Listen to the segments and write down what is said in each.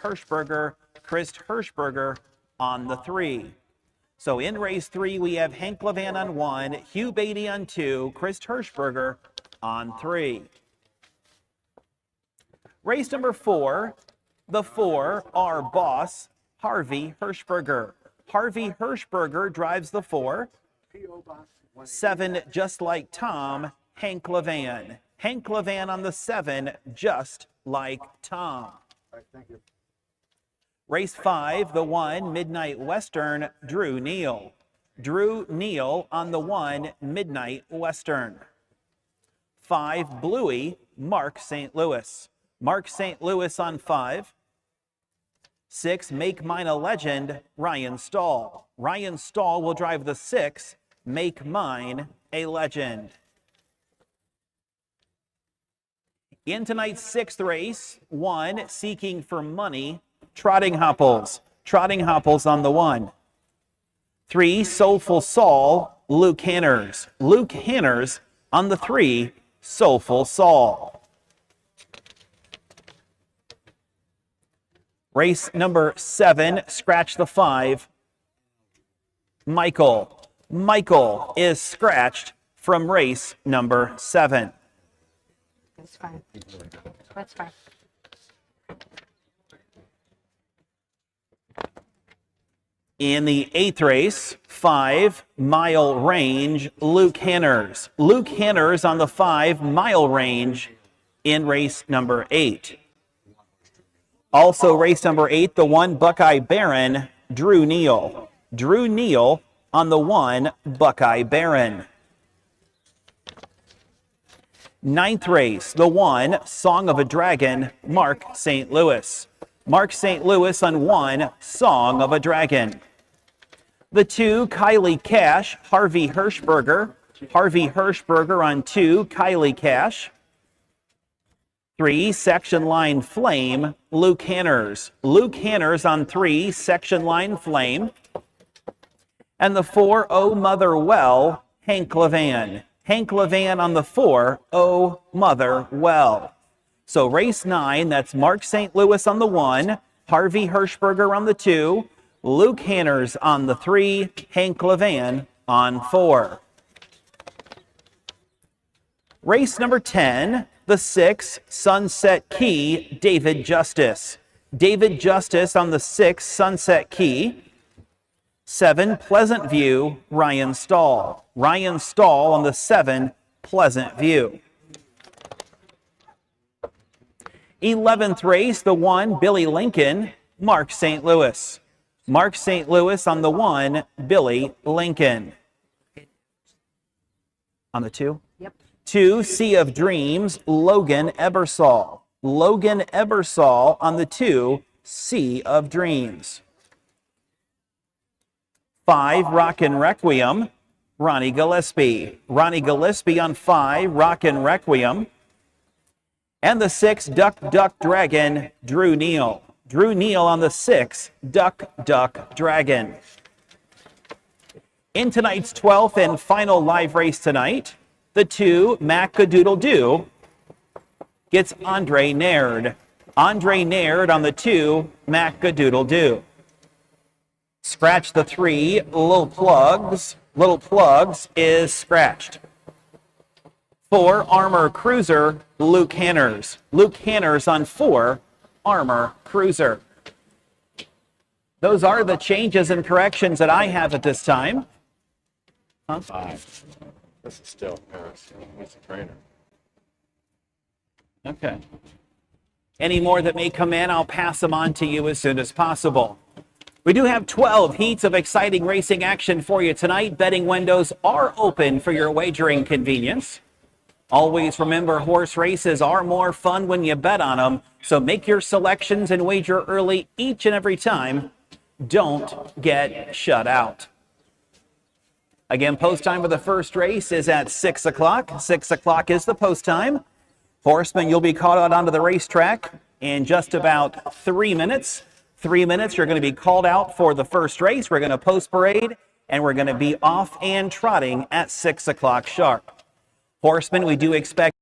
Hirschberger on the 3. So in race 3, we have Hank Levan on 1, Hugh Beatty on 2, Chris Hirschberger on 3. Race number 4, the 4, our boss, Harvey Hirschberger. Harvey Hirschberger drives the 4. 7, just like Tom, Hank Levan. Hank Levan on the 7, just like Tom. All right, thank you. Race 5, the 1, Midnight Western, Drew Neal. Drew Neal on the 1, Midnight Western. 5, Bluey, Mark St. Louis. Mark St. Louis on 5. 6, Make Mine a Legend, Ryan Stahl. Ryan Stahl will drive the 6, Make Mine a Legend. In tonight's 6th race, 1, Seeking for Money, Trotting Hopples. Trotting Hopples on the 1. 3, Soulful Saul, Luke Hanners. Luke Hanners on the 3, Soulful Saul. Race number 7, scratch the 5, Michael. Michael is scratched from race number 7. That's fine. That's fine. In the 8th race, 5 Mile Range, Luke Hanners. Luke Hanners on the 5 Mile Range in race number 8. Also race number 8, the 1 Buckeye Baron, Drew Neal. Drew Neal on the 1 Buckeye Baron. 9th race, the 1 Song of a Dragon, Mark St. Louis. Mark St. Louis on 1 Song of a Dragon. The 2 Kylie Cash, Harvey Hirschberger. Harvey Hirschberger on 2 Kylie Cash. 3 Section Line Flame, Luke Hanners. Luke Hanners on 3 Section Line Flame. And the 4 Oh Mother Well, Hank Levan. Hank Levan on the 4 Oh Mother Well. So race 9, that's Mark St. Louis on the 1, Harvey Hirschberger on the 2, Luke Hanners on the 3, Hank Levan on 4. Race number 10, the 6, Sunset Key, David Justice. David Justice on the 6, Sunset Key. 7, Pleasant View, Ryan Stahl. Ryan Stahl on the 7, Pleasant View. 11th race, the 1, Billy Lincoln, Mark St. Louis. Mark St. Louis on the 1, Billy Lincoln. On the 2? Yep. 2, Sea of Dreams, Logan Ebersol. Logan Ebersol on the 2, Sea of Dreams. 5, Rockin' Requiem, Ronnie Gillespie. Ronnie Gillespie on 5, Rockin' Requiem. And the 6, Duck, Duck, Dragon, Drew Neal. Drew Neal on the 6, Duck, Duck, Dragon. In tonight's 12th and final live race tonight, the 2, Mac-a-Doodle-Doo, gets Andre Naird. Andre Naird on the 2, Mac-a-Doodle-Doo. Scratch the 3, Little Plugs. Little Plugs is scratched. 4, Armor Cruiser, Luke Hanners. Luke Hanners on 4, Armor Cruiser. Those are the changes and corrections that I have at this time. Huh? 5. This is still Paris. He's the trainer. Okay. Any more that may come in, I'll pass them on to you as soon as possible. We do have 12 heats of exciting racing action for you tonight. Betting windows are open for your wagering convenience. Always remember, horse races are more fun when you bet on them, so make your selections and wager early each and every time. Don't get shut out. Again, post time for the first race is at 6 o'clock. 6 o'clock is the post time. Horsemen, you'll be called out onto the racetrack in just about 3 minutes. 3 minutes, you're going to be called out for the first race. We're going to post parade, and we're going to be off and trotting at 6 o'clock sharp. Horsemen, we do expect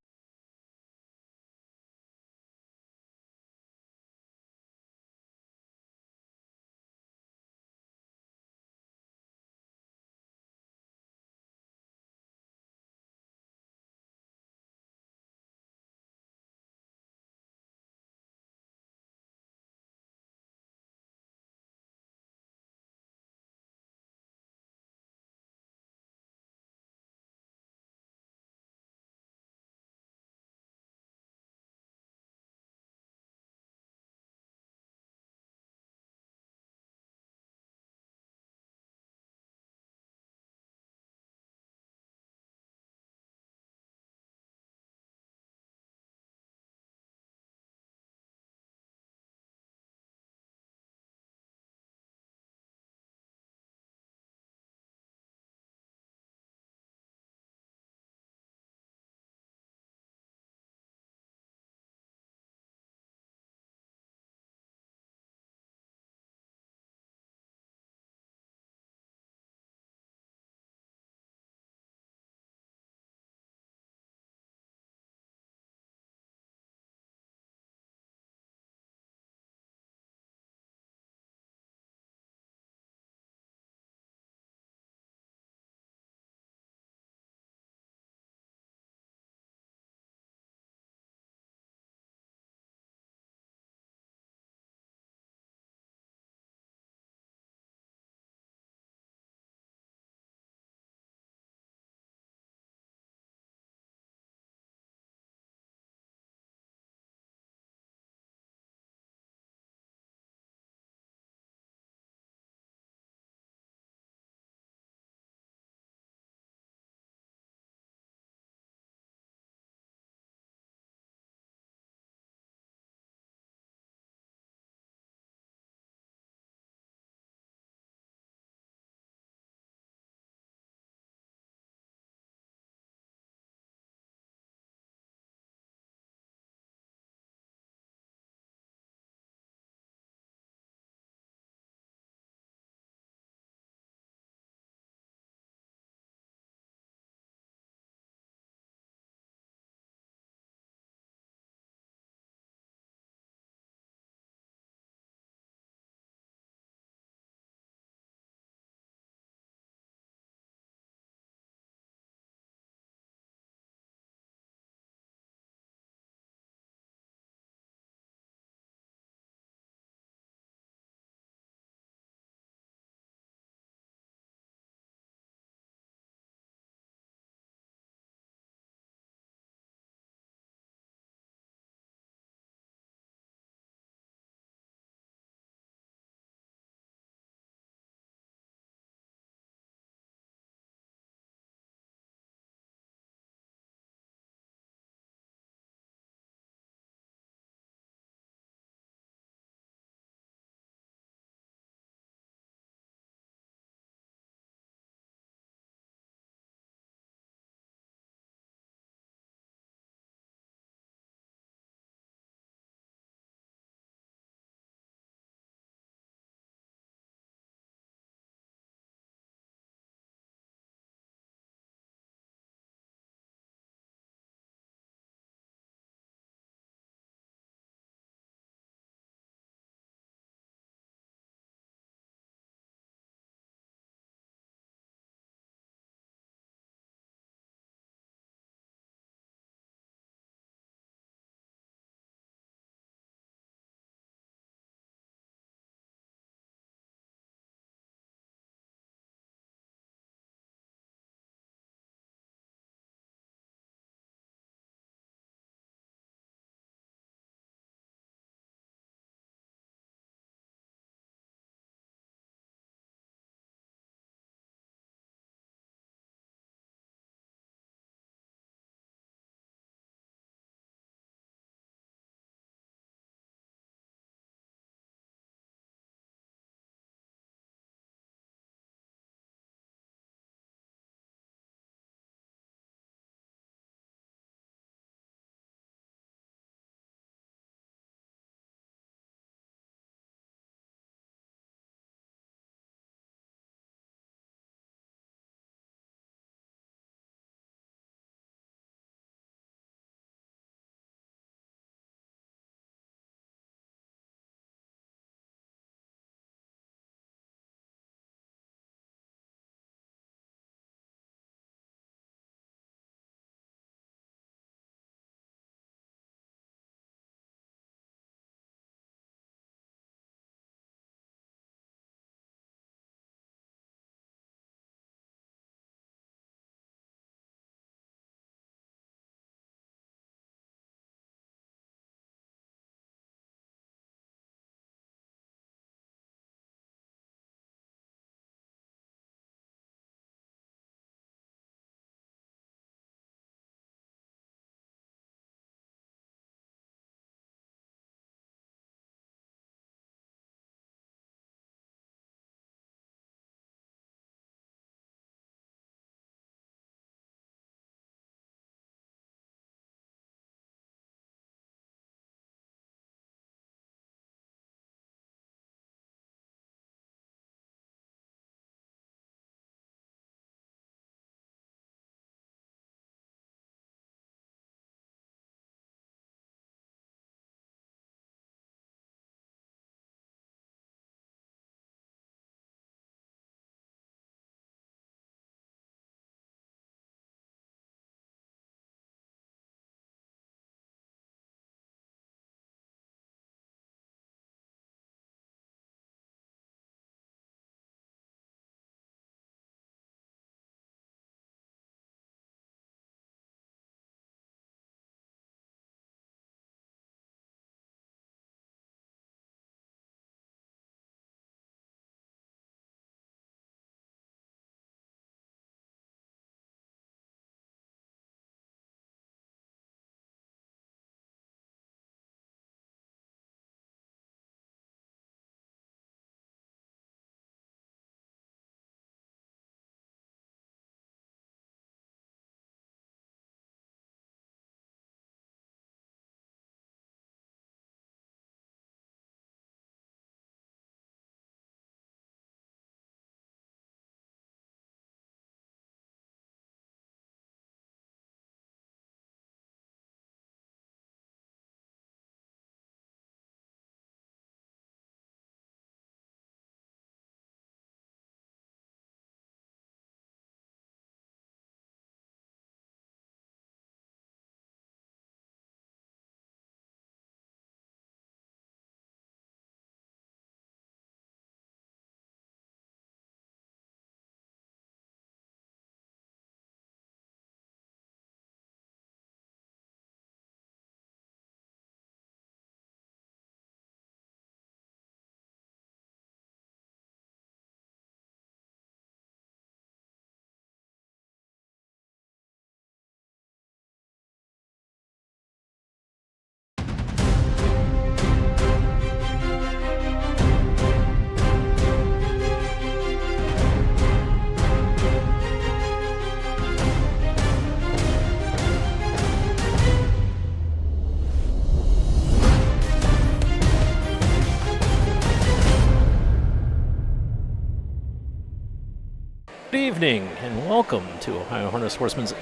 Good evening and welcome to Ohio Harness Horseman's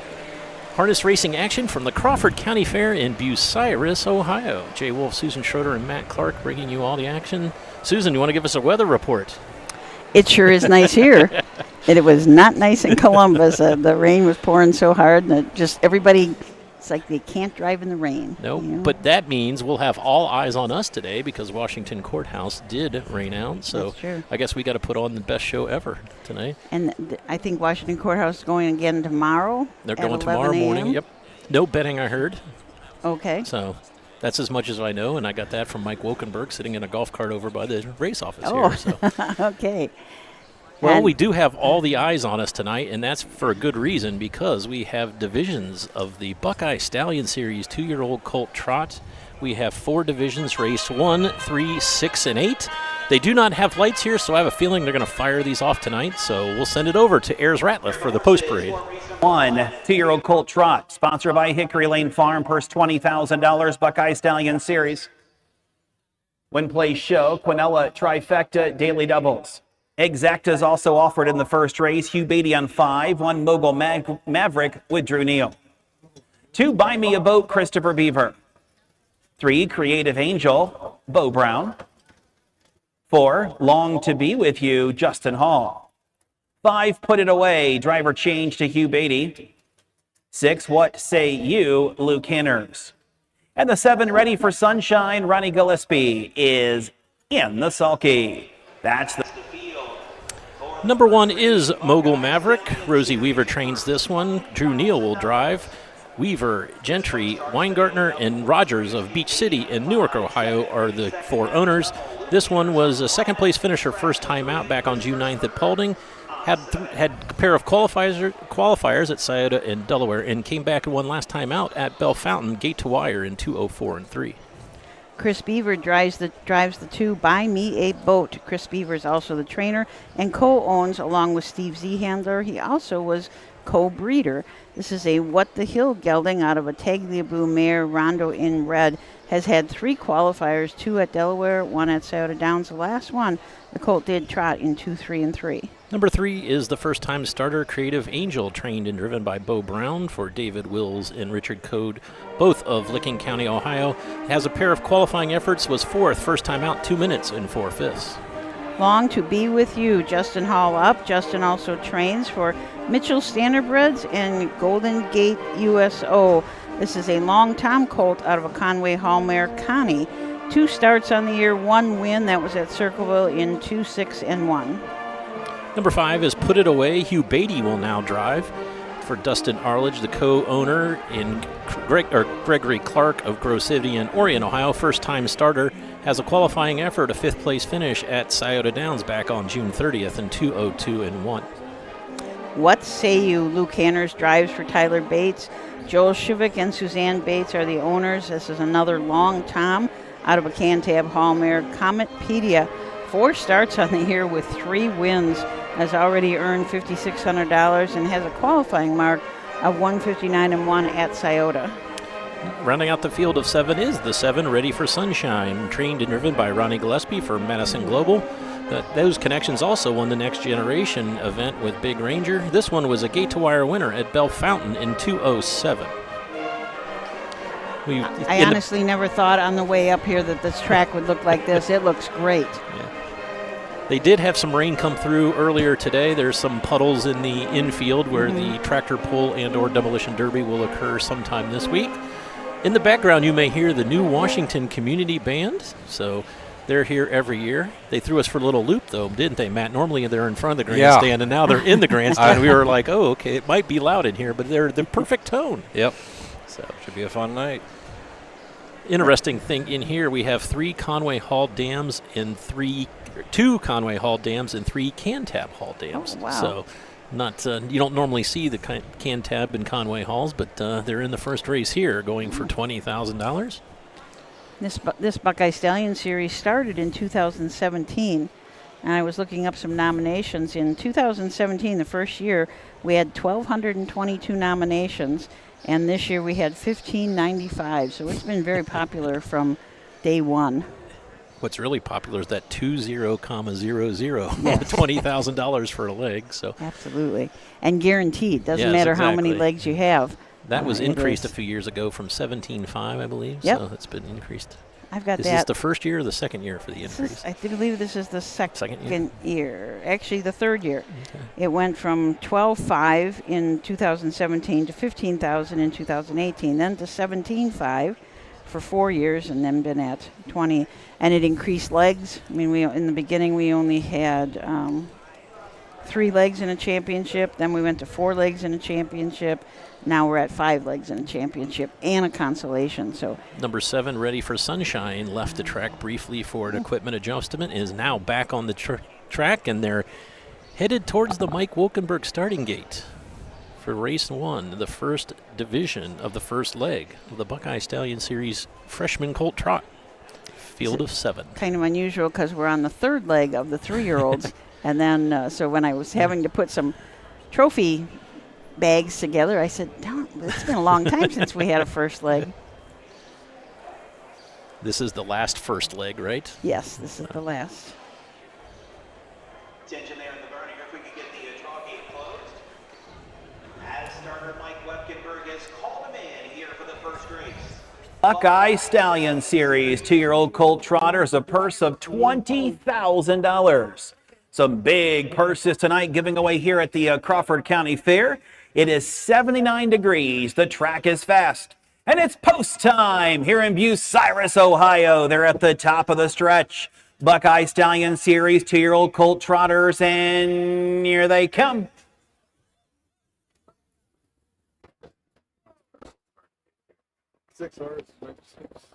harness racing action from the Crawford County Fair in Bucyrus, Ohio. Jay Wolf, Susan Schroeder, and Matt Clark bringing you all the action. Susan, you want to give us a weather report? It sure is nice here. And it was not nice in Columbus. The rain was pouring so hard, and everybody, it's like they can't drive in the rain. No, but that means we'll have all eyes on us today because Washington Courthouse did rain out. So That's true. I guess we got to put on the best show ever tonight. And I think Washington Courthouse is going again tomorrow. They're at going tomorrow 11 morning. a.m.? Yep. No betting, I heard. Okay. So that's as much as I know, and I got that from Mike Wokenberg sitting in a golf cart over by the race office here. So. Okay. Well, And- we do have all the eyes on us tonight, and that's for a good reason because we have divisions of the Buckeye Stallion Series 2-year-old colt trot. We have 4 divisions, race 1, 3, 6, and 8. They do not have lights here, so I have a feeling they're going to fire these off tonight, so we'll send it over to Ayers Ratliff for the post parade. 1, 2-year-old colt trot, sponsored by Hickory Lane Farm, purse $20,000, Buckeye Stallion Series. Win, play, show, Quinella Trifecta Daily Doubles. Exactas also offered in the first race. Hugh Beatty on 5, 1 Mogul Maverick with Drew Neal. 2 Buy Me a Boat, Christopher Beaver. 3 Creative Angel, Bo Brown. 4 Long to Be With You, Justin Hall. 5 Put It Away, driver change to Hugh Beatty. 6 What Say You, Luke Hanners. And the 7 Ready for Sunshine, Ronnie Gillespie, is in the sulky. That's the Number 1 is Mogul Maverick. Rosie Weaver trains this one. Drew Neal will drive. Weaver, Gentry, Weingartner, and Rogers of Beach City in Newark, Ohio are the 4 owners. This one was a second-place finisher first time out back on June 9th at Paulding. Had a pair of qualifiers at Scioto and Delaware and came back and won last time out at Bell Fountain, gate to wire in 2:04 and 3. Chris Beaver drives the 2 Buy Me a Boat. Chris Beaver is also the trainer and co-owns along with Steve Zehandler. He also was co-breeder. This is a What the Hill gelding out of a Tagliabue mare, Rondo in red. Has had 3 qualifiers, 2 at Delaware, 1 at Scioto Downs. The last one, the colt did trot in 2, 3, and 3. Number 3 is the first-time starter, Creative Angel, trained and driven by Bo Brown for David Wills and Richard Code, both of Licking County, Ohio. Has a pair of qualifying efforts, was 4th, first time out, 2 minutes and 4/5. Long to Be With You, Justin Hall up. Justin also trains for Mitchell Standardbreds and Golden Gate USO. This is a long Tom colt out of a Conway Hall mare, Connie. 2 starts on the year, 1 win. That was at Circleville in 2, 6, and 1. Number 5 is Put It Away. Hugh Beatty will now drive for Dustin Arledge, the co-owner in Gregory Clark of Grove City in Orion, Ohio. First-time starter, has a qualifying effort, a 5th-place finish at Scioto Downs back on June 30th in 2:02 and 1. What Say You? Luke Hanners drives for Tyler Bates. Joel Shivik and Suzanne Bates are the owners. This is another long Tom out of a Cantab Hall mare, Cometpedia. 4 starts on the year with 3 wins. Has already earned $5,600 and has a qualifying mark of 159 and 1 at Scioto. Rounding out the field of 7 is the 7 Ready for Sunshine, trained and driven by Ronnie Gillespie for Madison Global. Those connections also won the Next Generation event with Big Ranger. This one was a gate-to-wire winner at Bell Fountain in 2:07. I honestly never thought on the way up here that this track would look like this. It looks great. Yeah. They did have some rain come through earlier today. There's some puddles in the infield where the tractor pull and or demolition derby will occur sometime this week. In the background, you may hear the new Washington Community Band. So they're here every year. They threw us for a little loop, though, didn't they, Matt? Normally they're in front of the grandstand, and now they're in the grandstand. We were like, oh, okay, it might be loud in here, but they're the perfect tone. Yep. So should be a fun night. Interesting thing in here, we have 3 Conway Hall dams and 2 Conway Hall dams and 3 Cantab Hall dams. Oh, wow. So not you don't normally see the Cantab and Conway Halls, but they're in the first race here, going for $20,000. This Buckeye Stallion Series started in 2017, and I was looking up some nominations. In 2017, the first year, we had 1,222 nominations, and this year we had 1,595. So it's been very popular from day one. What's really popular is that 20,000, $20,000 for a leg. So Absolutely. And guaranteed. Doesn't Yes, matter how many exactly. legs you have. that was it increased a is- few years ago from 17.5, I believe. Yep. So it's been increased. I've got Is that. this the first year or the second year for the This increase? is, I do believe this is the second year? year. Actually, the third year. It went from 12.5 in 2017 to 15,000 in 2018, then to 17.5 for 4 years, and then been at 20. And it increased legs. I mean, we in the beginning we only had 3 legs in a championship. Then we went to 4 legs in a championship. Now we're at 5 legs in a championship and a consolation. So Number 7, Ready for Sunshine, left the track briefly for an equipment adjustment, is now back on the track, and they're headed towards the Mike Wolkenberg starting gate for race 1, the first division of the first leg of the Buckeye Stallion Series freshman colt trot. Field of 7. kind of unusual because we're on the third leg of the 3-year-olds. And then, so when I was having to put some trophy bags together, I said, it's been a long time since we had a first leg. This is the last first leg, right? Yes, this is the last. Attention there in the burning, if we could get the draw gate closed. As starter Mike Wepkenberg has called him in here for the first race. Buckeye Stallion Series 2-year-old colt trotters, a purse of $20,000. Some big purses tonight giving away here at the Crawford County Fair. It is 79 degrees. The track is fast. And it's post time here in Bucyrus, Ohio. They're at the top of the stretch. Buckeye Stallion Series 2-year-old colt trotters, and here they come. Six hours, 96.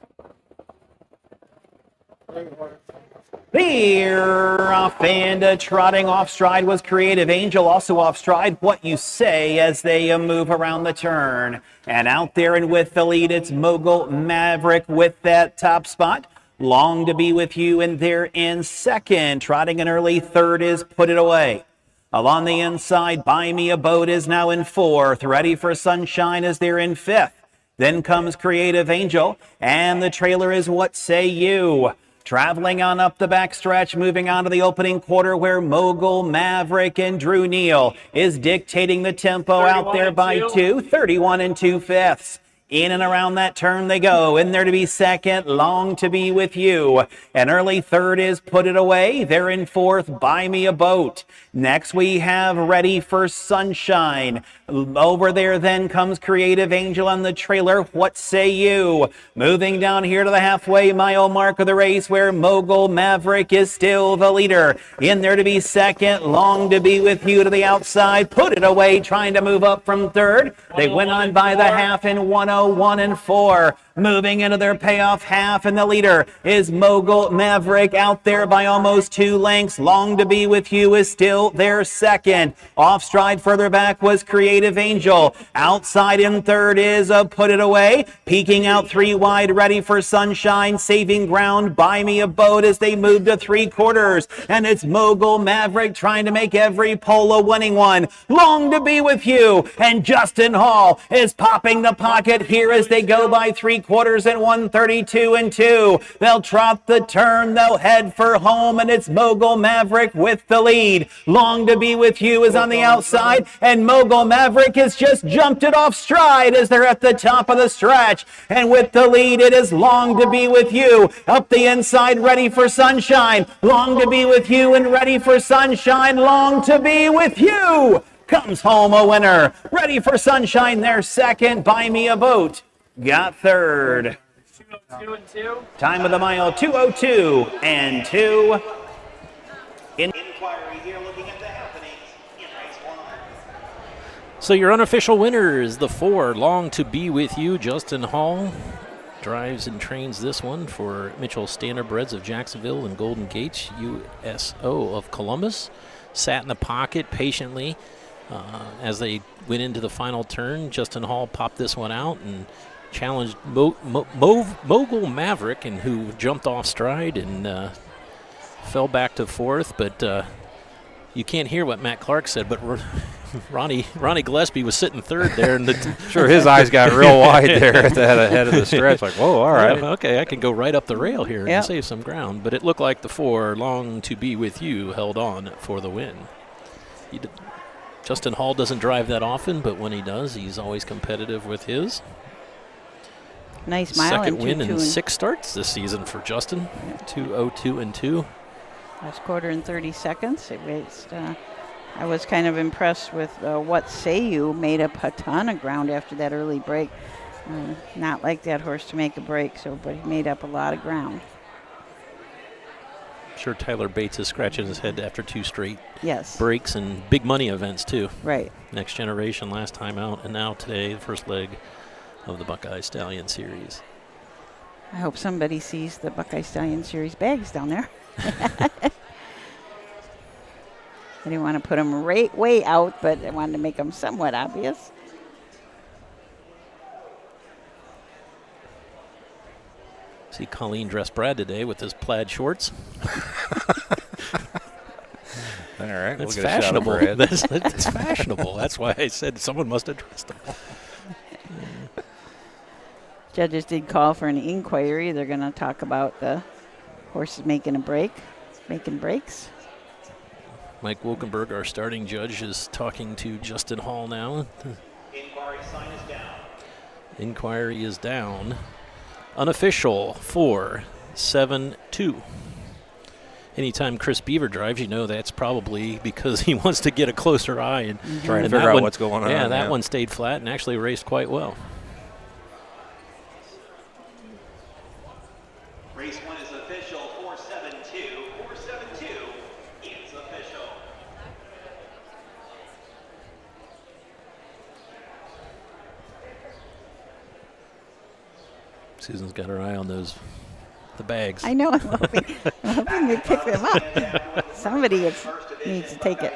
They're off and trotting off stride was Creative Angel, also off stride What You Say as they move around the turn. And out there and with the lead, it's Mogul Maverick with that top spot. Long to Be With You, and they're in second. Trotting an early third is Put It Away. Along the inside, Buy Me a Boat is now in fourth. Ready for Sunshine is there in fifth. Then comes Creative Angel, and the trailer is What Say You. Traveling on up the backstretch, moving on to the opening quarter where Mogul Maverick and Drew Neal is dictating the tempo out there by 31 2/5. In and around that turn they go. In there to be second, Long to Be With You. An early third is Put It Away. They're in fourth, Buy Me a Boat. Next we have Ready for Sunshine. Over there then comes Creative Angel on the trailer, What Say You. Moving down here to the halfway mile mark of the race where Mogul Maverick is still the leader. In there to be second, Long to Be With You to the outside. Put It Away trying to move up from third. They went on by the half in 1:01 4. Moving into their payoff half, and the leader is Mogul Maverick out there by almost 2 lengths. Long to Be With You is still their second. Off stride further back was Creative Angel. Outside in third is Put It Away. Peeking out 3 wide, Ready for Sunshine. Saving ground, Buy Me a Boat as they move to 3/4. And it's Mogul Maverick trying to make every pole a winning one. Long to Be With You. And Justin Hall is popping the pocket here as they go by 3/4 and 1:32 2. They'll trot the turn, they'll head for home, and it's Mogul Maverick with the lead. Long to Be With You is on the outside, and Mogul Maverick has just jumped it off stride as they're at the top of the stretch. And with the lead, it is Long to Be With You. Up the inside, Ready for Sunshine. Long to Be With You and Ready for Sunshine. Long to Be With You comes home a winner. Ready for Sunshine, their second. Buy Me a Boat got third. 2:02 and 2. Time of the mile, 2:02 and 2. Inquiry here looking at the happenings in race 1. So your unofficial winner is the 4, Long to Be With You. Justin Hall drives and trains this one for Mitchell Standardbreds of Jacksonville and Golden Gates USO of Columbus. Sat in the pocket patiently as they went into the final turn. Justin Hall popped this one out and challenged Mogul Maverick, and who jumped off stride and fell back to fourth. But you can't hear what Matt Clark said, but Ronnie Gillespie was sitting third there. And Sure, his eyes got real wide there at the head of the stretch. Like, whoa, all right. Yeah, okay, I can go right up the rail here Yep. and save some ground. But it looked like the 4, Long to Be With You, held on for the win. Justin Hall doesn't drive that often, but when he does, he's always competitive with his. Nice mile. Second and win 2-2 in 6 starts this season for Justin. 2:02.2. Last quarter in 30 seconds. I was kind of impressed with What Say You made up a ton of ground after that early break. Not like that horse to make a break, but he made up a lot of ground. I'm sure Tyler Bates is scratching his head after 2 straight Yes. breaks and big money events too. Right. Next Generation last time out, and now today, the first leg of the Buckeye Stallion Series. I hope somebody sees the Buckeye Stallion Series bags down there. I didn't want to put them way out, but I wanted to make them somewhat obvious. See Colleen dressed Brad today with his plaid shorts. All right, That's we'll get a shot of fashionable. Brad. That's fashionable. That's why I said someone must have dressed him. Judges did call for an inquiry. They're going to talk about the horses making breaks. Mike Wolkenberg, our starting judge, is talking to Justin Hall now. Inquiry sign is down. Inquiry is down. Unofficial 4-7-2. Anytime Chris Beaver drives, you know that's probably because he wants to get a closer eye and Trying to and figure that out one- what's going on. Yeah, that one stayed flat and actually raced quite well. Race 1 is official. 472. 472 is official. Susan's got her eye on the bags. I know. I'm hoping they pick them up. Somebody needs to take it.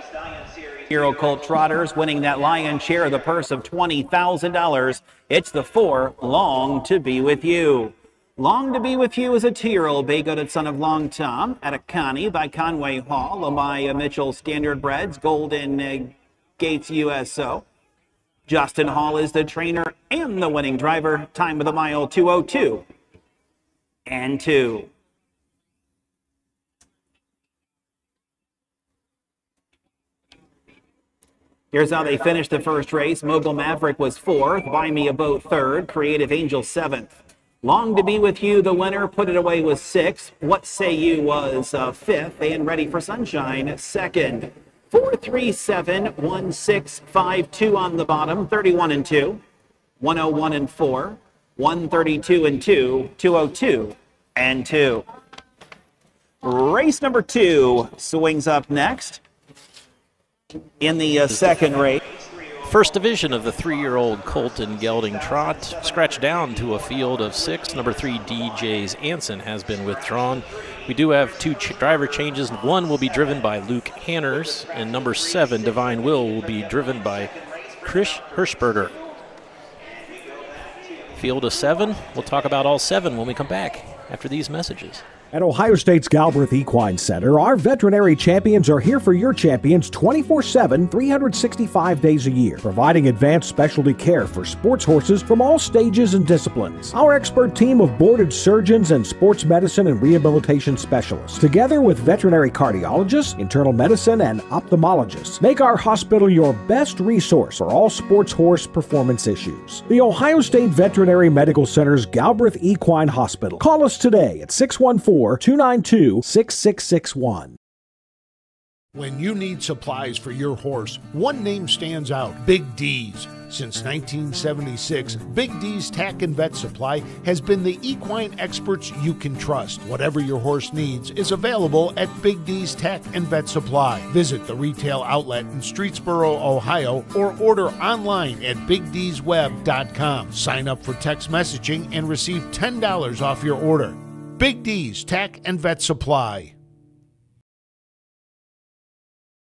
Hero Colt Trotters winning that lion's share of the purse of $20,000. It's the 4, Long to Be With You. Long to Be With You is a 2-year-old bay-goated son of Long Tom at Akani by Conway Hall. Amaya Mitchell Standard Breds, Golden Gates USO. Justin Hall is the trainer and the winning driver. Time of the mile 2:02 and 2. Here's how they finished the first race. Mogul Maverick was 4th. Buy Me a Boat 3rd. Creative Angel 7th. Long to Be With You, the winner. Put It Away was 6th. What Say You was 5th. And Ready for Sunshine 2nd. 437-1652 on the bottom. 31 and 2. 101 and 4. 132 and 2. 202 and 2. Race number 2 swings up next. In the second race. First division of the 3-year-old Colton Gelding Trot, scratched down to a field of 6. Number 3, DJ's Anson, has been withdrawn. We do have 2 driver changes. 1 will be driven by Luke Hanners, and number 7, Divine will be driven by Chris Hirschberger. Field of 7. We'll talk about all 7 when we come back after these messages. At Ohio State's Galbraith Equine Center, our veterinary champions are here for your champions 24/7, 365 days a year, providing advanced specialty care for sports horses from all stages and disciplines. Our expert team of boarded surgeons and sports medicine and rehabilitation specialists, together with veterinary cardiologists, internal medicine, and ophthalmologists, make our hospital your best resource for all sports horse performance issues. The Ohio State Veterinary Medical Center's Galbraith Equine Hospital. Call us today at 614-292-6661. When you need supplies for your horse, one name stands out: Big D's. Since 1976, Big D's Tack and Vet Supply has been the equine experts you can trust. Whatever your horse needs is available at Big D's Tack and Vet Supply. Visit the retail outlet in Streetsboro, Ohio, or order online at BigD'sWeb.com. Sign up for text messaging and receive $10 off your order. Big D's Tack and Vet Supply.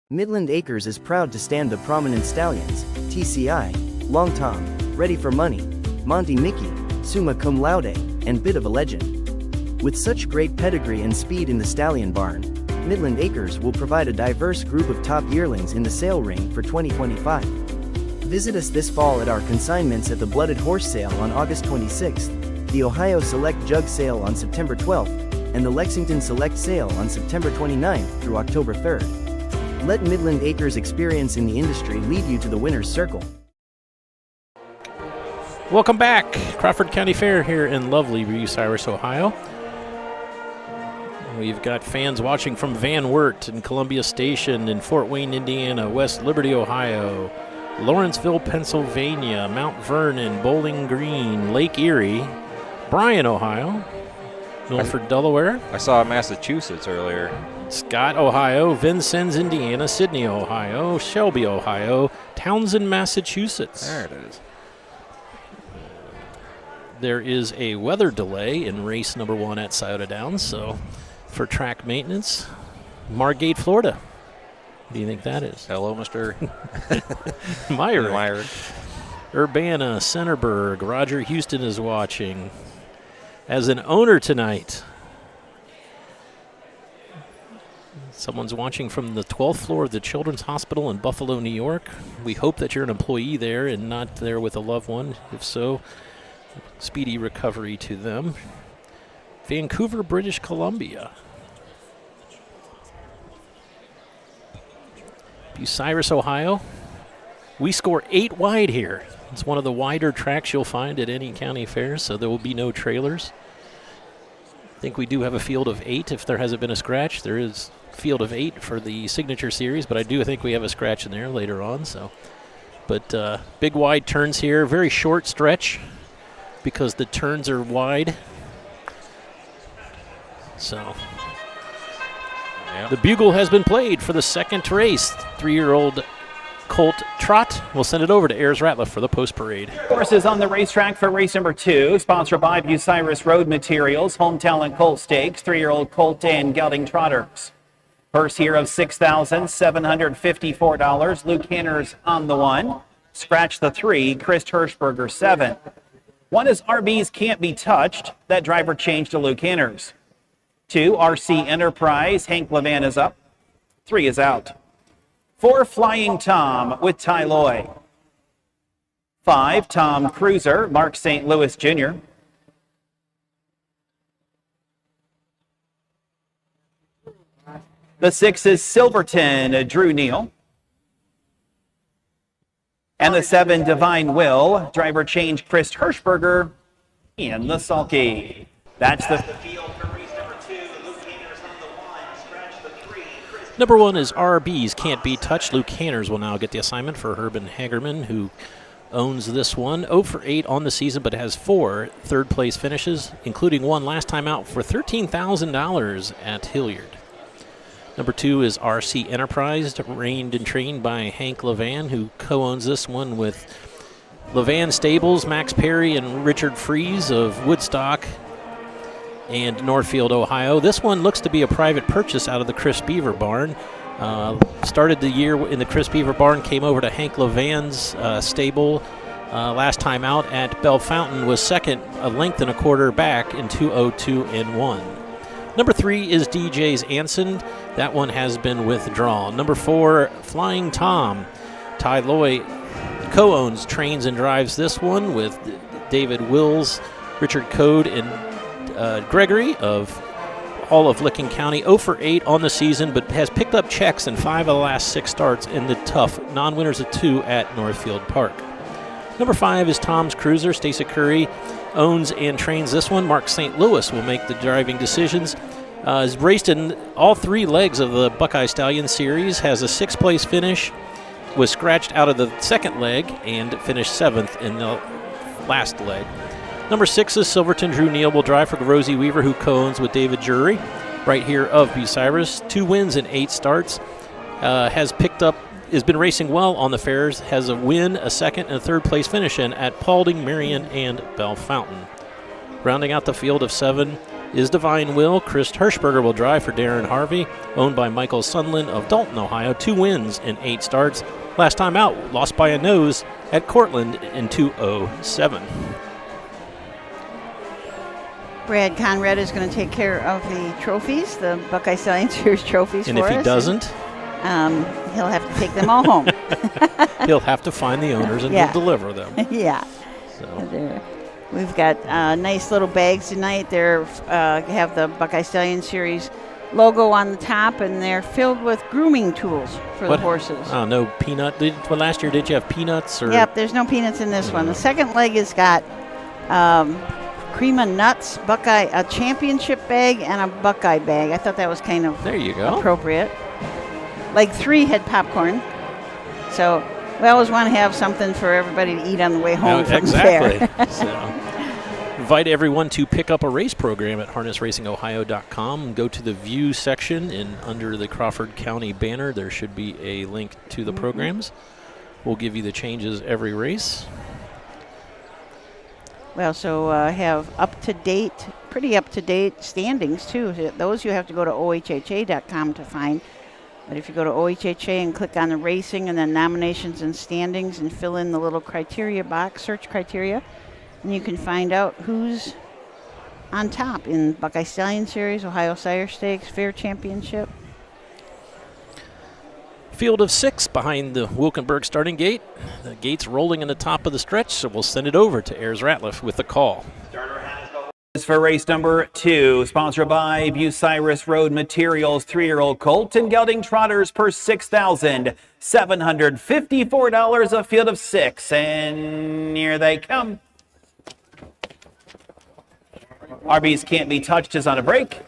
Midland Acres is proud to stand the prominent stallions, TCI, Long Tom, Ready for Money, Monty Mickey, Summa Cum Laude, and Bit of a Legend. With such great pedigree and speed in the stallion barn, Midland Acres will provide a diverse group of top yearlings in the sale ring for 2025. Visit us this fall at our consignments at the Blooded Horse Sale on August 26th, the Ohio Select Jug Sale on September 12th, and the Lexington Select Sale on September 29th through October 3rd. Let Midland Acres experience in the industry lead you to the winner's circle. Welcome back. Crawford County Fair here in lovely Bucyrus, Ohio. We've got fans watching from Van Wert and Columbia Station in Fort Wayne, Indiana, West Liberty, Ohio, Lawrenceville, Pennsylvania, Mount Vernon, Bowling Green, Lake Erie, Bryan, Ohio, Milford, Delaware. I saw Massachusetts earlier. Scott, Ohio, Vincennes, Indiana, Sydney, Ohio, Shelby, Ohio, Townsend, Massachusetts. There it is. There is a weather delay in race number 1 at Scioto Downs, so for track maintenance, Margate, Florida. What do you think that is? Hello, Mr. Myrick. Urbana, Centerburg, Roger Houston is watching. As an owner tonight, someone's watching from the 12th floor of the Children's Hospital in Buffalo, New York. We hope that you're an employee there and not there with a loved one. If so, speedy recovery to them. Vancouver, British Columbia. Bucyrus, Ohio. We score 8 wide here. It's one of the wider tracks you'll find at any county fair, so there will be no trailers. I think we do have a field of 8 if there hasn't been a scratch. There is a field of 8 for the Signature Series, but I do think we have a scratch in there later on. But big wide turns here, very short stretch because the turns are wide. So the bugle has been played for the second race. 3-year-old Colt Trot. We'll send it over to Ayers Ratliff for the post parade. Horses on the racetrack for race number 2, sponsored by Bucyrus Road Materials, Home Talent Colt Stakes, 3-year-old Colt and Gelding Trotters. Purse here of $6,754. Luke Hanners on the 1. Scratch the 3, Chris Hirschberger 7. 1 is RB's Can't Be Touched. That driver changed to Luke Hanners. 2, RC Enterprise. Hank Levan is up. 3 is out. 4, Flying Tom with Ty Loy. 5, Tom Cruiser, Mark St. Louis Jr. 6 is Silverton, Drew Neal. And the 7, Divine Will, driver change Chris Hirschberger in the sulky. That's the field for race number 2. Luke Hanners on the 1, scratch the 3. Number 1 is RB's Can't Be Touched. Luke Hanners will now get the assignment for Herben Hagerman, who owns this one. 0 for 8 on the season, but has 4 third-place finishes, including 1 last time out for $13,000 at Hilliard. Number 2 is RC Enterprise, reigned and trained by Hank Levan, who co-owns this one with Levan Stables, Max Perry, and Richard Fries of Woodstock and Northfield, Ohio. This one looks to be a private purchase out of the Chris Beaver barn. Started the year in the Chris Beaver barn, came over to Hank Levan's stable. Last time out at Bell Fountain was second, a length and a quarter back in 2:02 and 1. Number 3 is DJ's Anson. That one has been withdrawn. Number 4, Flying Tom. Ty Loy co-owns, trains, and drives this one with David Wills, Richard Code, and Gregory of all of Licking County. 0 for 8 on the season, but has picked up checks in 5 of the last 6 starts in the tough non-winners of 2 at Northfield Park. Number 5 is Tom's Cruiser. Stacey Curry owns and trains this one. Mark St. Louis will make the driving decisions. Has raced in all 3 legs of the Buckeye Stallion Series, has a 6th place finish, was scratched out of the 2nd leg, and finished 7th in the last leg. Number 6 is Silverton. Drew Neal will drive for Rosie Weaver, who co-owns with David Jury, right here of Bucyrus. 2 wins in 8 starts. Has been racing well on the fairs, has a win, a 2nd, and a 3rd place finish in at Paulding, Marion, and Bell Fountain. Rounding out the field of 7 is Divine Will. Chris Hirschberger will drive for Darren Harvey, owned by Michael Sunland of Dalton, Ohio. 2 wins in 8 starts. Last time out, lost by a nose at Cortland in 2:07. Brad Conrad is going to take care of the trophies, the Buckeye Stallion Series trophies And for us. if he doesn't, he'll have to take them all home. he'll have to find the owners and Yeah. deliver them. Yeah. So. We've got nice little bags tonight. They're have the Buckeye Stallion Series logo on the top, and they're filled with grooming tools for the horses. Oh, no peanut. Last year, did you have peanuts? Or? Yep, there's no peanuts in this one. The second leg has got cream of nuts, Buckeye, a championship bag, and a Buckeye bag. I thought that was kind of there you go. appropriate. Leg 3 had popcorn. So we always want to have something for everybody to eat on the way home from exactly. there. So, invite everyone to pick up a race program at harnessracingohio.com. Go to the view section, and under the Crawford County banner, there should be a link to the programs. We'll give you the changes every race. We also have pretty up-to-date standings, too. Those you have to go to ohha.com to find. But if you go to OHHA and click on the racing and then nominations and standings and fill in the little criteria box, search criteria, and you can find out who's on top in Buckeye Stallion Series, Ohio Sire Stakes, Fair Championship. Field of 6 behind the Wilkenberg starting gate. The gate's rolling in the top of the stretch, so we'll send it over to Ayers Ratliff with the call. For race number 2, sponsored by Bucyrus Road Materials, 3-year-old colt and gelding trotters per $6,754, a field of 6, and here they come. RB's Can't Be Touched is on a break.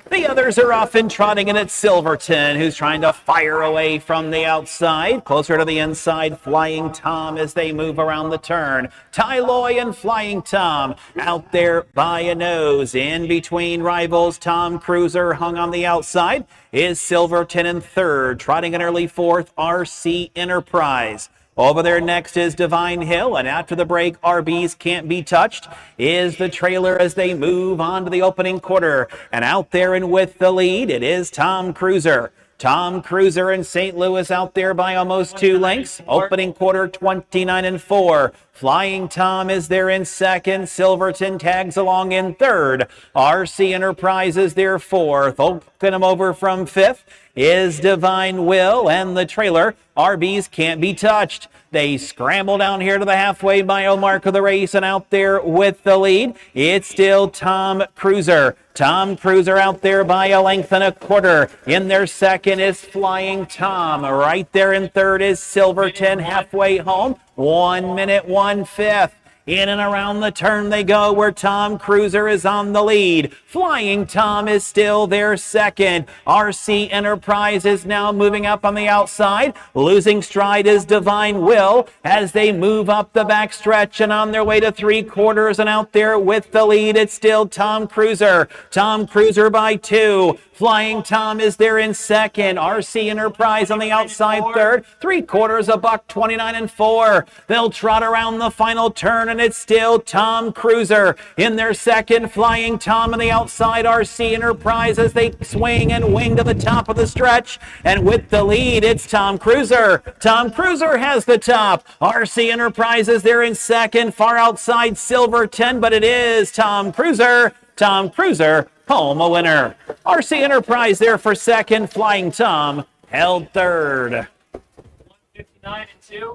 The others are off and trotting, and it's Silverton who's trying to fire away from the outside. Closer to the inside, Flying Tom as they move around the turn. Ty Loy and Flying Tom out there by a nose. In between rivals, Tom Cruiser hung on the outside. Is Silverton in third, trotting an early fourth, RC Enterprise. Over there next is Divine Hill, and after the break, RB's Can't Be Touched is the trailer as they move on to the opening quarter. And out there and with the lead, it is Tom Cruiser. Tom Cruiser in St. Louis out there by almost 2 lengths. Opening quarter 29-4. Flying Tom is there in second. Silverton tags along in third. RC Enterprise is there fourth. Open him over from fifth is Divine Will, and the trailer, RB's Can't Be Touched. They scramble down here to the halfway mile mark of the race, and out there with the lead, it's still Tom Cruiser. Tom Cruiser out there by a length and a quarter. In their second is Flying Tom. Right there in third is Silverton halfway home. 1 minute, 1/5. In and around the turn they go, where Tom Cruiser is on the lead. Flying Tom is still there second. RC Enterprise is now moving up on the outside. Losing stride is Divine Will as they move up the back stretch and on their way to 3/4, and out there with the lead, it's still Tom Cruiser. Tom Cruiser by 2. Flying Tom is there in second. RC Enterprise on the outside third. 3/4, $129.04. They'll trot around the final turn, and it's still Tom Cruiser in their second. Flying Tom on the outside. RC Enterprise as they swing and wing to the top of the stretch, and with the lead, it's Tom Cruiser. Tom Cruiser has the top. RC Enterprise is there in second. Far outside Silverton, but it is Tom Cruiser. Tom Cruiser home a winner. RC Enterprise there for second. Flying Tom held third.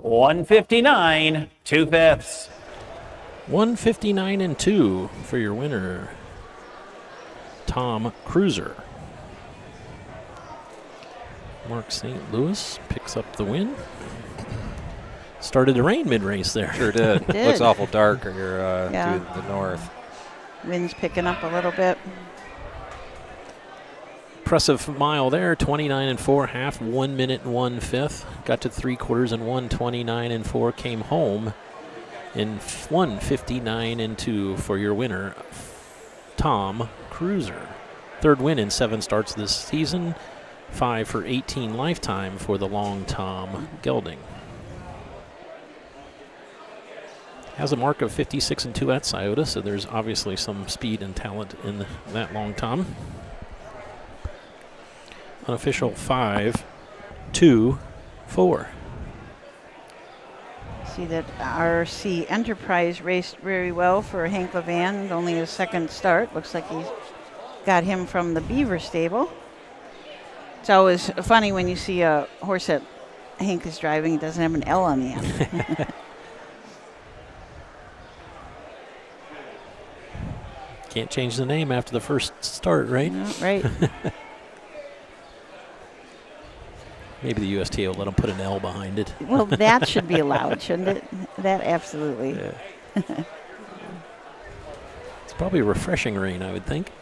159 2/5. 159-2 for your winner, Tom Cruiser. Mark St. Louis picks up the win. Started to rain mid-race there. Sure did. It did. Looks awful dark here Yeah. to the north. Wind's picking up a little bit. Impressive mile there, 29.4, 1 minute and 1/5. Got to 3/4 and 1:29.4. Came home in 1:59.2 for your winner, Tom Cruiser. Third win in 7 starts this season, 5 for 18 lifetime for the long Tom gelding. Has a mark of 56-2 at Scioto, so there's obviously some speed and talent in that long Tom. Unofficial 5, 2, 4. See that RC Enterprise raced very well for Hank Levan, only his second start. Looks like he's got him from the Beaver stable. It's always funny when you see a horse that Hank is driving, it doesn't have an L on the end. Can't change the name after the first start, right? No, right. Maybe the USTA will let them put an L behind it. Well, that should be allowed, shouldn't it? That absolutely. Yeah. It's probably a refreshing rain, I would think.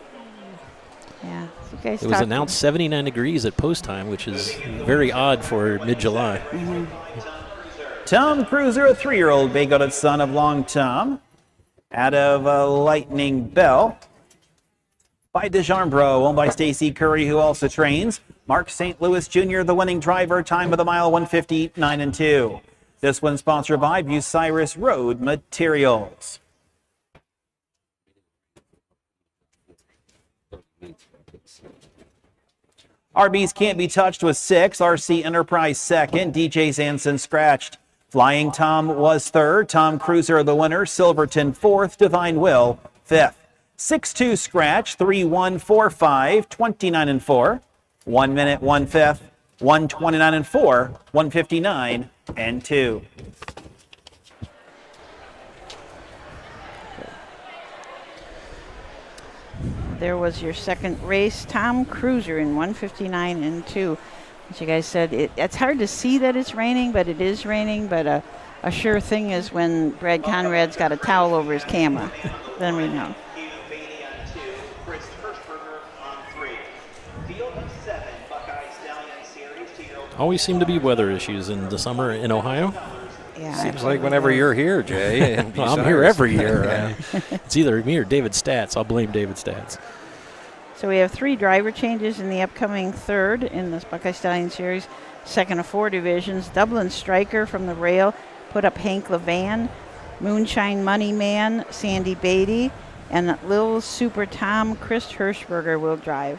Yeah. So guys It was announced 79 degrees at post time, which is very odd for mid-July. Tom Cruiser, a 3-year-old bay-goated son of Long Tom, out of Lightning Bell. By DeJarmbro, owned by Stacy Curry, who also trains. Mark St. Louis Jr., the winning driver, time of the mile 1:59.2. This one sponsored by Bucyrus Road Materials. RB's Can't Be Touched was 6, RC Enterprise 2nd, DJ Zanson scratched. Flying Tom was 3rd, Tom Cruiser the winner, Silverton 4th, Divine Will 5th. 6-2 scratch, 3-1-4-5, 29-4. 1 minute, 1/5, 1:29.4, 1:59.2. There was your second race, Tom Cruiser in 1:59.2. As you guys said, it's hard to see that it's raining, but it is raining. But a sure thing is when Brad Conrad's got a towel over his camera. Then we know. Always seem to be weather issues in the summer in Ohio. Yeah, Seems like whenever you're here, Jay. And Well, I'm here every year. Yeah. It's either me or David Stats. I'll blame David Stats. So we have 3 driver changes in the upcoming third in this Buckeye Stallion Series, second of 4 divisions. Dublin Striker from the rail put up Hank Levan, Moonshine Money Man, Sandy Beatty, and Lil Super Tom Chris Hirschberger will drive.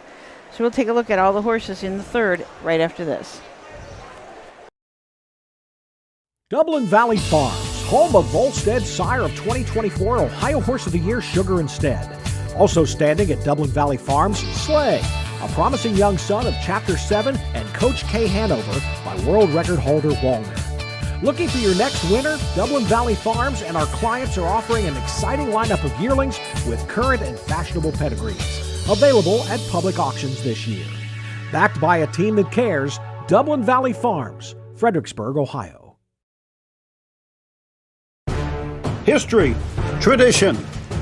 So we'll take a look at all the horses in the third right after this. Dublin Valley Farms, home of Volstead's sire of 2024 Ohio Horse of the Year, Sugar Instead. Also standing at Dublin Valley Farms, Slay, a promising young son of Chapter 7 and Coach K Hanover by world record holder Walner. Looking for your next winner? Dublin Valley Farms and our clients are offering an exciting lineup of yearlings with current and fashionable pedigrees. Available at public auctions this year. Backed by a team that cares, Dublin Valley Farms, Fredericksburg, Ohio. History, tradition.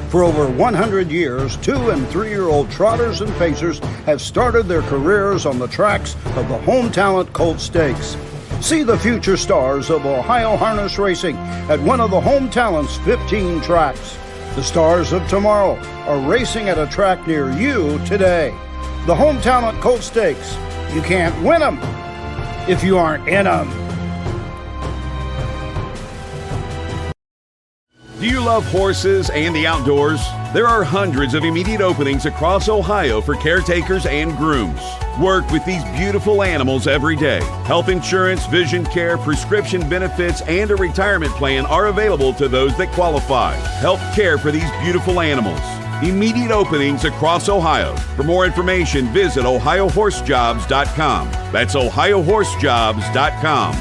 For over 100 years, 2- and 3-year-old trotters and pacers have started their careers on the tracks of the Home Talent Colt Stakes. See the future stars of Ohio harness racing at one of the Home Talent's 15 tracks. The stars of tomorrow are racing at a track near you today. The Home Talent Colt Stakes. You can't win them if you aren't in them. Do you love horses and the outdoors? There are hundreds of immediate openings across Ohio for caretakers and grooms. Work with these beautiful animals every day. Health insurance, vision care, prescription benefits, and a retirement plan are available to those that qualify. Help care for these beautiful animals. Immediate openings across Ohio. For more information, visit OhioHorseJobs.com. That's OhioHorseJobs.com.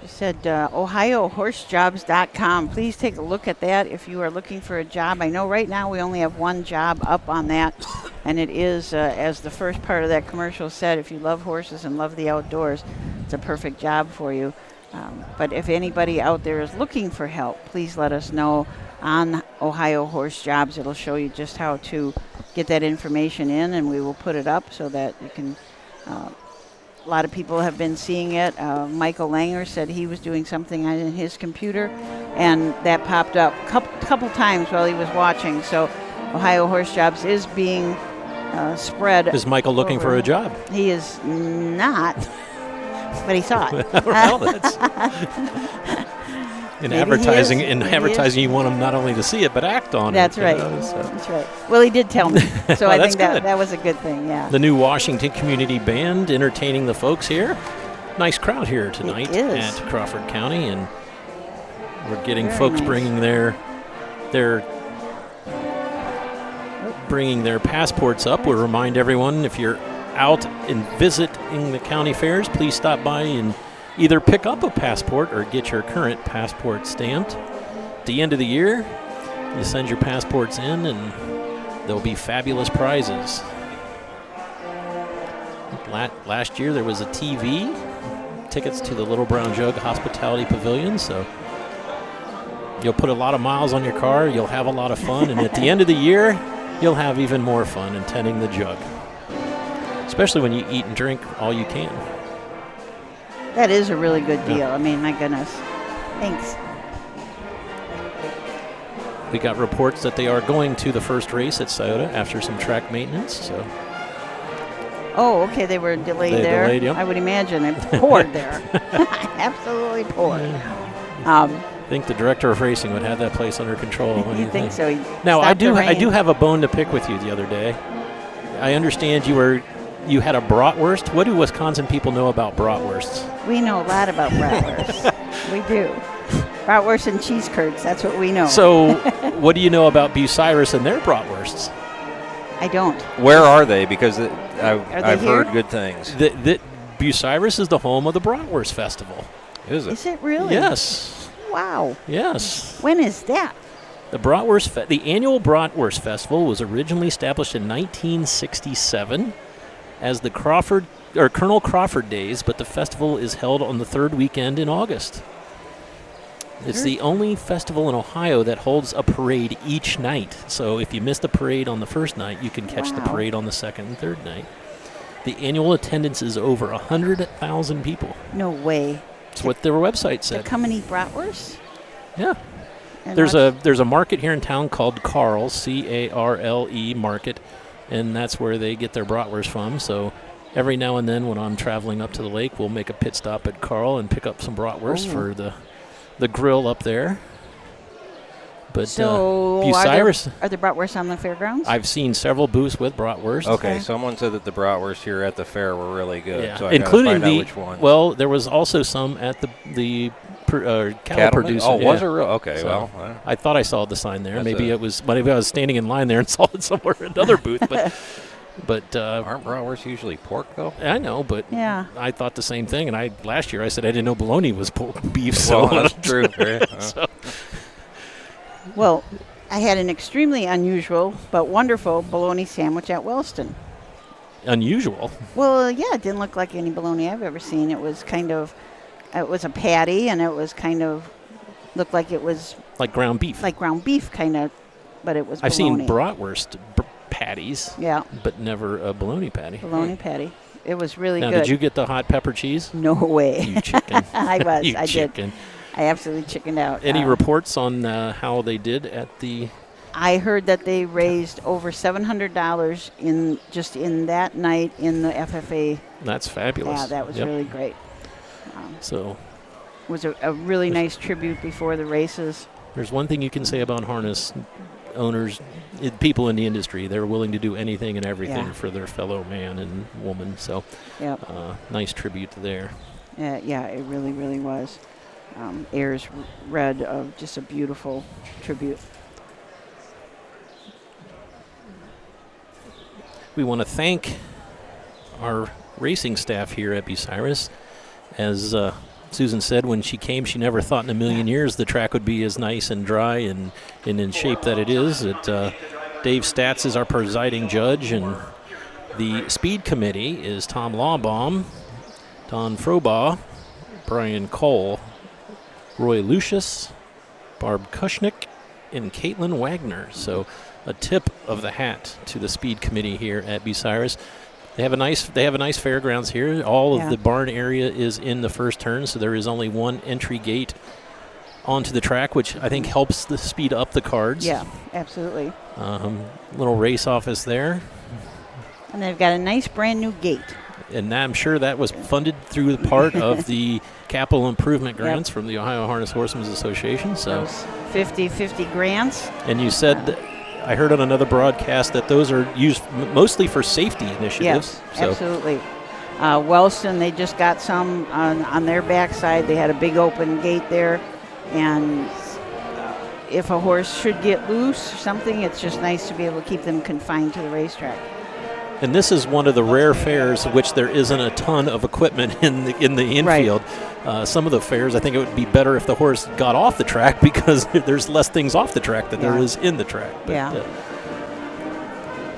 Said OhioHorseJobs.com. Please take a look at that if you are looking for a job. I know right now we only have one job up on that, and it is, as the first part of that commercial said, if you love horses and love the outdoors, it's a perfect job for you. But if anybody out there is looking for help, please let us know on Ohio Horse Jobs. It'll show you just how to get that information in, and we will put it up so that you can a lot of people have been seeing it. Michael Langer said he was doing something on his computer, and that popped up a couple times while he was watching. So Ohio Horse Jobs is being spread. Is Michael looking for a job? He is not, but he saw it. Well, that's in advertising. In advertising, you want them not only to see it but act on That's it. right. That's right. Well, he did tell me, so I think good. that was a good thing. Yeah. The new Washington Community Band entertaining the folks here. Nice crowd here tonight It is. at Crawford County, and we're getting Very folks nice. bringing their passports up. We'll remind everyone, if you're out and visiting the county fairs, please stop by and either pick up a passport or get your current passport stamped. At the end of the year, you send your passports in, and there'll be fabulous prizes. Last year there was a TV, tickets to the Little Brown Jug Hospitality Pavilion, so you'll put a lot of miles on your car, you'll have a lot of fun, and at the end of the year, you'll have even more fun in tending the jug, especially when you eat and drink all you can. That is a really good deal. I mean, my goodness. Thanks. We got reports that they are going to the first race at Scioto after some track maintenance, so Oh, okay. They were delayed They there. delayed, yep. I would imagine it poured there. Absolutely poured. I think the director of racing would have that place under control. What do You think so? He'd Now, stop the I do rain. have a bone to pick with you the other day. I understand you had a bratwurst. What do Wisconsin people know about bratwursts? We know a lot about bratwurst. We do. Bratwurst and cheese curds. That's what we know. So, what do you know about Bucyrus and their bratwursts? I don't. Where are they? Because they I've here? heard good things. Bucyrus is the home of the Bratwurst Festival. Is it? Is it really? Yes. Wow. Yes. When is that? The annual Bratwurst Festival was originally established in 1967 as the Colonel Crawford Days, but the festival is held on the third weekend in August. It's the only festival in Ohio that holds a parade each night. So if you miss the parade on the first night, you can catch the Wow. parade on the second and third night. The annual attendance is over 100,000 people. No way. That's what their website To said. come and eat bratwurst? Yeah. And There's watch- a market here in town called Carl's, Carle Market, and that's where they get their bratwurst from. So every now and then when I'm traveling up to the lake, we'll make a pit stop at Carl and pick up some bratwurst for the grill up there. But So Bucyrus, are there bratwurst on the fairgrounds? I've seen several booths with bratwurst. Okay, someone said that the bratwurst here at the fair were really good. Yeah, So I including gotta find out which one. Well, there was also some at the cattle Cattlemen? producer. Oh, was yeah. it real? Okay, So well, I thought I saw the sign there. That's Maybe a- it was. Maybe I was standing in line there and saw it somewhere in another booth. But aren't bratwursts usually pork though? I know, but Yeah. I thought the same thing. And last year I said I didn't know bologna was beef. So Well, that's true. Right? so, Well, I had an extremely unusual but wonderful bologna sandwich at Wellston. unusual. Well, yeah, it didn't look like any bologna I've ever seen. It was it was a patty, and it was looked like it was Like ground beef. like ground beef kind of, but it was I've bologna. seen bratwurst patties, Yeah, but never a bologna patty. bologna patty. It was really Now, good. did you get the hot pepper cheese? No way. You chicken. I was. You I did. I absolutely chickened out. Any reports on how they did at the? I heard that they raised over $700 in that night in the FFA. That's fabulous. Yeah, that was Yep. really great. So It was a really nice tribute before the races. there's one thing you can say about harness owners, people in the industry. They're willing to do anything and everything Yeah. for their fellow man and woman. So Yep. nice tribute there. Yeah, it really, really was. Ayers read just a beautiful tribute. We want to thank our racing staff here at Bucyrus. As Susan said, when she came, she never thought in a million years the track would be as nice and dry and in shape that it is. Dave Statz is our presiding judge, and the speed committee is Tom Lawbaum, Don Frobaugh, Brian Cole, Roy Lucius, Barb Kushnick, and Caitlin Wagner. So a tip of the hat to the speed committee here at Bucyrus. They have a nice fairgrounds here. All of the barn area is in the first turn, so there is only one entry gate onto the track, which I think helps the speed up the cards. Yeah, absolutely. Little race office there. And they've got a nice brand new gate. And I'm sure that was funded through the part of the capital improvement grants from the Ohio Harness Horsemen's Association. So Those 50-50 grants. And you said, I heard on another broadcast that those are used mostly for safety initiatives. Yes, absolutely. Wellston, they just got some on their backside. They had a big open gate there, and if a horse should get loose or something, it's just nice to be able to keep them confined to the racetrack. And this is one of the rare fairs in which there isn't a ton of equipment in the infield. Right. Some of the fairs, I think it would be better if the horse got off the track because there's less things off the track than there is in the track. But,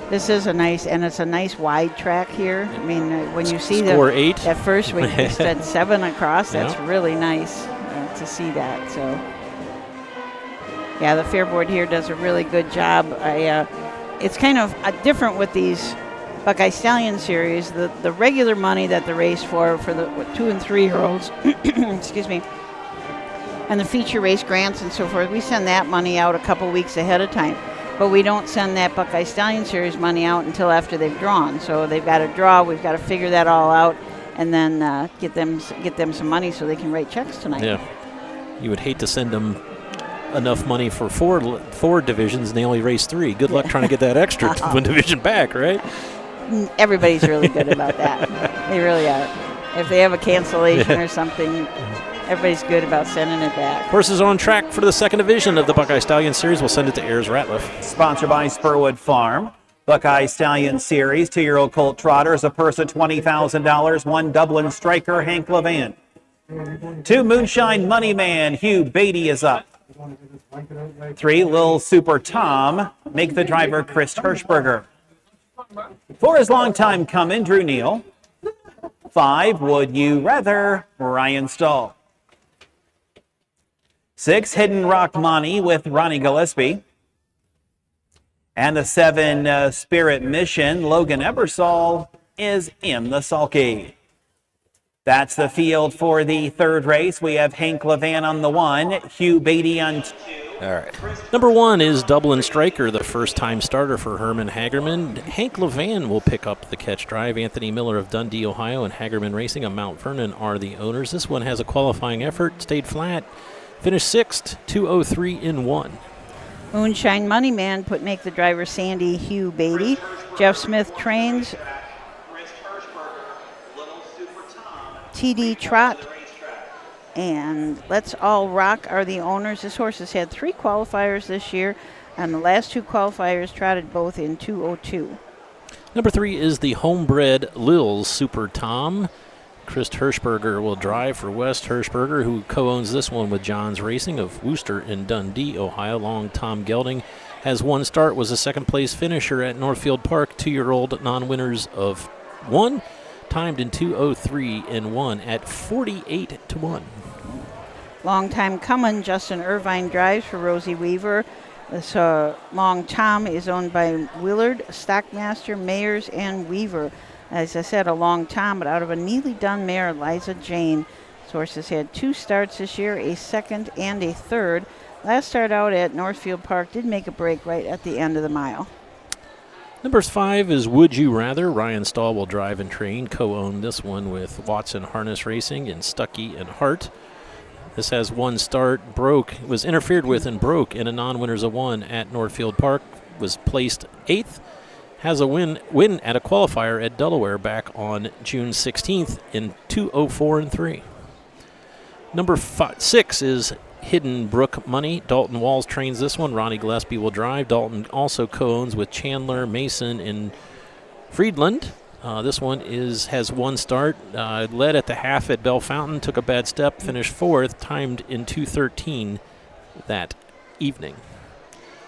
This is it's a nice wide track here. I mean, when you see Score 8. at first when you said 7 across, that's really nice to see that. So, yeah, the fair board here does a really good job. It's kind of different with these Buckeye Stallion series. The regular money that the race for the 2 and 3 year olds, excuse me, and the feature race grants and so forth, we send that money out a couple weeks ahead of time. But we don't send that Buckeye Stallion Series money out until after they've drawn. So they've got to draw. We've got to figure that all out, and then get them some money so they can write checks tonight. Yeah, you would hate to send them enough money for four divisions, and they only race 3. Good luck trying to get that extra one division back, right? Everybody's really good about that. They really are. If they have a cancellation or something, everybody's good about sending it back. Horses on track for the 2nd division of the Buckeye Stallion Series. We'll send it to Ayers Ratliff. Sponsored by Spurwood Farm. Buckeye Stallion Series, 2-year-old colt trotters, a purse of $20,000, 1 Dublin striker, Hank Levan. 2 Moonshine Money Man, Hugh Beatty is up. 3 Lil Super Tom, make the driver Chris Hirschberger. 4 is long time coming, Drew Neal. 5, Would You Rather, Ryan Stahl. 6, Hidden Rock Money with Ronnie Gillespie. And the 7, Spirit Mission, Logan Ebersol, is in the sulky. That's the field for the 3rd race. We have Hank Levan on the 1, Hugh Beatty on 2. All right. Number 1 is Dublin Striker, the first-time starter for Herman Hagerman. Hank Levan will pick up the catch drive. Anthony Miller of Dundee, Ohio, and Hagerman Racing of Mount Vernon are the owners. This one has a qualifying effort, stayed flat, finished 6th, 2:03 in 1. Moonshine Money Man make the driver Sandy Hugh Beatty. Jeff Smith trains. TD Trot and Let's All Rock are the owners. This horse has had 3 qualifiers this year, and the last 2 qualifiers trotted both in 2:02. Number 3 is the homebred Lil Super Tom. Chris Hirschberger will drive for West Hirschberger, who co-owns this one with Johns Racing of Wooster in Dundee, Ohio. Long Tom Gelding has 1 start, was a 2nd-place finisher at Northfield Park. 2-year-old non-winners of 1. Timed in 2:03 in 1 at 48-1. Long time coming, Justin Irvine drives for Rosie Weaver. This Long Tom is owned by Willard, Stockmaster, Mayers, and Weaver. As I said, a Long Tom, but out of a neatly done mare, Liza Jane. This horse has had 2 starts this year, a 2nd and a 3rd. Last start out at Northfield Park did make a break right at the end of the mile. Number 5 is Would You Rather. Ryan Stahl will drive and train. Co-owned this one with Watson Harness Racing and Stuckey and Hart. This has 1 start, was interfered with and broke in a non-winners of 1 at Northfield Park. Was placed 8th. Has a win at a qualifier at Delaware back on June 16th in 2:04 and 3. Number 6 is Hidden Brook Money. Dalton Walls trains this one. Ronnie Gillespie will drive. Dalton also co-owns with Chandler, Mason, and Friedland. This one has 1 start. Led at the half at Bell Fountain. Took a bad step. Finished 4th. Timed in 2:13 that evening.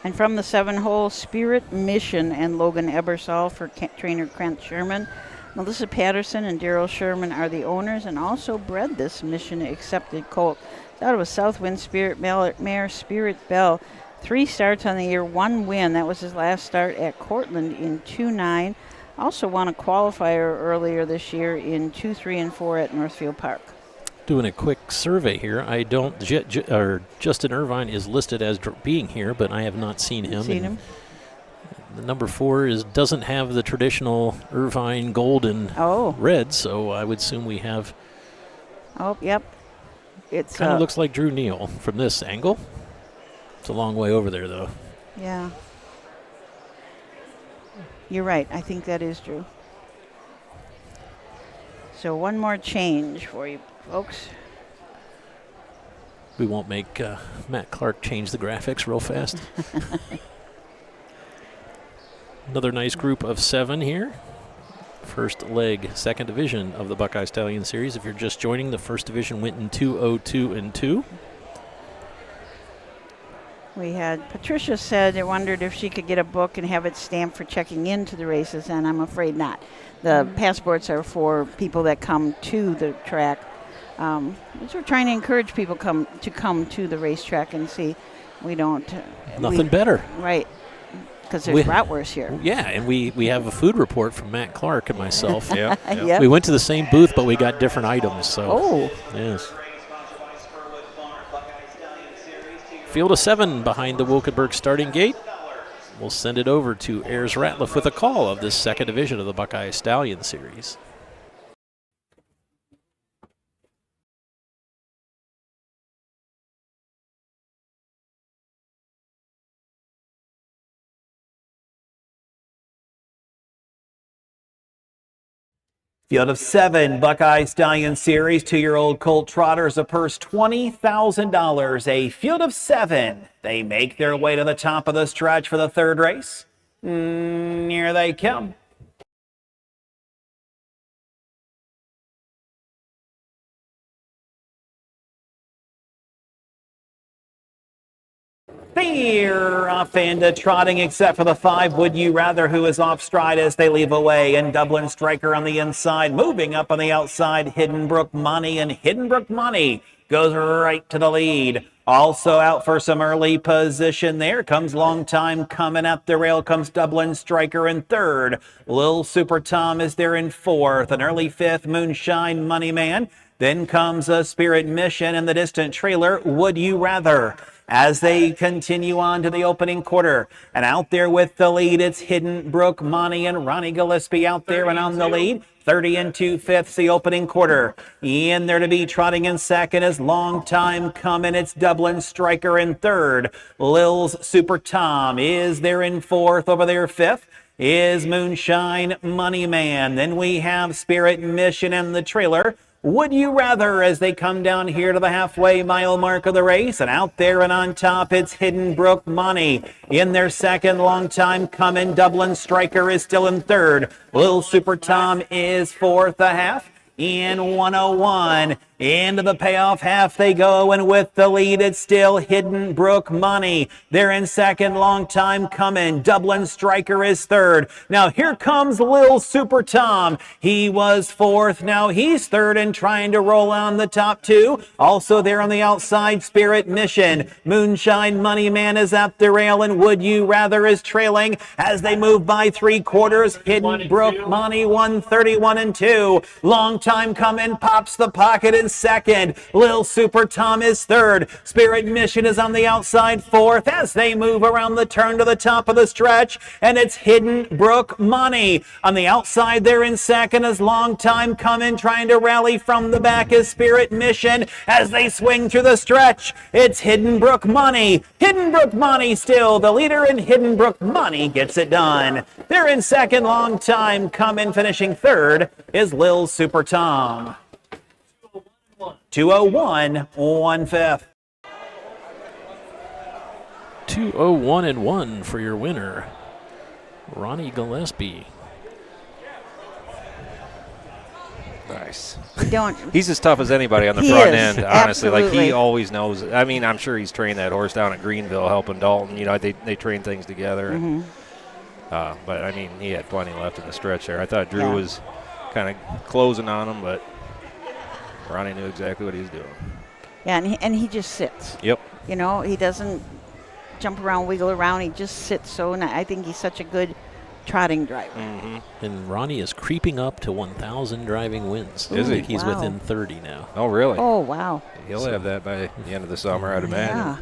And from the 7-hole, Spirit Mission and Logan Ebersol for trainer Kent Sherman. Melissa Patterson and Daryl Sherman are the owners and also bred this Mission-accepted colt. It's out of a Southwind Spirit mare, Spirit Bell. 3 starts on the year, 1 win. That was his last start at Cortland in 2:9. Also won a qualifier earlier this year in 2:3 and 4 at Northfield Park. Doing a quick survey here. I don't. Justin Irvine is listed as being here, but I have not seen him. The number 4 doesn't have the traditional Irvine gold and red, so I would assume we have. Oh, yep. It's kind of looks like Drew Neal from this angle. It's a long way over there, though. Yeah. You're right. I think that is Drew. So one more change for you folks. We won't make Matt Clark change the graphics real fast. Another nice group of 7 here. First leg, second division of the Buckeye Stallion Series. If you're just joining, the first division went in 202-2. We had Patricia said they wondered if she could get a book and have it stamped for checking into the races, and I'm afraid not. The passports are for people that come to the track. So we're trying to encourage people to come to the racetrack and see. We don't. Nothing better. Right. Because there's bratwurst here. Yeah, and we have a food report from Matt Clark and myself. Yep. We went to the same booth, but we got different items. So. Yes. Field of 7 behind the Wilkenberg starting gate. We'll send it over to Ayers Ratliff with a call of this second division of the Buckeye Stallion Series. Field of 7, Buckeye Stallion Series, 2-year-old colt trotters, a purse $20,000. A field of 7. They make their way to the top of the stretch for the third race. Here they come. They're off and trotting, except for the 5, Would You Rather, who is off stride as they leave away. And Dublin Striker on the inside, moving up on the outside, Hidden Brook Money, and Hidden Brook Money goes right to the lead. Also out for some early position there comes Long Time Coming at the rail, comes Dublin Striker in third. Lil Super Tom is there in fourth. An early fifth, Moonshine Money Man. Then comes a Spirit Mission and the distant trailer, Would You Rather. As they continue on to the opening quarter. And out there with the lead, it's Hidden Brook Money and Ronnie Gillespie out there and on the lead. 30 2/5 the opening quarter. In there to be trotting in second is Long Time Coming. It's Dublin Striker in third. Lil's Super Tom is there in fourth. Over there fifth is Moonshine Money Man. Then we have Spirit Mission and the trailer, Would You Rather, as they come down here to the halfway mile mark of the race. And out there and on top, it's Hidden Brook Money. In their second, Long Time Coming. Dublin Striker is still in third. Lil Super Tom is fourth, a half. In 101, into the payoff half they go, and with the lead it's still Hidden Brook Money. They're in second, Long Time Coming. Dublin Striker is third. Now here comes Lil Super Tom. He was fourth, now he's third and trying to roll on the top 2. Also there on the outside, Spirit Mission. Moonshine Money Man is at the rail, and Would You Rather is trailing as they move by 3/4. Hidden Brook Money 131 2. Long Time Coming pops the pocket in second. Lil Super Tom is third. Spirit Mission is on the outside fourth as they move around the turn to the top of the stretch, and it's Hidden Brook Money. On the outside there in second is Long Time Coming, trying to rally from the back is Spirit Mission as they swing through the stretch. It's Hidden Brook Money. Hidden Brook Money still the leader, and Hidden Brook Money gets it done. They're in second, Long Time Coming. Finishing third is Lil Super Tom. 201 1/5. 201 and 1 for your winner, Ronnie Gillespie. Nice. Don't. He's as tough as anybody on the He front is, end, honestly. Like, absolutely. he always knows. I mean, I'm sure he's trained that horse down at Greenville helping Dalton. You know, they train things together. Mm-hmm. But, I mean, he had plenty left in the stretch there. I thought Drew Yeah. was kind of closing on him, but Ronnie knew exactly what he was doing. Yeah, and he just sits. Yep. You know, he doesn't jump around, wiggle around. He just sits so, and I think he's such a good trotting driver. Mm-hmm. And Ronnie is creeping up to 1,000 driving wins. Is he? I think he's Wow. within 30 now. Oh, really? Oh, wow. He'll have that by the end of the summer, I'd imagine. Yeah.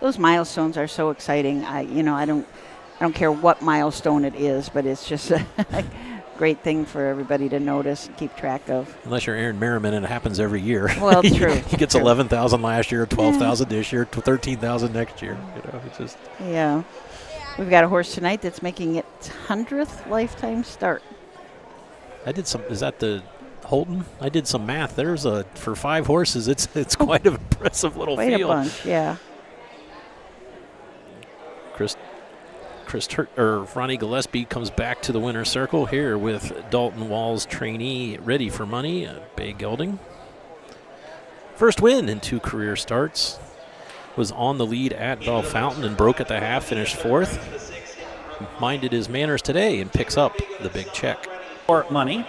Those milestones are so exciting. I don't care what milestone it is, but it's just a great thing for everybody to notice and keep track of. Unless you're Aaron Merriman, and it happens every year. Well, true. He gets 11,000 last year, 12,000 this year, 13,000 next year. You know, it's just. Yeah. We've got a horse tonight that's making its 100th lifetime start. I did some. Is that the Holton? I did some math. There's for 5 horses. It's quite an impressive little Quite field. a bunch, yeah. Ronnie Gillespie comes back to the winner's circle here with Dalton Wall's trainee Ready for Money, Bay Gelding. First win in 2 career starts. Was on the lead at Bell Fountain and broke at the half, finished 4th. Minded his manners today and picks up the big check. For money.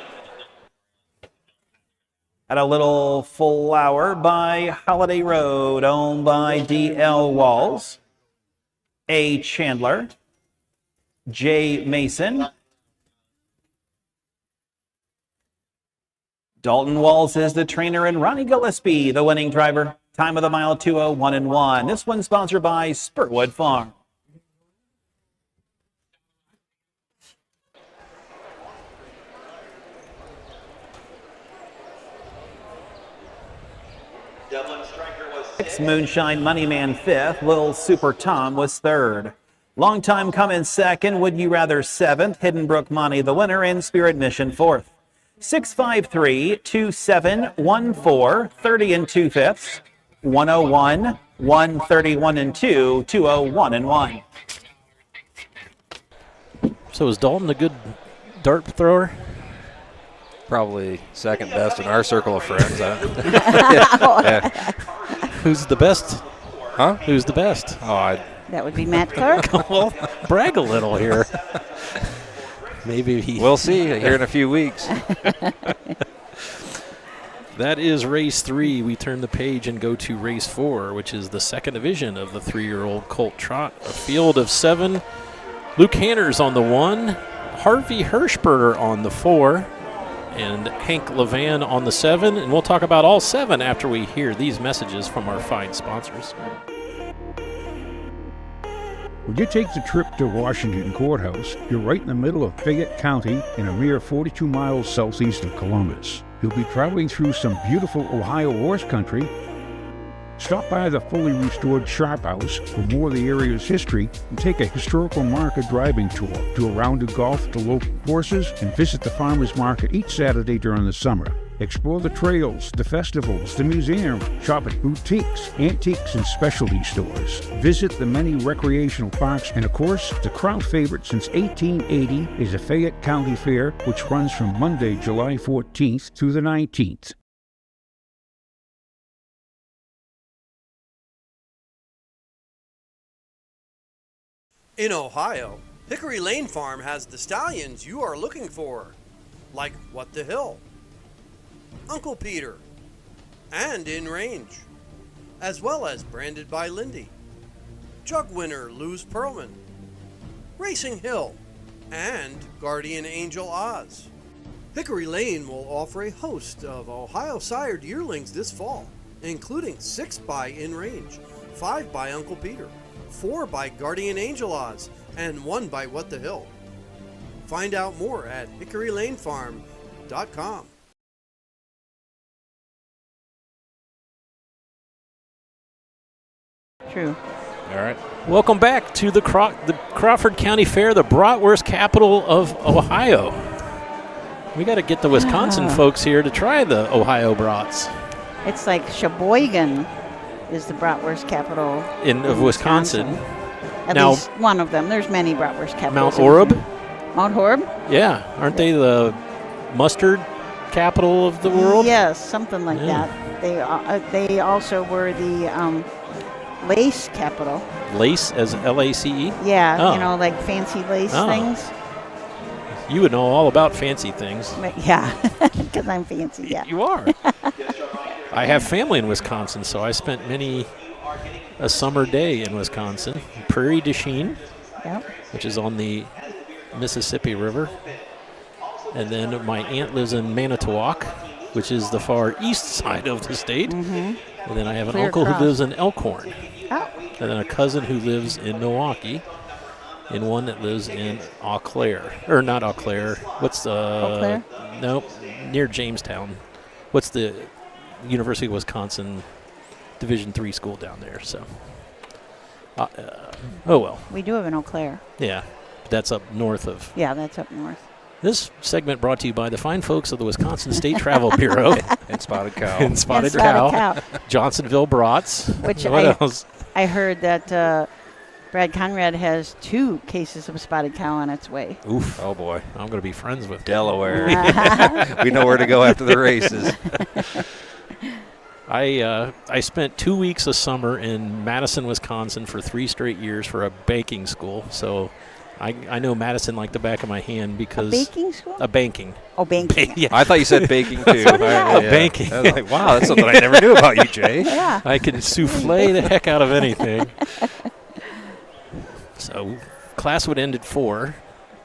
At a little flower by Holiday Road, owned by D.L. Walls, A. Chandler, J. Mason. Dalton Walls is the trainer and Ronnie Gillespie, the winning driver. Time of the mile 2:01:1. This one's sponsored by Spurwood Farm. Moonshine Moneyman 5th. Little Super Tom was 3rd. Long Time Coming 2nd. Would You Rather 7th. Hidden Brook Money the winner, and Spirit Mission 4th. 653-2714, 30 2/5. 101, 131 2, 201 1. So is Dalton a good dart thrower? Probably second best in our circle of friends. Yeah. Who's the best? Huh? Who's the best? Oh, That would be Matt Clark. Well, brag a little here. Maybe he. We'll see here in a few weeks. That is race 3. We turn the page and go to race 4, which is the second division of the 3-year-old colt trot. A field of 7. Luke Hanners on the 1, Harvey Hirschberger on the 4, and Hank Levan on the 7. And we'll talk about all 7 after we hear these messages from our fine sponsors. When you take the trip to Washington Courthouse, you're right in the middle of Fayette County and a mere 42 miles southeast of Columbus. You'll be traveling through some beautiful Ohio horse country. Stop by the fully restored Sharp House for more of the area's history and take a historical market driving tour. Do a round of golf to local courses and visit the farmers market each Saturday during the summer. Explore the trails, the festivals, the museum, shop at boutiques, antiques, and specialty stores. Visit the many recreational parks, and of course, the crowd favorite since 1880 is the Fayette County Fair, which runs from Monday, July 14th through the 19th. In Ohio, Hickory Lane Farm has the stallions you are looking for, like What the Hill, Uncle Peter, and In Range, as well as Branded by Lindy, Jug Winner Luz Pearlman, Racing Hill, and Guardian Angel Oz. Hickory Lane will offer a host of Ohio sired yearlings this fall, including 6 by In Range, 5 by Uncle Peter, 4 by Guardian Angel Oz, and 1 by What the Hill. Find out more at hickorylanefarm.com. True. All right. Welcome back to the Crawford County Fair, the bratwurst capital of Ohio. We got to get the Wisconsin folks here to try the Ohio brats. It's like Sheboygan is the bratwurst capital of Wisconsin. At now, least one of them. There's many bratwurst capitals. Mount Orab? Mount Orab? Yeah. Aren't they the mustard capital of the world? Yes, something like that. They also were the lace capital. Lace, as L-A-C-E? Yeah, like fancy lace things. You would know all about fancy things. Yeah, because I'm fancy, yeah. You are. I have family in Wisconsin, so I spent many a summer day in Wisconsin. Prairie du Chien, which is on the Mississippi River. And then my aunt lives in Manitowoc, which is the far east side of the state. Mm-hmm. And then I have an uncle who lives in Elkhorn. Oh. And then a cousin who lives in Milwaukee. And one that lives in Eau Claire. Or not Eau Claire. What's the... Eau Claire? Nope, near Jamestown. What's the University of Wisconsin Division III school down there? So Oh, well. We do have an Eau Claire. Yeah. That's up north of. Yeah, that's up north. This segment brought to you by the fine folks of the Wisconsin State Travel Bureau. And Spotted Cow. And Spotted Cow. Johnsonville Brats. Which what else? I heard that Brad Conrad has 2 cases of Spotted Cow on its way. Oof. Oh, boy. I'm going to be friends with Delaware. We know where to go after the races. I spent 2 weeks of summer in Madison, Wisconsin for 3 straight years for a banking school. So I know Madison like the back of my hand because... A baking school? A banking. Oh, banking. Yeah. I thought you said baking, too. So did I. Banking. I was like, wow, that's something I never knew about you, Jay. Yeah. I can souffle the heck out of anything. So class would end at 4.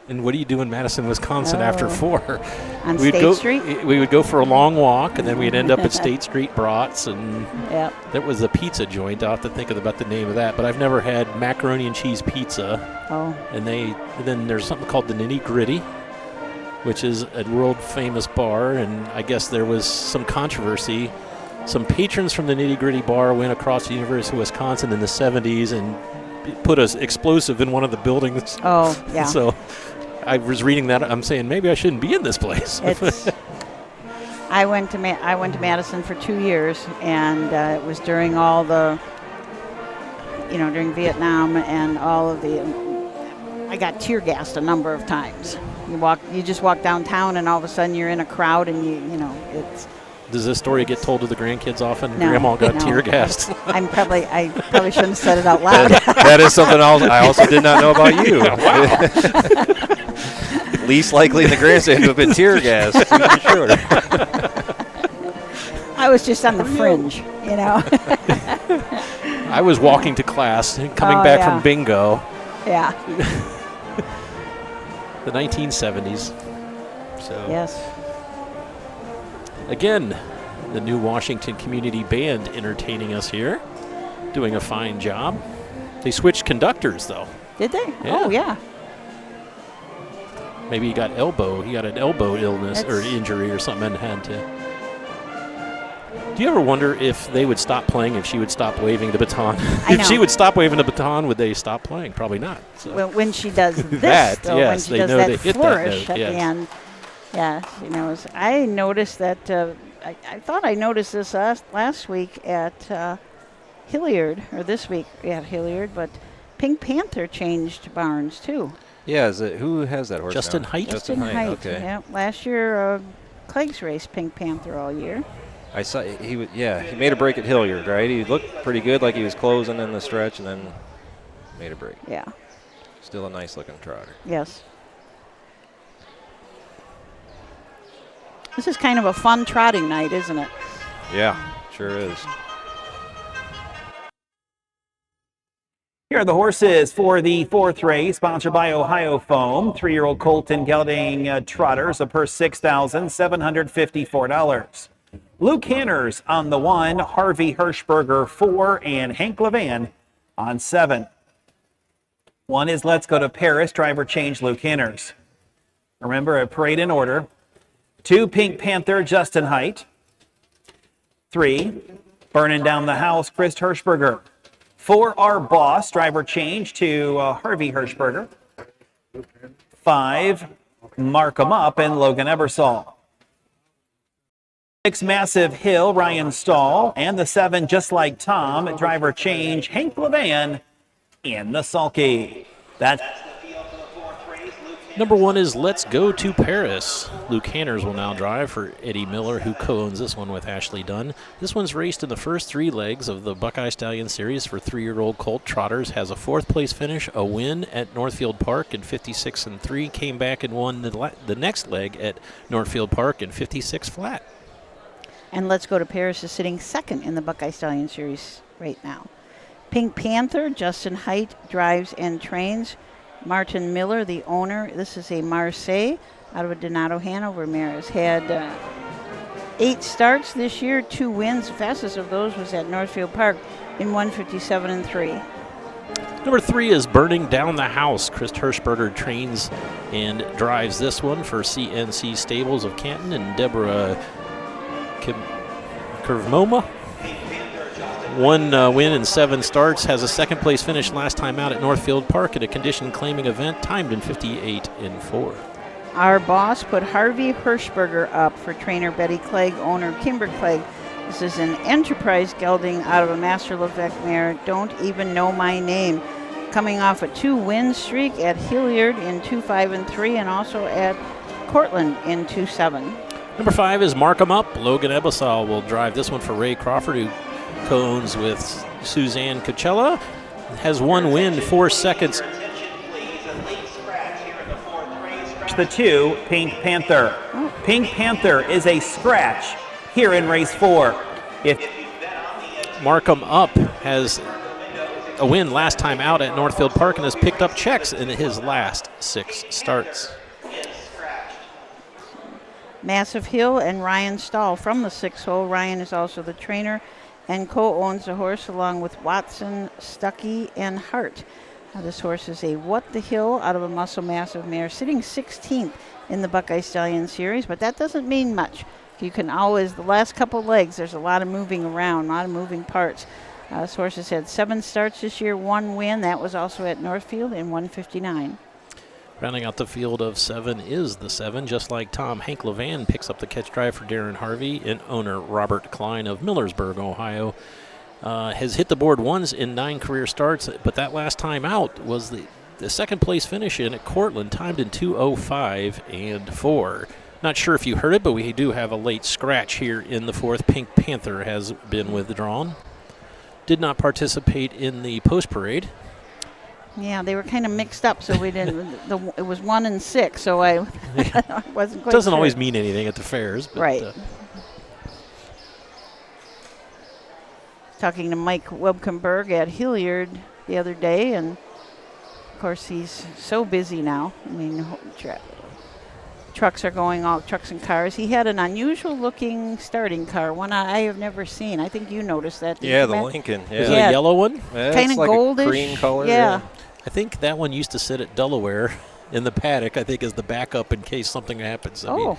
And what do you do in Madison, Wisconsin after 4? On State Street? We would go for a long walk, and then we'd end up at State Street Brats. And yep. That was a pizza joint. I'll have to think about the name of that. But I've never had macaroni and cheese pizza. Oh. And then there's something called the Nitty Gritty, which is a world-famous bar. And I guess there was some controversy. Some patrons from the Nitty Gritty bar went across the University of Wisconsin in the 70s and put an explosive in one of the buildings. Oh, yeah. So I was reading that. I'm saying maybe I shouldn't be in this place. I went to Madison for 2 years, and it was during all the, during Vietnam and all of the. I got tear gassed a number of times. You just walk downtown, and all of a sudden you're in a crowd, and it's. Does this story get told to the grandkids often? No, Grandma got tear gassed. I probably shouldn't have said it out loud. That is something I also did not know about you. Wow. Least likely in the grandstand to have been tear gassed. Sure. I was just on the fringe, I was walking to class, coming back from bingo. Yeah. The 1970s. So. Yes. Again, the new Washington Community Band entertaining us here, doing a fine job. They switched conductors, though. Did they? Yeah. Oh, yeah. Maybe he got an elbow illness or injury or something and had to. Do you ever wonder if they would stop playing if she would stop waving the baton? If she would stop waving the baton, would they stop playing? Probably not. So. Well, when she does this, that, though, yes, when she they does know that they hit flourish that note, at the end. Yeah, she knows. I noticed that. I thought I noticed this last week at Hilliard, or this week at Hilliard, but Pink Panther changed barns too. Yeah, who has that horse? Justin now? Height. Justin Height. Okay. Yeah, last year Clegg's raced Pink Panther all year. I saw he made a break at Hilliard, right? He looked pretty good, like he was closing in the stretch, and then made a break. Yeah. Still a nice looking trotter. Yes. This is kind of a fun trotting night, isn't it? Yeah, sure is. Here are the horses for the 4th race, sponsored by Ohio Foam. 3-year-old Colton gelding trotters, a purse $6,754. Luke Hanners on the 1, Harvey Hirschberger 4, and Hank Levan on 7. 1 is Let's Go to Paris, driver change Luke Hanners. Remember, a parade in order. 2, Pink Panther, Justin Height. 3, Burning Down the House, Chris Hirschberger. 4, Our Boss, driver change to Harvey Hirschberger. 5, Mark 'em Up, and Logan Ebersol. 6, Massive Hill, Ryan Stahl. And the 7, Just Like Tom, driver change, Hank Levan in the sulky. That's Number 1 is Let's Go to Paris. Luke Hanners will now drive for Eddie Miller, who co-owns this one with Ashley Dunn. This one's raced in the first 3 legs of the Buckeye Stallion Series for 3-year-old colt trotters. Has a 4th place finish, a win at Northfield Park in 56-3. Came back and won the next leg at Northfield Park in 56 flat. And Let's Go to Paris is sitting 2nd in the Buckeye Stallion Series right now. Pink Panther, Justin Height drives and trains. Martin Miller, the owner. This is a Marseille out of a Donato Hanover mare. Has had 8 starts this year, 2 wins. The fastest of those was at Northfield Park in 1:57.3. Number 3 is Burning Down the House. Chris Hirschberger trains and drives this one for CNC Stables of Canton and Deborah Curvmoma. One win in 7 starts, has a second place finish last time out at Northfield Park at a condition claiming event, timed in 58.4. Our boss put Harvey Hirschberger up for trainer Betty Clegg, owner Kimber Clegg. This is an enterprise gelding out of a Master Levesque mare, Don't Even Know My Name. Coming off a 2-win streak at Hilliard in 2-5 and 3, and also at Cortland in 2-7. Number 5 is Mark 'em Up. Logan Ebasal will drive this one for Ray Crawford, who co-owns with Suzanne Coachella. Has 1 win, 4 seconds. The 2, Pink Panther. Pink Panther is a scratch here in race 4. If Mark 'em Up has a win last time out at Northfield Park and has picked up checks in his last 6 starts. Massive Hill and Ryan Stahl from the 6-hole. Ryan is also the trainer and co-owns the horse along with Watson, Stuckey, and Hart. Now this horse is a What the Hill out of a Muscle Massive mare, sitting 16th in the Buckeye Stallion Series, but that doesn't mean much. You can always, the last couple legs, there's a lot of moving around, a lot of moving parts. This horse has had 7 starts this year, 1 win. That was also at Northfield in 159. Rounding out the field of 7 is the 7, just like Tom. Hank Levan picks up the catch drive for Darren Harvey, and owner Robert Klein of Millersburg, Ohio. Has hit the board once in 9 career starts, but that last time out was the second place finish in at Cortland, timed in 2:05 and 4. Not sure if you heard it, but we do have a late scratch here in the 4th. Pink Panther has been withdrawn. Did not participate in the post parade. Yeah, they were kind of mixed up, so we didn't. It was 1 and 6, so I wasn't quite Doesn't sure. always mean anything at the fairs. But, right. Talking to Mike Webkenberg at Hilliard the other day, and of course he's so busy now. I mean, trucks are going all trucks and cars. He had an unusual looking starting car, one I have never seen. I think you noticed that. Yeah, you, the Matt? Lincoln. Yeah. Is it a yellow one? Yeah, kind of like goldish. A cream color. Yeah. I think that one used to sit at Delaware in the paddock, I think, as the backup in case something happens. I mean,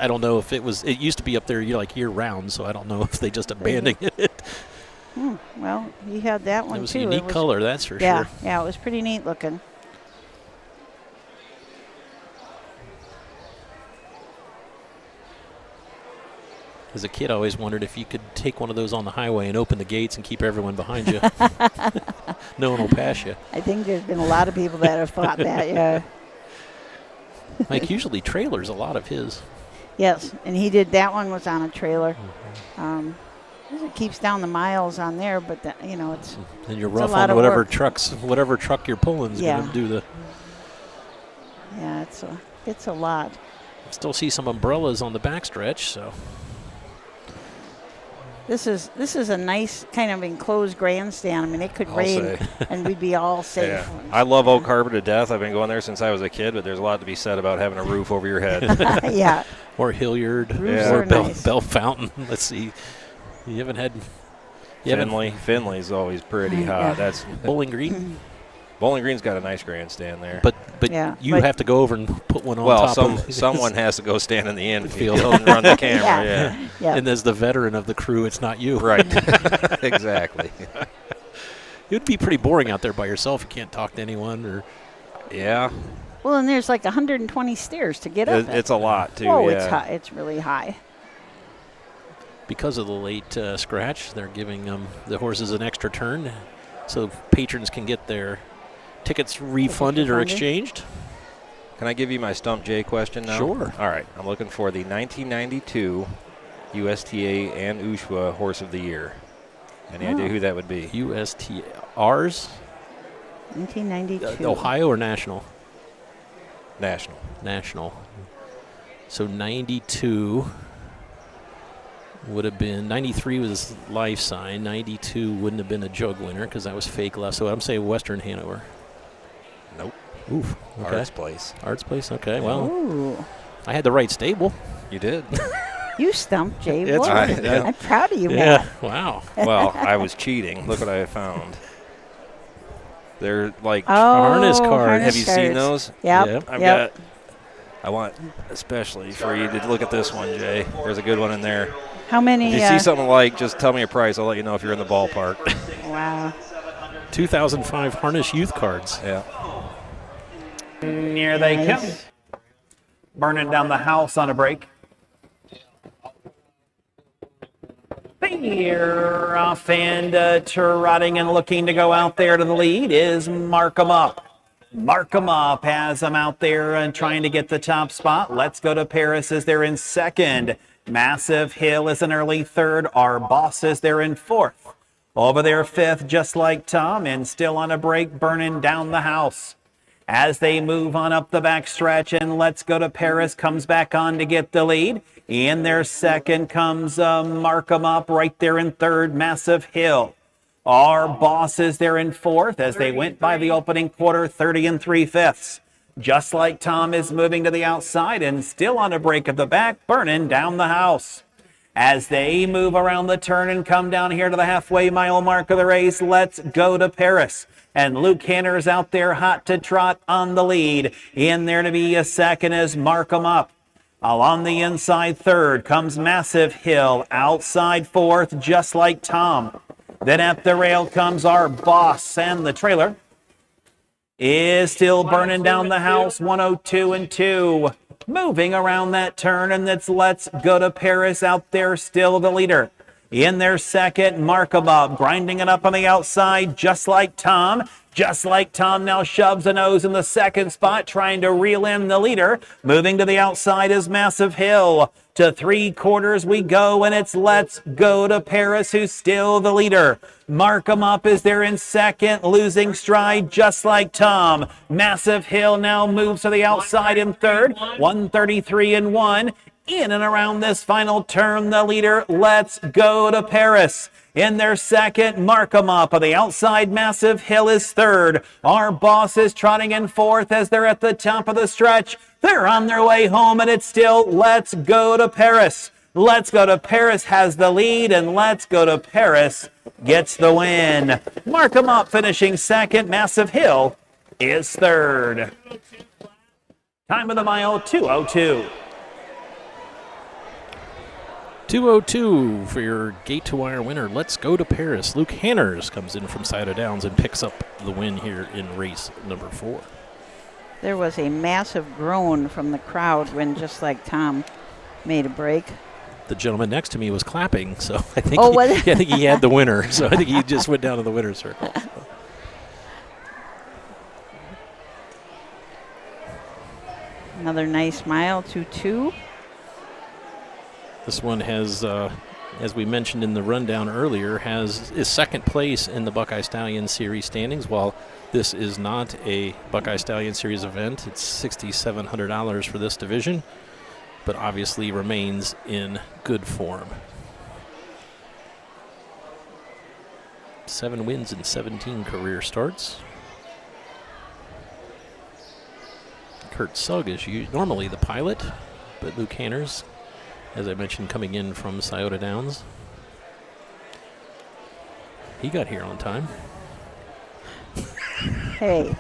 I don't know if it was, it used to be up there year round, so I don't know if they just abandoned it. Well, he had that one too. It was a unique color, that's for sure. Yeah, it was pretty neat looking. As a kid, I always wondered if you could take one of those on the highway and open the gates and keep everyone behind you. No one will pass you. I think there's been a lot of people that have thought that, yeah. Like usually trailers, a lot of his. Yes, and he did, that one was on a trailer. It keeps down the miles on there, but it's. And you're rough on whatever truck you're pulling is going to do the. Yeah, it's a lot. Still see some umbrellas on the backstretch, so. This is a nice kind of enclosed grandstand. I mean, it could rain and we'd be all safe. Yeah. I love Oak Harbor to death. I've been going there since I was a kid, but there's a lot to be said about having a roof over your head. Yeah. Or Hilliard. Roofs or are nice. Bell Fountain. Let's see. You haven't had. Finley's always pretty hot. Yeah. That's Bowling Green. Bowling Green's got a nice grandstand there. But you have to go over and put one on top of someone has to go stand in the infield and run the camera. Yeah. And as the veteran of the crew, it's not you. Right. Exactly. It would be pretty boring out there by yourself. You can't talk to anyone or. Yeah. Well, and there's like 120 stairs to get up. It's a lot too. Oh, yeah. it's high. It's really high. Because of the late scratch, they're giving the horses an extra turn so patrons can get their tickets refunded or exchanged. Can I give you my Stump J question now? Sure. All right. I'm looking for the 1992 USTA and USHWA Horse of the Year. Any idea who that would be? USTA. Ours? 1992. Ohio or national? National. National. So 92 would have been, 93 was life sign, 92 wouldn't have been a jug winner because that was fake left. So I'm saying Western Hanover. Nope. Oof. Okay. Arts Place. Arts Place, okay. Well, Ooh. I had the right stable. You did. You stumped Jay. That's right. I'm proud of you, Yeah. Matt. Wow. Well, I was cheating. Look what I found. They're like harness cards. Have you seen those? Yep. I want especially for you to look at this one, Jay. There's a good one in there. How many? If you see something like, just tell me a price. I'll let you know if you're in the ballpark. Wow. 2005 Harness Youth cards. Yeah. Here they come. Burning down the house on a break. Here off and trotting and looking to go out there to the lead is Mark 'em Up. Mark 'em Up has them out there and trying to get the top spot. Let's Go to Paris is there in second. Massive Hill is an early third. Our Boss is there in fourth. Over there fifth, Just Like Tom, and still on a break, burning down the house. As they move on up the backstretch, and Let's Go to Paris comes back on to get the lead. In their second comes Mark 'em Up right there in third, Massive Hill. Our Boss is there in fourth as they went by the opening quarter, 30 3/5. Just Like Tom is moving to the outside and still on a break at the back, burning down the house. As they move around the turn and come down here to the halfway mile mark of the race, Let's Go to Paris. And Luke Hanner's out there hot to trot on the lead. In there to be a second is Mark 'em Up. Along the inside third comes Massive Hill. Outside fourth, Just Like Tom. Then at the rail comes Our Boss, and the trailer is still burning down the house, 102 2. Moving around that turn, and that's Let's Go to Paris out there, still the leader. In their second, Mark 'em Up, grinding it up on the outside, Just Like Tom. Just Like Tom now shoves a nose in the second spot, trying to reel in the leader. Moving to the outside is Massive Hill. To 3/4 we go, and it's Let's Go to Paris, who's still the leader. Mark 'em Up is there in second, losing stride, Just Like Tom. Massive Hill now moves to the outside in third, 133 1. In and around this final turn, the leader, Let's Go to Paris. In their second, Mark 'em Up. On the outside, Massive Hill is third. Our Boss is trotting in fourth as they're at the top of the stretch. They're on their way home, and it's still Let's Go to Paris. Let's Go to Paris has the lead, and Let's Go to Paris gets the win. Mark 'em Up finishing second. Massive Hill is third. Time of the mile, 2:02. 2:02 for your gate to wire winner. Let's Go to Paris. Luke Hanners comes in from Side of Downs and picks up the win here in race number 4. There was a massive groan from the crowd when Just Like Tom made a break. The gentleman next to me was clapping, so I think, was it? I think he had the winner. So I think he just went down to the winner's circle. Another nice mile, 2-2. This one has, as we mentioned in the rundown earlier, is second place in the Buckeye Stallion Series standings. While this is not a Buckeye Stallion Series event, it's $6,700 for this division, but obviously remains in good form. 7 wins and 17 career starts. Kurt Sugg is normally the pilot, but Luke Hanners, as I mentioned, coming in from Scioto Downs. He got here on time. Hey.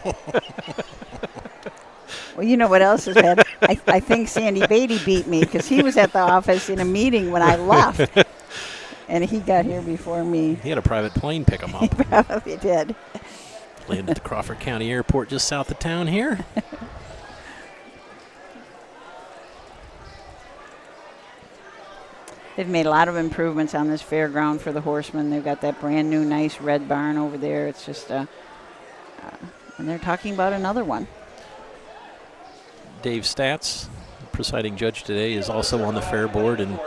Well, you know what else is bad? I think Sandy Beatty beat me because he was at the office in a meeting when I left. And he got here before me. He had a private plane pick him up. He probably did. Landed at the Crawford County Airport just south of town here. They've made a lot of improvements on this fairground for the horsemen. They've got that brand new nice red barn over there. It's just, and they're talking about another one. Dave Statz, presiding judge today, is also on the fair board, and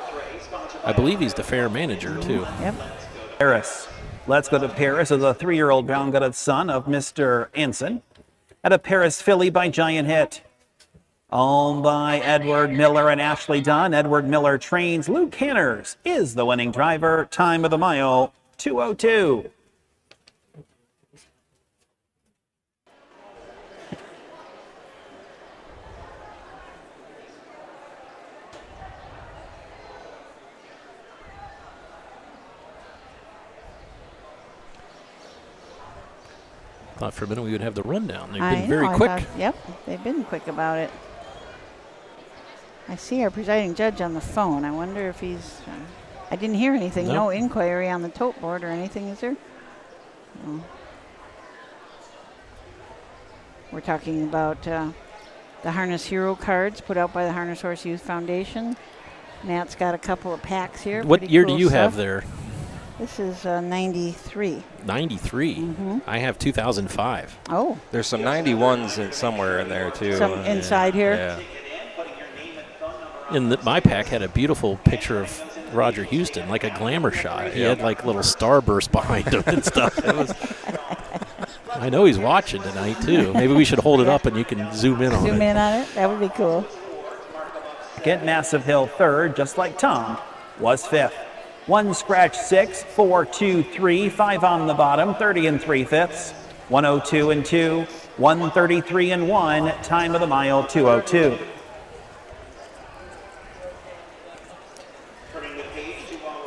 I believe he's the fair manager too. Yep. Paris. Let's Go to Paris is a 3-year-old brown-gutted son of Mr. Anson at a Paris filly by Giant Hit. Owned by Edward Miller and Ashley Dunn. Edward Miller trains. Luke Hanners is the winning driver. Time of the mile, 2:02. Thought for a minute we would have the rundown. They've I been very know, quick. Yep, they've been quick about it. I see our presiding judge on the phone. I wonder if he's I didn't hear anything. Nope. No inquiry on the tote board or anything, is there? No. We're talking about the Harness Hero cards put out by the Harness Horse Youth Foundation. Matt's got a couple of packs here. What Pretty year cool do you stuff. have there? This is 93. 93. Mhm. I have 2005. Oh. There's some 91s somewhere in there, too. Some inside here? Yeah. And my pack had a beautiful picture of Roger Houston, like a glamour shot. He had like little starburst behind him and stuff. It was. I know he's watching tonight too. Maybe we should hold it up and you can zoom in on it. Zoom in on it. That would be cool. Second, Massive Hill third, just like Tom was fifth. 1 scratch 6, 4 2 3, 5 on the bottom, 30 3/5. 102 and 2, 133 and 1. Time of the mile 2:02.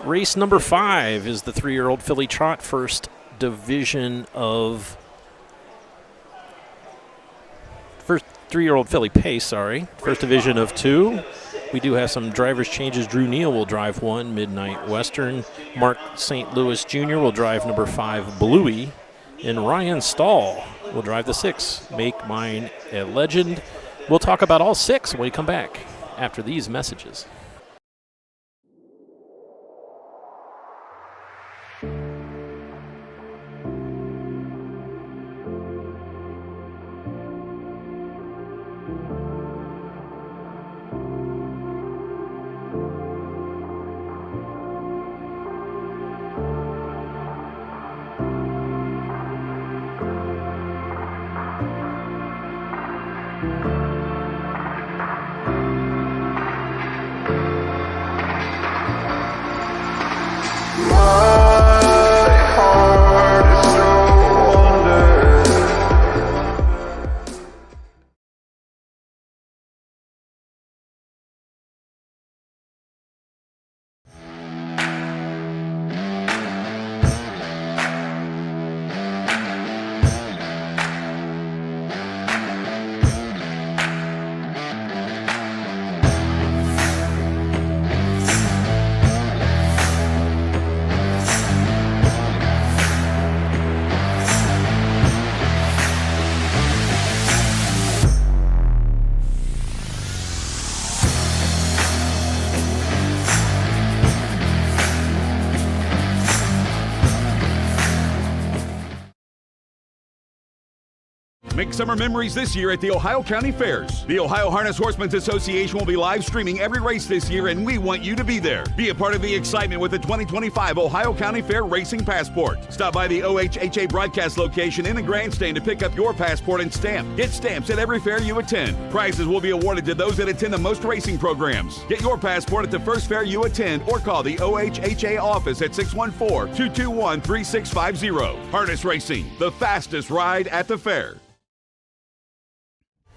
Race number 5 is the 3-year-old filly trot, first division of first 3-year-old filly pace. Sorry, first division of 2. We do have some drivers changes. Drew Neal will drive 1, Midnight Western. Mark St. Louis Jr. will drive number 5, Bluey. And Ryan Stahl will drive the 6, Make Mine a Legend. We'll talk about all 6 when we come back after these messages. Make summer memories this year at the Ohio County Fairs. The Ohio Harness Horsemen's Association will be live streaming every race this year, and we want you to be there. Be a part of the excitement with the 2025 Ohio County Fair Racing Passport. Stop by the OHHA broadcast location in the grandstand to pick up your passport and stamp. Get stamps at every fair you attend. Prizes will be awarded to those that attend the most racing programs. Get your passport at the first fair you attend or call the OHHA office at 614-221-3650. Harness Racing, the fastest ride at the fair.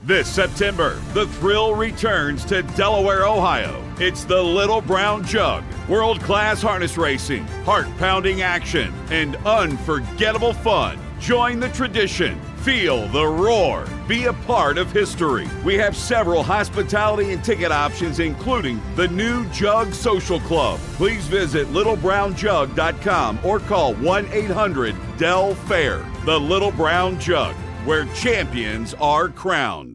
This September, the thrill returns to Delaware, Ohio. It's the Little Brown Jug. World-class harness racing, heart-pounding action, and unforgettable fun. Join the tradition. Feel the roar. Be a part of history. We have several hospitality and ticket options, including the new Jug Social Club. Please visit littlebrownjug.com or call 1-800-DEL-FAIR. The Little Brown Jug, where champions are crowned.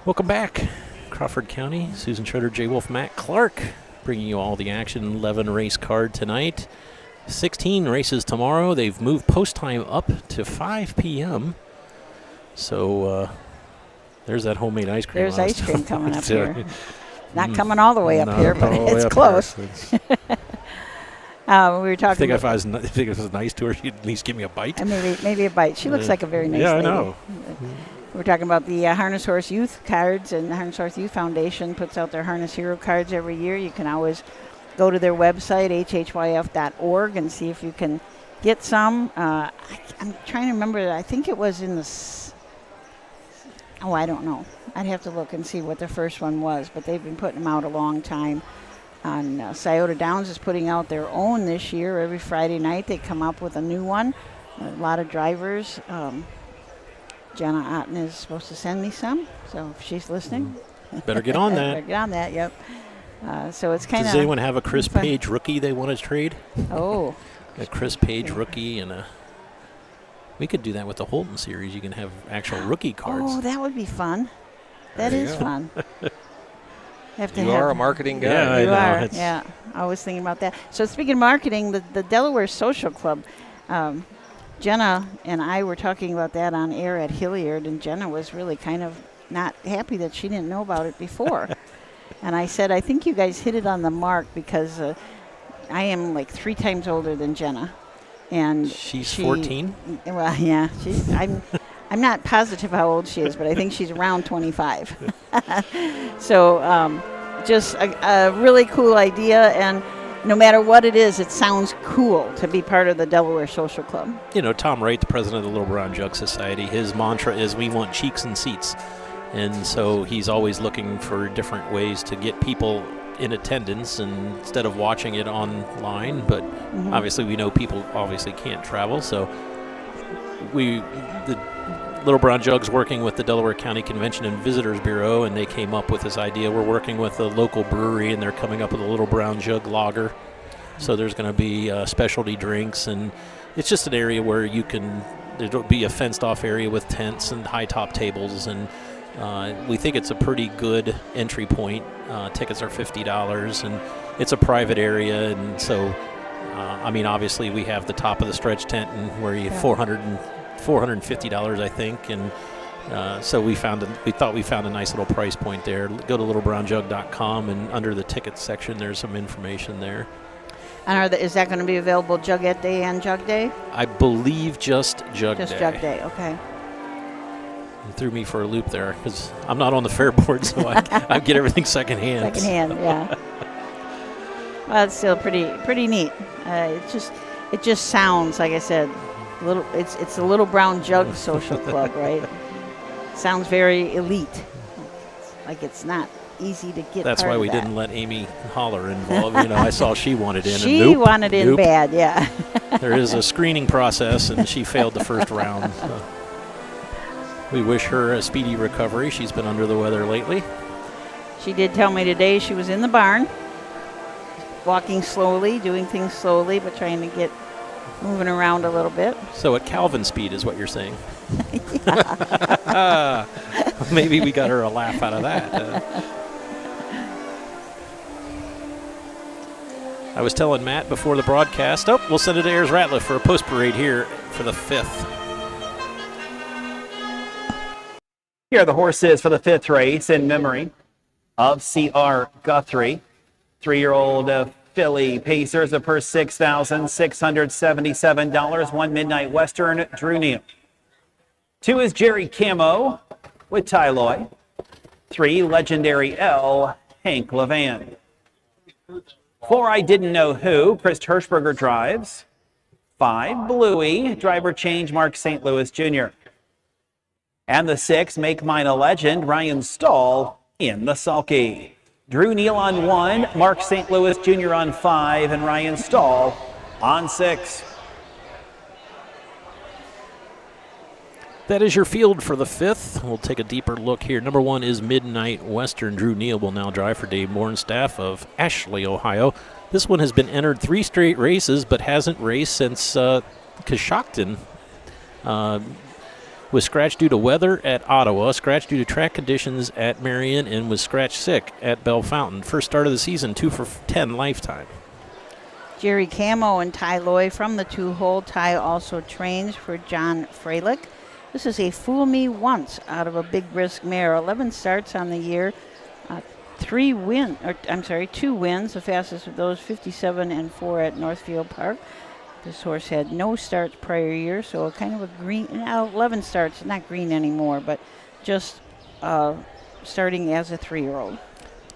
Welcome back. Crawford County, Susan Schroeder, J. Wolf, Matt Clark, bringing you all the action. 11 race card tonight. 16 races tomorrow. They've moved post time up to 5 p.m. So there's that homemade ice cream. There's ice cream coming up here. Not Mm. coming all the way up here, but it's close. We were talking. If I was nice to her, she'd at least give me a bite. Maybe a bite. She looks like a very nice lady. Yeah, I know. We're talking about the Harness Horse Youth cards, and the Harness Horse Youth Foundation puts out their Harness Hero cards every year. You can always go to their website, hhyf.org, and see if you can get some. I'm trying to remember. I think it was in the... I don't know. I'd have to look and see what the first one was, but they've been putting them out a long time. And Scioto Downs is putting out their own this year. Every Friday night they come up with a new one. A lot of drivers. Jenna Otten is supposed to send me some, so if she's listening. Better get on that. Better get on that, yep. So it's kind of. Does anyone have a Chris Page rookie they want to trade? Oh. A Chris Page rookie and a. We could do that with the Holton series. You can have actual rookie cards. Oh, that would be fun. That There you is go. fun. You are a marketing guy. Yeah, I You know. are. It's- Yeah, I was thinking about that. So speaking of marketing, the Delaware Social Club, Jenna and I were talking about that on air at Hilliard, and Jenna was really kind of not happy that she didn't know about it before. And I said, I think you guys hit it on the mark because I am like 3 times older than Jenna. And She's 14? Well, yeah. I'm not positive how old she is, but I think she's around 25. So just a really cool idea, and no matter what it is, it sounds cool to be part of the Delaware Social Club. You know, Tom Wright, the president of the Little Brown Jug Society, his mantra is we want cheeks and seats. And so he's always looking for different ways to get people in attendance and instead of watching it online. But obviously we know people obviously can't travel. So the Little Brown Jug's working with the Delaware County Convention and Visitors Bureau, and they came up with this idea. We're working with a local brewery, and they're coming up with a Little Brown Jug lager. So there's going to be specialty drinks, and it's just an area where there'll be a fenced-off area with tents and high-top tables, and we think it's a pretty good entry point. Tickets are $50, and it's a private area, and so, obviously we have the top of the stretch tent, and where you $450, I think, and so we thought we found a nice little price point there. Go to littlebrownjug.com, and under the tickets section, there's some information there. And is that going to be available Jugette Day and Jug Day? I believe just Jug Day. Just Jug Day, okay. You threw me for a loop there because I'm not on the fair board, so I get everything secondhand. Secondhand, yeah. Well, it's still pretty neat. It just sounds, like I said, it's a Little Brown Jug Social Club, right? Sounds very elite. Like it's not easy to get. That's part why of we that. didn't let Amy Holler involved. I saw she wanted in. She and nope, wanted in bad, yeah. There is a screening process, and she failed the first round. So we wish her a speedy recovery. She's been under the weather lately. She did tell me today she was in the barn, walking slowly, doing things slowly, but trying to get moving around a little bit. So at Calvin speed is what you're saying. Maybe we got her a laugh out of that. I was telling Matt before the broadcast, we'll send it to Ayers Ratliff for a post parade here for the 5th. Here are the horses for the 5th race in memory of C.R. Guthrie. 3-year-old filly Pacers, a purse $6,677. 1 Midnight Western, Drew Neal. 2 is Jerry Camo with Ty Loy. 3, Legendary L, Hank Levan. 4, I Didn't Know Who, Chris Hirschberger drives. 5, Bluey, driver change, Mark St. Louis Jr. And the 6, Make Mine a Legend, Ryan Stahl in the sulky. Drew Neal on 1, Mark St. Louis Jr. on 5, and Ryan Stahl on 6. That is your field for the 5th. We'll take a deeper look here. Number 1 is Midnight Western. Drew Neal will now drive for Dave Bornstaff of Ashley, Ohio. This one has been entered 3 straight races, but hasn't raced since Coshocton. Was scratched due to weather at Ottawa, scratched due to track conditions at Marion, and was scratched sick at Bell Fountain. First start of the season, 2 for 10 lifetime. Jerry Camo and Ty Loy from the 2-hole. Ty also trains for John Freilich. This is a Fool Me Once out of a Big Risk mare. 11 starts on the year, 2 wins. The fastest of those, 57 and 4 at Northfield Park. This horse had no starts prior year, so kind of a green. Now 11 starts, not green anymore, but just starting as a 3-year-old.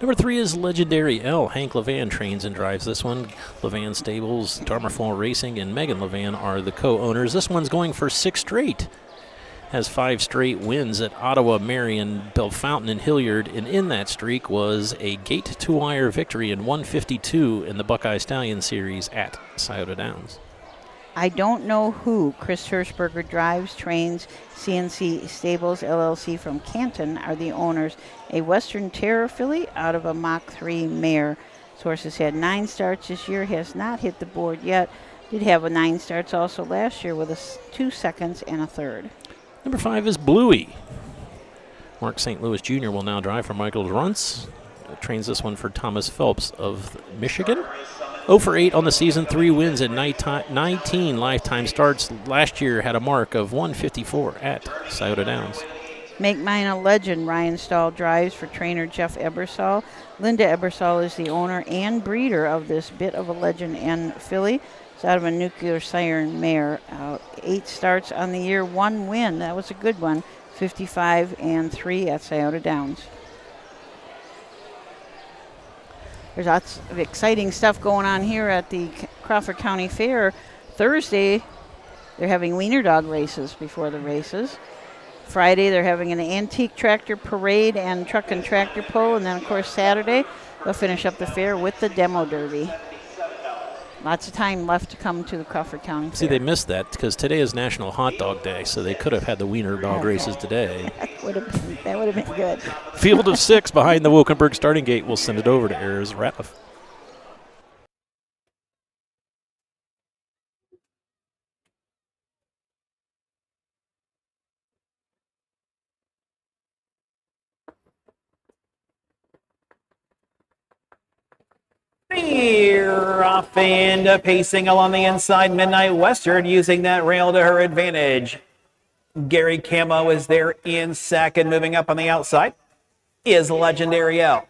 Number 3 is Legendary L. Hank Levan trains and drives this one. Levan Stables, Darmarfall Racing, and Megan Levan are the co-owners. This one's going for 6 straight. Has 5 straight wins at Ottawa, Marion, Bell Fountain, and Hilliard, and in that streak was a gate 2-wire victory in 152 in the Buckeye Stallion Series at Scioto Downs. I Don't Know Who. Chris Hirschberger drives, trains, CNC Stables LLC from Canton are the owners. A Western Terror filly out of a Mach 3 mare. This horse has had 9 starts this year, has not hit the board yet. Did have a 9 starts also last year with 2 seconds and a third. Number 5 is Bluey. Mark St. Louis Jr. will now drive for Michael Runts. Trains this one for Thomas Phelps of Michigan. 0 for 8 on the season, 3 wins and 19 lifetime starts. Last year had a mark of 154 at Scioto Downs. Make Mine a Legend. Ryan Stahl drives for trainer Jeff Ebersol. Linda Ebersol is the owner and breeder of this bit of a legend and filly. It's out of a Nuclear Siren mare. 8 starts on the year, 1 win. That was a good one. 55 and 3 at Scioto Downs. There's lots of exciting stuff going on here at the Crawford County Fair. Thursday, they're having wiener dog races before the races. Friday, they're having an antique tractor parade and truck and tractor pull. And then, of course, Saturday, they'll finish up the fair with the demo derby. Lots of time left to come to the Crawford County Fair. See, they missed that because today is National Hot Dog Day, so they could have had the wiener dog races today. That would have been good. Field of 6 behind the Wilkenberg starting gate. We'll send it over to Ayers Ratliff. Here off and pacing along the inside, Midnight Western using that rail to her advantage. Gary Camo is there in second. Moving up on the outside is Legendary L.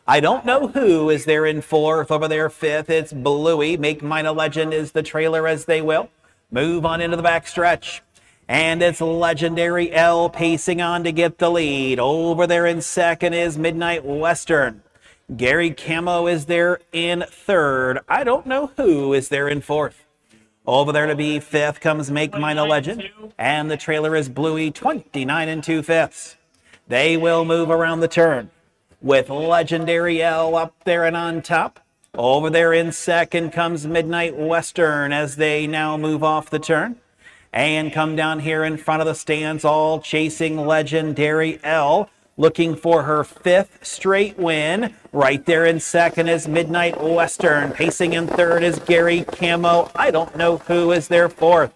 I Don't Know Who is there in fourth. Over there fifth, it's Bluey. Make Mine a Legend is the trailer as they will move on into the back stretch. And it's Legendary L pacing on to get the lead. Over there in second is Midnight Western. Gary Camo is there in third. I Don't Know Who is there in fourth. Over there to be fifth comes Make Mine a Legend. And the trailer is Bluey, 29 and 2/5. They will move around the turn with Legendary L up there and on top. Over there in second comes Midnight Western as they now move off the turn. And come down here in front of the stands, all chasing Legendary L, looking for her 5th straight win. Right there in second is Midnight Western. Pacing in third is Gary Camo. I Don't Know Who is there fourth.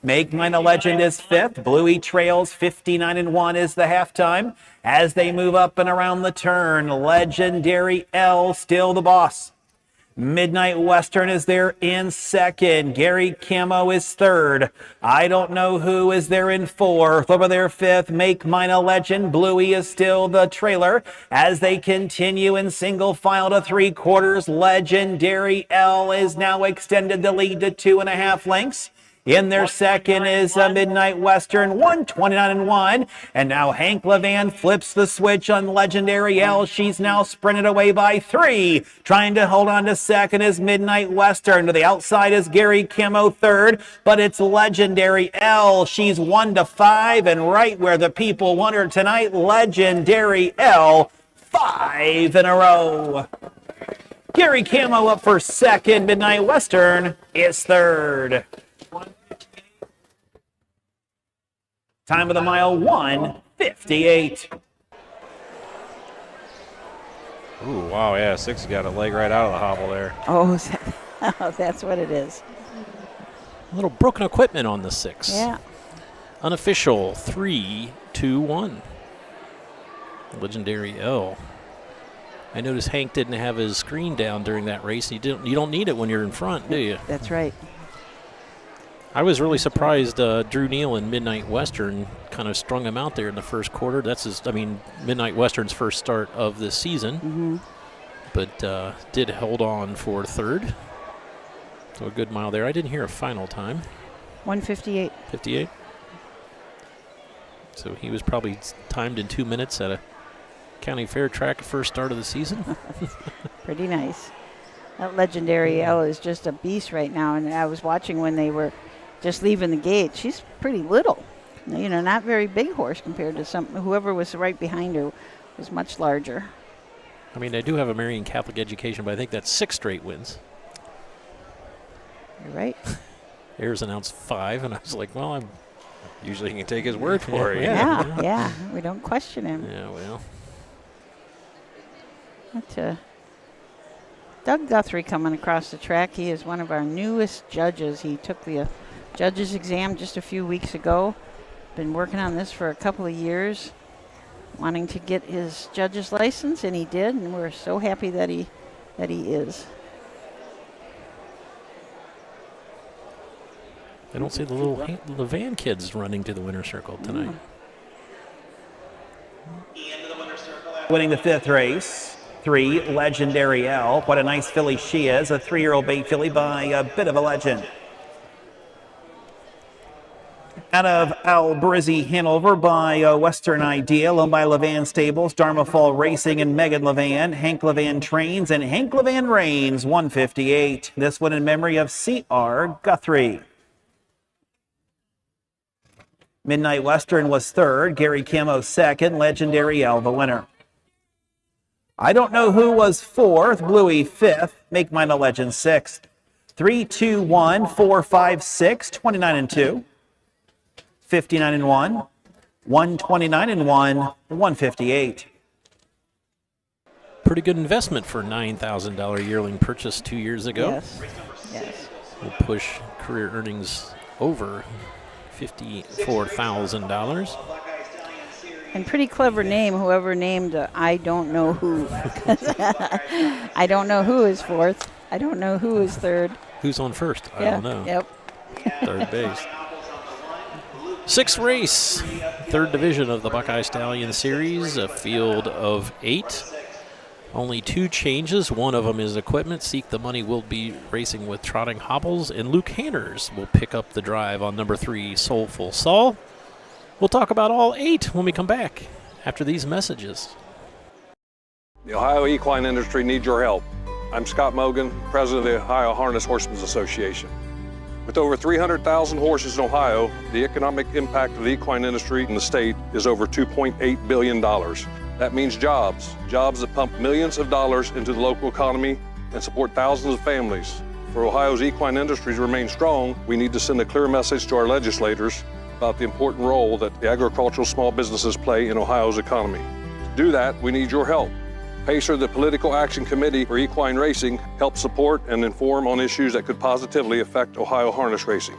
Make Mine a Legend is 5th. Bluey trails 59 and 1 is the halftime. As they move up and around the turn, Legendary L still the boss. Midnight Western is there in second. Gary Camo is third. I Don't Know Who is there in fourth. Over there fifth, Make Mine a Legend. Bluey is still the trailer. As they continue in single file to 3/4, Legendary L is now extended the lead to 2.5 lengths. In their second is Midnight Western, 129 and 1. And now Hank Levan flips the switch on Legendary L. She's now sprinted away by 3. Trying to hold on to second is Midnight Western. To the outside is Gary Camo third, but it's Legendary L. She's 1 to 5, and right where the people want her tonight, Legendary L, 5 in a row. Gary Camo up for second. Midnight Western is third. Time of the mile, 1:58. Ooh, wow, yeah, 6 got a leg right out of the hobble there. Oh, that's what it is. A little broken equipment on the 6. Yeah. Unofficial 3-2-1. Legendary L. I noticed Hank didn't have his screen down during that race. You don't need it when you're in front, do you? That's right. I was really surprised Drew Neal and Midnight Western kind of strung him out there in the first quarter. That's Midnight Western's first start of the season. But did hold on for third. So a good mile there. I didn't hear a final time. 1:58. 58. So he was probably timed in 2 minutes at a county fair track first start of the season. Pretty nice. That Legendary L is just a beast right now. And I was watching when they were just leaving the gate. She's pretty little. You know, not very big horse compared to whoever was right behind her was much larger. I mean, I do have a Marian Catholic education, but I think that's 6 straight wins. You're right. Ayers announced 5, and I was like, well, I'm. Usually he can take his word for it. Yeah, we don't question him. Yeah, well. But, Doug Guthrie coming across the track. He is one of our newest judges. He took the judge's exam just a few weeks ago. Been working on this for a couple of years, wanting to get his judge's license, and he did, and we're so happy that he is. I don't see the little Levan kids running to the winner's circle tonight. Winning the 5th race, 3, Legendary L. What a nice filly she is, a 3-year-old bait filly by a bit of a legend. Out of Albrizzi Hanover by Western Ideal, owned by Levan Stables, Dharma Fall Racing and Megan Levan. Hank Levan trains and Hank Levan reigns, 158. This one in memory of C.R. Guthrie. Midnight Western was 3rd, Gary Camo 2nd, Legendary L the winner. I Don't Know Who was 4th, Bluey 5th, Make Mine a Legend 6th. 3, 2, 1, 4, 5, 6, 29 and 2, 59 and 1, 129 and 1, 158. Pretty good investment for $9,000 yearling purchase 2 years ago. Yes. Will push career earnings over $54,000. And pretty clever name, whoever named I Don't Know Who. I Don't Know Who is 4th. I Don't Know Who is 3rd. Who's on 1st? I don't know. Yep. 3rd base. 6th race, 3rd division of the Buckeye Stallion Series, a field of 8. Only 2 changes. One of them is equipment. Seek the Money will be racing with Trotting Hobbles, and Luke Hanners will pick up the drive on number 3, Soulful Saul. We'll talk about all 8 when we come back after these messages. The Ohio equine industry needs your help. I'm Scott Mogan, president of the Ohio Harness Horsemen's Association. With over 300,000 horses in Ohio, the economic impact of the equine industry in the state is over $2.8 billion. That means jobs that pump millions of dollars into the local economy and support thousands of families. For Ohio's equine industry to remain strong, we need to send a clear message to our legislators about the important role that the agricultural small businesses play in Ohio's economy. To do that, we need your help. PACER, the Political Action Committee for Equine Racing, helps support and inform on issues that could positively affect Ohio harness racing.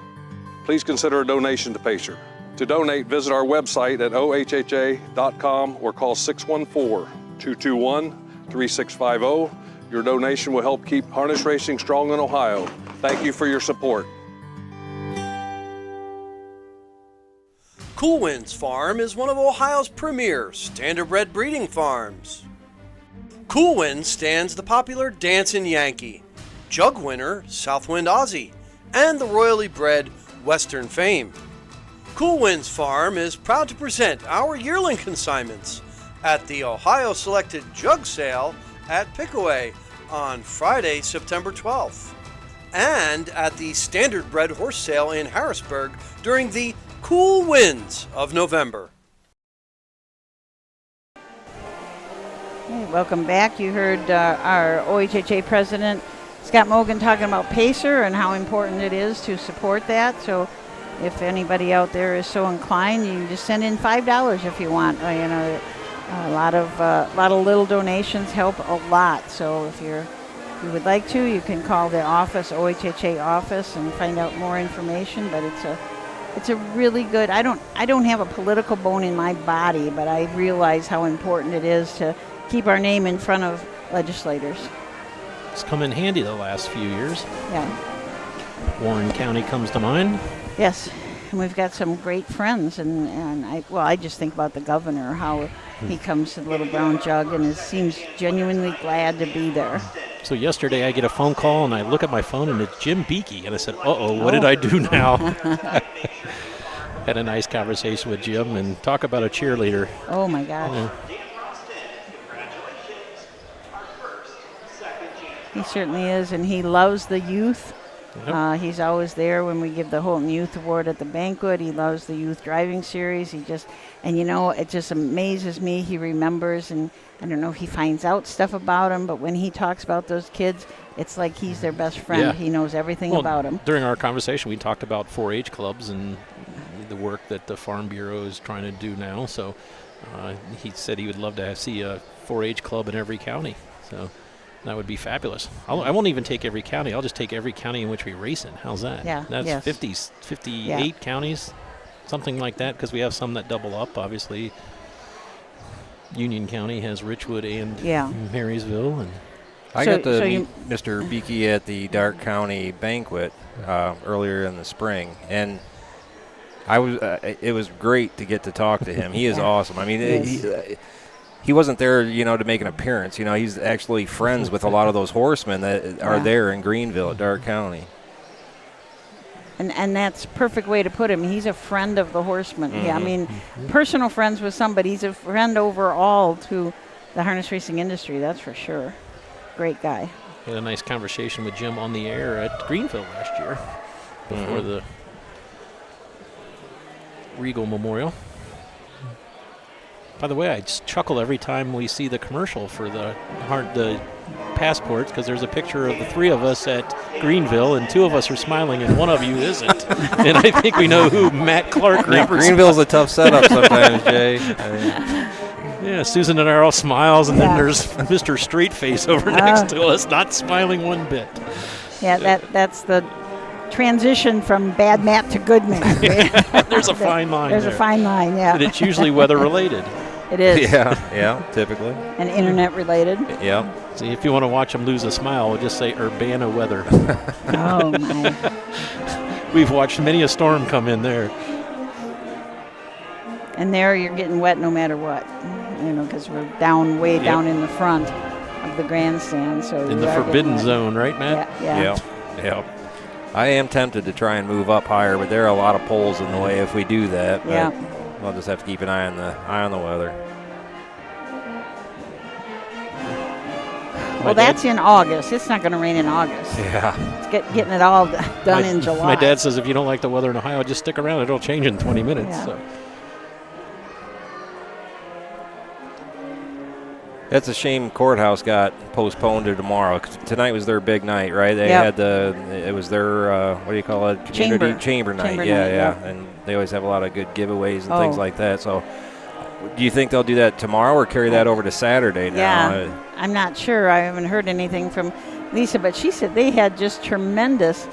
Please consider a donation to PACER. To donate, visit our website at ohha.com or call 614-221-3650. Your donation will help keep harness racing strong in Ohio. Thank you for your support. Cool Winds Farm is one of Ohio's premier standardbred breeding farms. Cool Winds stands the popular Dancin' Yankee, Jug winner Southwind Aussie, and the royally bred Western Fame. Cool Winds Farm is proud to present our yearling consignments at the Ohio Selected Jug Sale at Pickaway on Friday, September 12th, and at the Standardbred Horse Sale in Harrisburg during the cool winds of November. Hey, welcome back. You heard our OHHA president, Scott Mogan, talking about PACER and how important it is to support that. So if anybody out there is so inclined, you can just send in $5 if you want. A lot of little donations help a lot. So if you would like to, you can call the office, OHHA office, and find out more information. But it's a really good. I don't have a political bone in my body, but I realize how important it is to keep our name in front of legislators. It's come in handy the last few years. Yeah. Warren County comes to mind. Yes, and we've got some great friends, and I just think about the governor, how he comes to the Little Brown Jug and seems genuinely glad to be there. So yesterday I get a phone call and I look at my phone and it's Jim Beakey, and I said, what did I do now? Had a nice conversation with Jim and talk about a cheerleader. Oh my gosh. Yeah. He certainly is, and he loves the youth. Yep. He's always there when we give the Holton Youth Award at the banquet. He loves the Youth Driving Series. And, it just amazes me. He remembers, and I don't know if he finds out stuff about them, but when he talks about those kids, it's like he's their best friend. Yeah. He knows everything about them. During our conversation, we talked about 4-H clubs and the work that the Farm Bureau is trying to do now. So he said he would love to see a 4-H club in every county. So that would be fabulous. I won't even take every county. I'll just take every county in which we race in. How's that? Yeah. That's 58 counties, something like that, because we have some that double up, obviously. Union County has Richwood and Marysville. And I got to meet Mr. Beakey at the Darke County banquet earlier in the spring, and it was great to get to talk to him. He is awesome. I mean, he wasn't there, to make an appearance. He's actually friends with a lot of those horsemen that are there in Greenville at Darke County. And that's a perfect way to put him. He's a friend of the horsemen. Mm-hmm. Yeah, I mean, personal friends with somebody. He's a friend overall to the harness racing industry, that's for sure. Great guy. We had a nice conversation with Jim on the air at Greenville last year before the Regal Memorial. By the way, I just chuckle every time we see the commercial for the passports, because there's a picture of the three of us at Greenville, and two of us are smiling, and one of you isn't. And I think we know who Matt Clark represents. Greenville's a tough setup sometimes, Jay. Yeah, Susan and I are all smiles, and then there's Mr. Straight Face over next to us, not smiling one bit. Yeah, that's the transition from bad Matt to good Matt. There's a fine line. There's a fine line, yeah. And it's usually weather-related. It is. Yeah, typically. And internet-related. Yeah. See, if you want to watch them lose a smile, we'll just say Urbana weather. Oh, my. We've watched many a storm come in there. And there you're getting wet no matter what, because we're way down in the front of the grandstand. So in the forbidden zone, right, Matt? Yeah. I am tempted to try and move up higher, but there are a lot of poles in the way if we do that. But yeah. We'll just have to keep an eye on the weather. Well, that's in August. It's not going to rain in August. Yeah. It's getting it all done in July. My dad says if you don't like the weather in Ohio, just stick around. It'll change in 20 minutes. Yeah. So. It's a shame Courthouse got postponed to tomorrow. 'Cause tonight was their big night, right? They had it was their, what do you call it? Community Chamber night. Yeah. And they always have a lot of good giveaways and things like that. So do you think they'll do that tomorrow or carry that over to Saturday now? Yeah, I'm not sure. I haven't heard anything from Lisa, but she said they had just tremendous.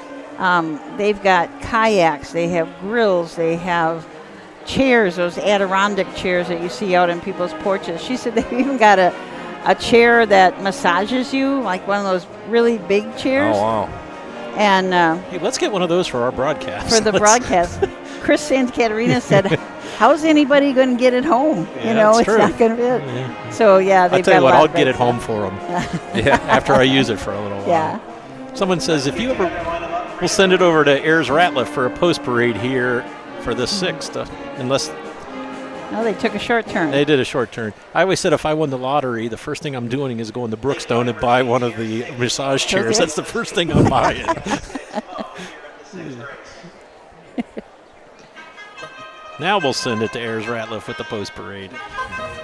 They've got kayaks, they have grills, they have chairs, those Adirondack chairs that you see out in people's porches. She said they've even got a chair that massages you, like one of those really big chairs. Oh, wow. And hey, let's get one of those for our broadcast. For the broadcast. Chris Santa Caterina said, how's anybody going to get it home? Yeah, it's true. not going to fit. Yeah. So, yeah, they've I'll tell got you what, a lot I'll get it home for them. After I use it for a little while. Yeah. Someone says, if you ever, we'll send it over to Ayers Ratliff for a post parade here for the 6th, unless. No, they took a short turn. They did a short turn. I always said if I won the lottery, the first thing I'm doing is going to Brookstone and buy one of the massage chairs. Okay. That's the first thing I'm buying. Now we'll send it to Ayers Ratliff with the post parade. I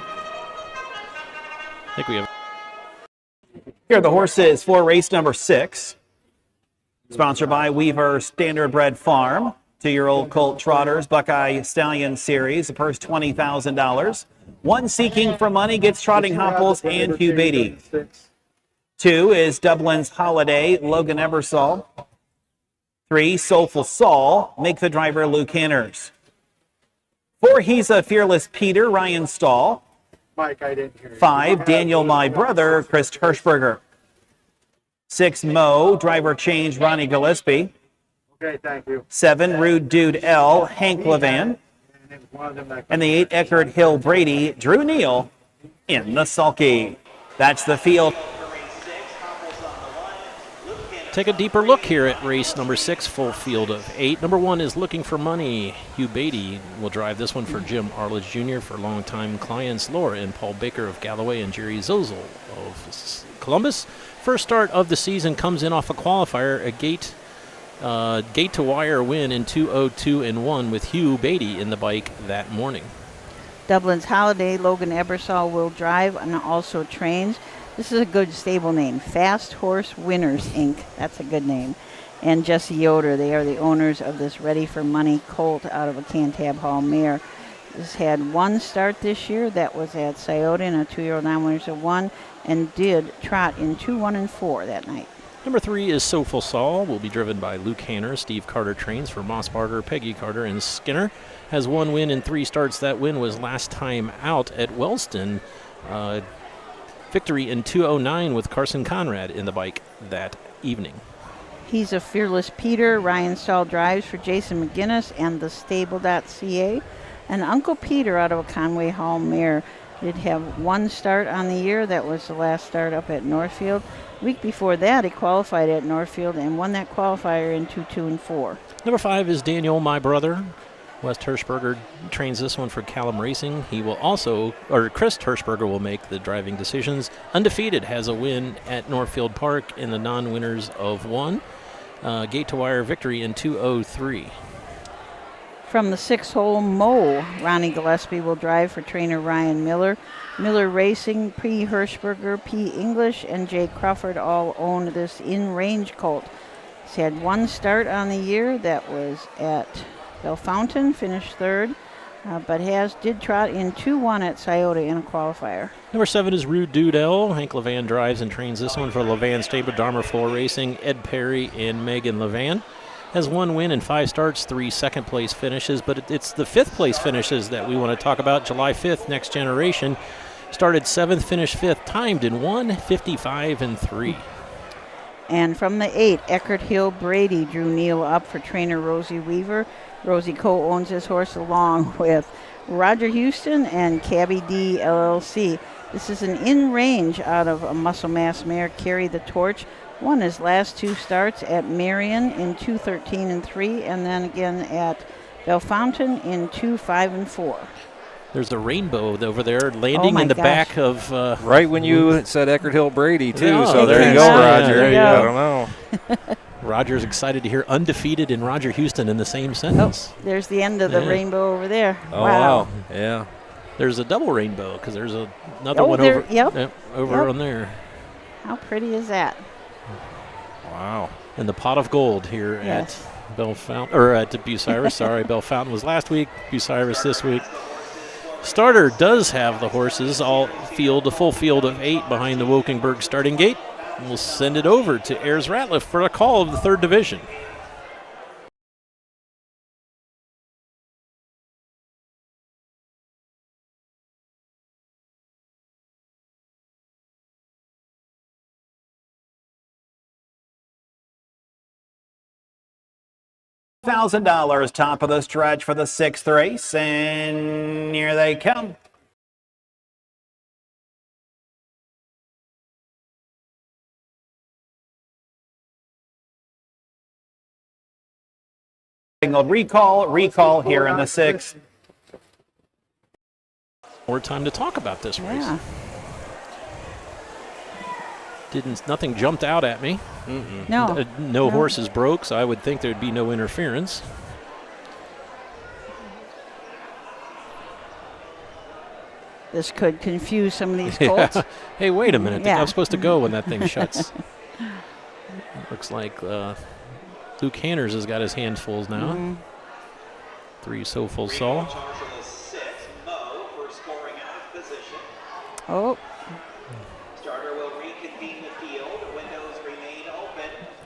think we have. Here are the horses for race number 6. Sponsored by Weaver Standardbred Farm. 2-year-old colt trotters, Buckeye Stallion Series. The purse $20,000. 1 Seeking for Money gets Trotting Hopples and Hugh Beatty. 2 is Dublin's Holiday, Logan Ebersol. 3, Soulful Saul, Make the Driver Luke Hanners. 4, He's a Fearless Peter, Ryan Stahl. Mike, I didn't hear you. 5, Daniel My Brother, Chris Hirschberger. 6, Mo, Driver Change, Ronnie Gillespie. Okay, thank you. 7, Rude Dude L, Hank Levan. And the 8, Eckerd Hill Brady, Drew Neal in the sulky. That's the field. Take a deeper look here at race number 6, full field of 8. Number 1 is Looking for Money. Hugh Beatty will drive this one for Jim Arledge Jr. for longtime clients Laura and Paul Baker of Galloway and Jerry Zozel of Columbus. First start of the season comes in off a qualifier, a gate to wire win in 2:02.1 with Hugh Beatty in the bike that morning. Dublin's Holiday, Logan Ebersol will drive and also trains. This is a good stable name, Fast Horse Winners, Inc. That's a good name. And Jesse Yoder, they are the owners of this Ready for Money colt out of a Cantab Hall mare. This had one start this year. That was at Scioto in a 2-year-old non-winners of 1, and did trot in 2, 1, and 4 that night. Number 3 is Soulful Saul. Will be driven by Luke Hanner. Steve Carter trains for Moss Barter, Peggy Carter, and Skinner. Has 1 win in 3 starts. That win was last time out at Wellston. Victory in 2:09 with Carson Conrad in the bike that evening. He's a Fearless Peter. Ryan Stahl drives for Jason McGinnis and the Stable.ca. And Uncle Peter out of a Conway Hall mare did have 1 start on the year. That was the last start up at Northfield. Week before that, he qualified at Northfield and won that qualifier in 2, 2, and 4. Number 5 is Daniel, my brother. West Hirschberger trains this one for Callum Racing. He will also, or Chris Hirschberger will make the driving decisions. Undefeated has a win at Northfield Park in the non-winners of 1. Gate to wire victory in 2:03. From the 6-hole Mo, Ronnie Gillespie will drive for trainer Ryan Miller. Miller Racing, P. Hirschberger, P. English, and Jay Crawford all own this in-range colt. He's had 1 start on the year. That was at Bellefontaine, finished 3rd, but did trot in 2-1 at Scioto in a qualifier. Number 7 is Rude Dudell. Hank Levan drives and trains this one for Levan Stable, Dharma Floor Racing, Ed Perry, and Megan Levan. Has 1 win in 5 starts, 3 second-place finishes, but it's the 5th-place finishes that we want to talk about. July 5th, Next Generation. Started 7th, finished 5th, timed in 1:55 and 3. And from the 8, Eckert Hill Brady drew Neil up for trainer Rosie Weaver. Rosie co-owns this horse along with Roger Houston and Cabby D LLC. This is an in-range out of a Muscle Mass mare, Carry the Torch. Won his last 2 starts at Marion in 2:13 and 3, and then again at Bellefontaine in 2:5 and 4. There's the rainbow over there landing in the back of... right when you said Eckert Hill Brady, too, Yeah, so there you go, Roger. There you I go. don't know. Roger's excited to hear undefeated and Roger Houston in the same sentence. Oh, there's the end of the rainbow over there. Oh, wow. Yeah. There's a double rainbow because there's another one there, over on there. How pretty is that? Wow. And the pot of gold here at Bellefontaine, or at Bucyrus. Sorry, Bellefontaine was last week, Bucyrus this week. Starter does have the horses, a full field of 8 behind the Wokenberg starting gate. And we'll send it over to Ayers Ratliff for a call of the 3rd division. $1,000 top of the stretch for the 6th race, and here they come. Signaled recall here in the 6th. More time to talk about this race. Yeah. Nothing jumped out at me. No. No horses broke, so I would think there'd be no interference. This could confuse some of these colts. Yeah. Hey, wait a minute. Yeah. I'm supposed to go when that thing shuts. Looks like Luke Hanners has got his hands full now. Mhm. 3 Soulful Saul. Oh.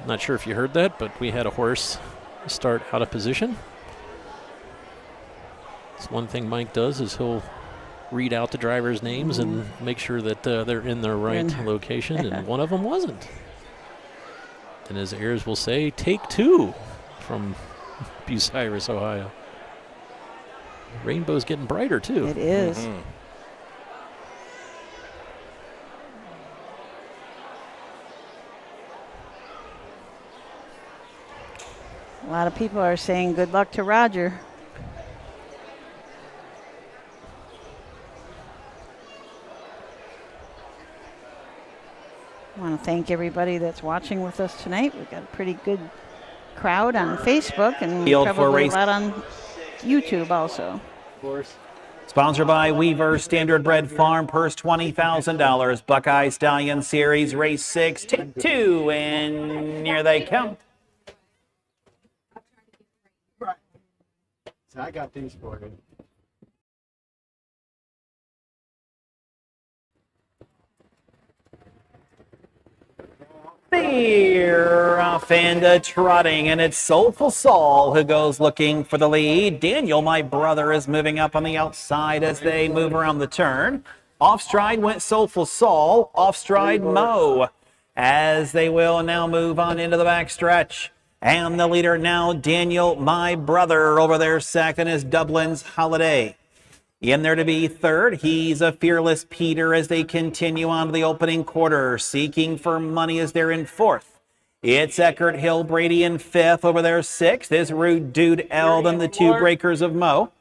Not sure if you heard that, but we had a horse start out of position. It's one thing Mike does is he'll read out the drivers' names and make sure that they're in the right location, and one of them wasn't. And as Ayers will say, take 2 from Bucyrus, Ohio. Rainbow's getting brighter, too. It is. Mm-hmm. A lot of people are saying good luck to Roger. I want to thank everybody that's watching with us tonight. We've got a pretty good crowd on Facebook and Field for probably a race. lot on YouTube also. Of course. Sponsored by Weaver Standard Bred Farm, purse $20,000. Buckeye Stallion Series, race 6, take 2, and here they come. So I got these for you. They're off and trotting, and it's Soulful Saul who goes looking for the lead. Daniel, my brother, is moving up on the outside as they move around the turn. Off stride went Soulful Saul, off stride Mo, as they will now move on into the back stretch. And the leader now, Daniel, my brother, over there second is Dublin's Holiday. In there to be third, he's a Fearless Peter as they continue on to the opening quarter. Seeking for money as they're in fourth. It's Eckert Hill Brady in fifth. Over there sixth is Rude Dude L, then the two breakers of Mo.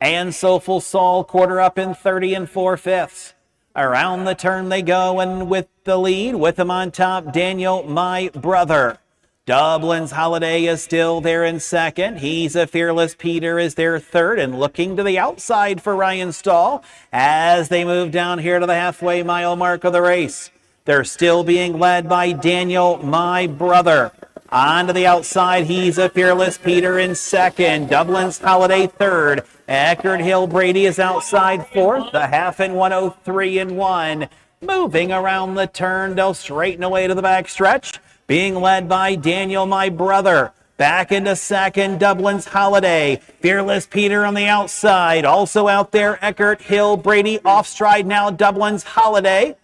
And Soulful Saul quarter up in 30 and 4/5. Around the turn they go, and with the lead, with him on top, Daniel, my brother. Dublin's Holiday is still there in second. He's a Fearless Peter is their third, and looking to the outside for Ryan Stahl as they move down here to the halfway mile mark of the race. They're still being led by Daniel, my brother. On to the outside, he's a Fearless Peter in second. Dublin's Holiday third. Eckert Hill Brady is outside fourth. The half in 103 and 1. Moving around the turn, they'll straighten away to the back stretch. Being led by Daniel, my brother. Back into second, Dublin's Holiday. Fearless Peter on the outside. Also out there, Eckert Hill Brady. Off stride now, Dublin's Holiday.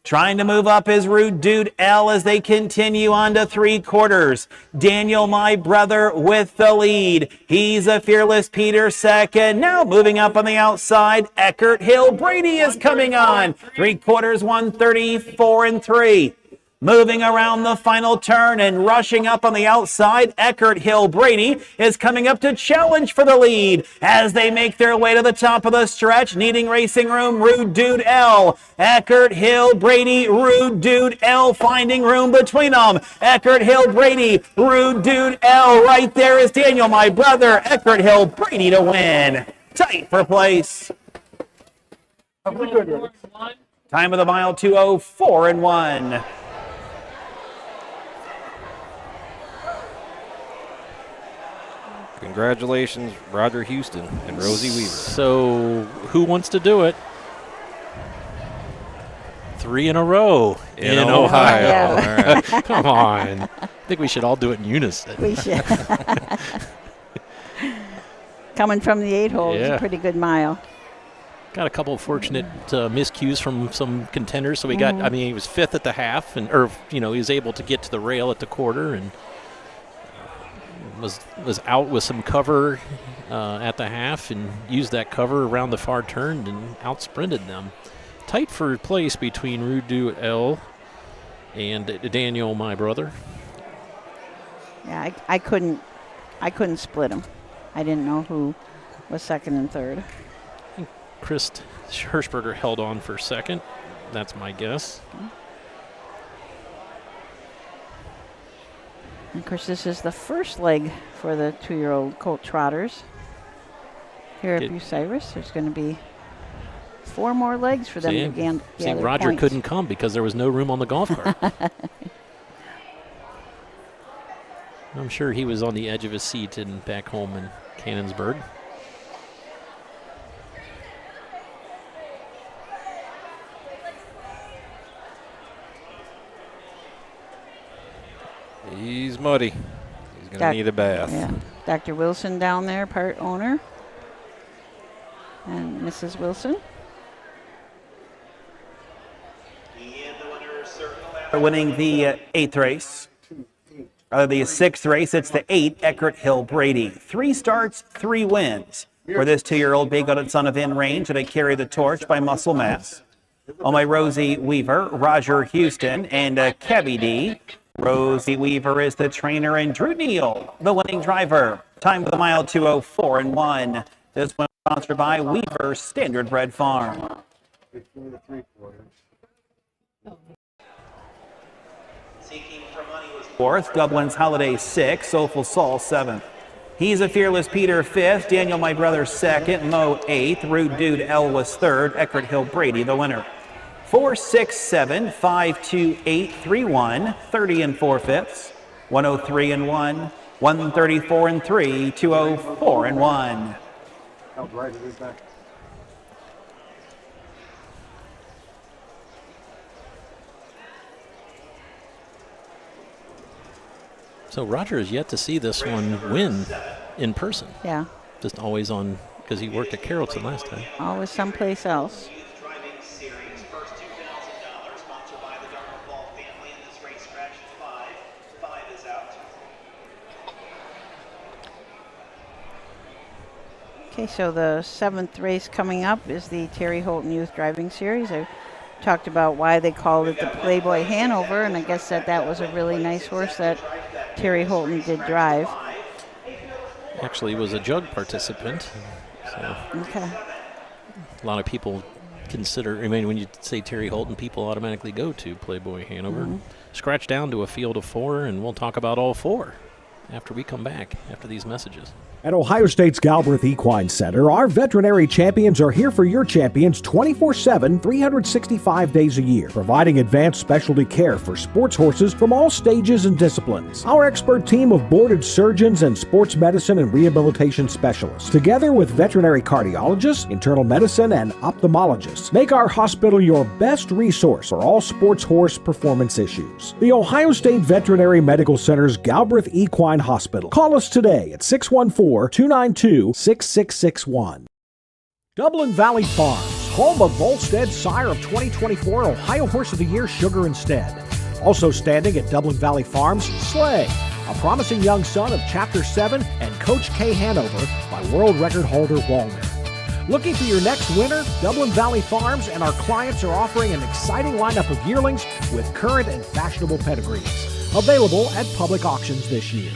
Trying to move up is Rude Dude L as they continue on to three quarters. Daniel, my brother, with the lead. He's a Fearless Peter second. Now moving up on the outside, Eckert Hill Brady is coming on. Three quarters, 134 and 3. Moving around the final turn and rushing up on the outside, Eckert Hill Brady is coming up to challenge for the lead as they make their way to the top of the stretch, needing racing room, Rude Dude L. Eckert Hill Brady, Rude Dude L finding room between them. Eckert Hill Brady, Rude Dude L. Right there is Daniel, my brother. Eckert Hill Brady to win. Tight for place. Time of the mile, 2:04 and 1. Congratulations, Roger Houston and Rosie Weaver. So, who wants to do it? 3 in a row in Ohio. All right. Come on. I think we should all do it in unison. We should. Coming from the 8-hole is a pretty good mile. Got a couple of fortunate miscues from some contenders. So we got, I mean, he was fifth at the half, and he was able to get to the rail at the quarter, and was out with some cover at the half and used that cover around the far turn and out-sprinted them. Tight for place between Rudu L and Daniel, my brother. Yeah, I couldn't split them. I didn't know who was second and third. I think Chris Hirschberger held on for second. That's my guess. And of course, this is the first leg for the 2-year-old colt trotters. Here at Bucyrus, there's going to be 4 more legs for them to gather Roger points. couldn't come because there was no room on the golf cart. I'm sure he was on the edge of his seat back home in Cannonsburg. He's muddy. He's going to need a bath. Yeah. Dr. Wilson down there, part owner. And Mrs. Wilson. Winning the 8th race. The 6th race, it's the 8, Eckert Hill Brady. 3 starts, 3 wins for this 2-year-old big-goated son of In Range, and they carry the torch by muscle mass. On my Rosie Weaver, Roger Houston, and Kevy D. Rosie Weaver is the trainer, and Drew Neal, the winning driver. Time of the mile, 2:04 and 1. This one sponsored by Weaver Standard Bred Farm. Seeking for money was 4th, Dublin's Holiday 6th, Soulful Saul 7th. He's a Fearless Peter 5th, Daniel My Brother 2nd, Mo 8th, Rude Dude L was 3rd, Eckert Hill Brady the winner. 467 528 31 30 and 4/5, 103 and 1, 134 and 3, 204 and 1. So Roger is yet to see this one win in person. Yeah. Just always on, because he worked at Carrollton last time. Always someplace else. Okay, so the 7th race coming up is the Terry Holton Youth Driving Series. I talked about why they called it the Playboy Hanover, and I guess that was a really nice horse that Terry Holton did drive. Actually was a jug participant. So okay. A lot of people consider, I mean, when you say Terry Holton, people automatically go to Playboy Hanover. Mm-hmm. Scratch down to a field of 4, and we'll talk about all 4 after we come back, after these messages. At Ohio State's Galbraith Equine Center, our veterinary champions are here for your champions 24/7, 365 days a year, providing advanced specialty care for sports horses from all stages and disciplines. Our expert team of boarded surgeons and sports medicine and rehabilitation specialists, together with veterinary cardiologists, internal medicine, and ophthalmologists, make our hospital your best resource for all sports horse performance issues. The Ohio State Veterinary Medical Center's Galbraith Equine Hospital. Call us today at 614-292-6661. Dublin Valley Farms, home of Volstead Sire of 2024 Ohio Horse of the Year Sugar Instead. Also standing at Dublin Valley Farms, Slay, a promising young son of Chapter 7 and Coach K Hanover by world record holder Walner. Looking for your next winner? Dublin Valley Farms and our clients are offering an exciting lineup of yearlings with current and fashionable pedigrees. Available at public auctions this year.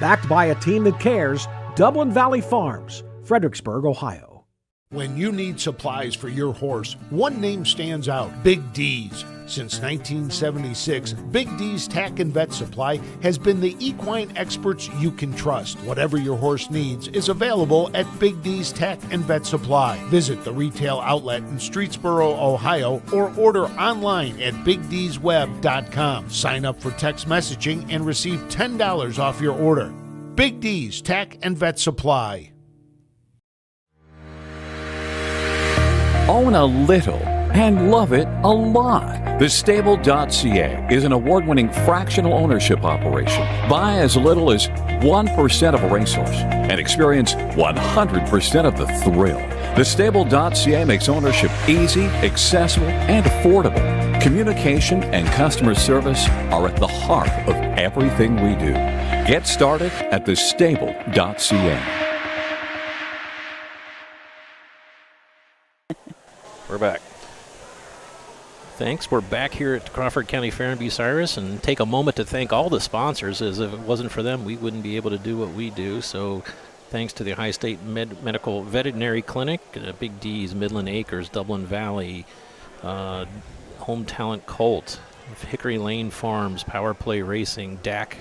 Backed by a team that cares, Dublin Valley Farms, Fredericksburg, Ohio. When you need supplies for your horse, one name stands out, Big D's. Since 1976, Big D's Tack and Vet Supply has been the equine experts you can trust. Whatever your horse needs is available at Big D's Tack and Vet Supply. Visit the retail outlet in Streetsboro, Ohio, or order online at BigD'sWeb.com. Sign up for text messaging and receive $10 off your order. Big D's Tack and Vet Supply. Own a little and love it a lot. TheStable.ca is an award-winning fractional ownership operation. Buy as little as 1% of a racehorse and experience 100% of the thrill. TheStable.ca makes ownership easy, accessible, and affordable. Communication and customer service are at the heart of everything we do. Get started at TheStable.ca. We're back. Thanks. We're back here at Crawford County Fair in Bucyrus, and take a moment to thank all the sponsors, as if it wasn't for them, we wouldn't be able to do what we do. So thanks to the Ohio State Medical Veterinary Clinic, Big D's, Midland Acres, Dublin Valley, Home Talent Colt, Hickory Lane Farms, Power Play Racing, DAC.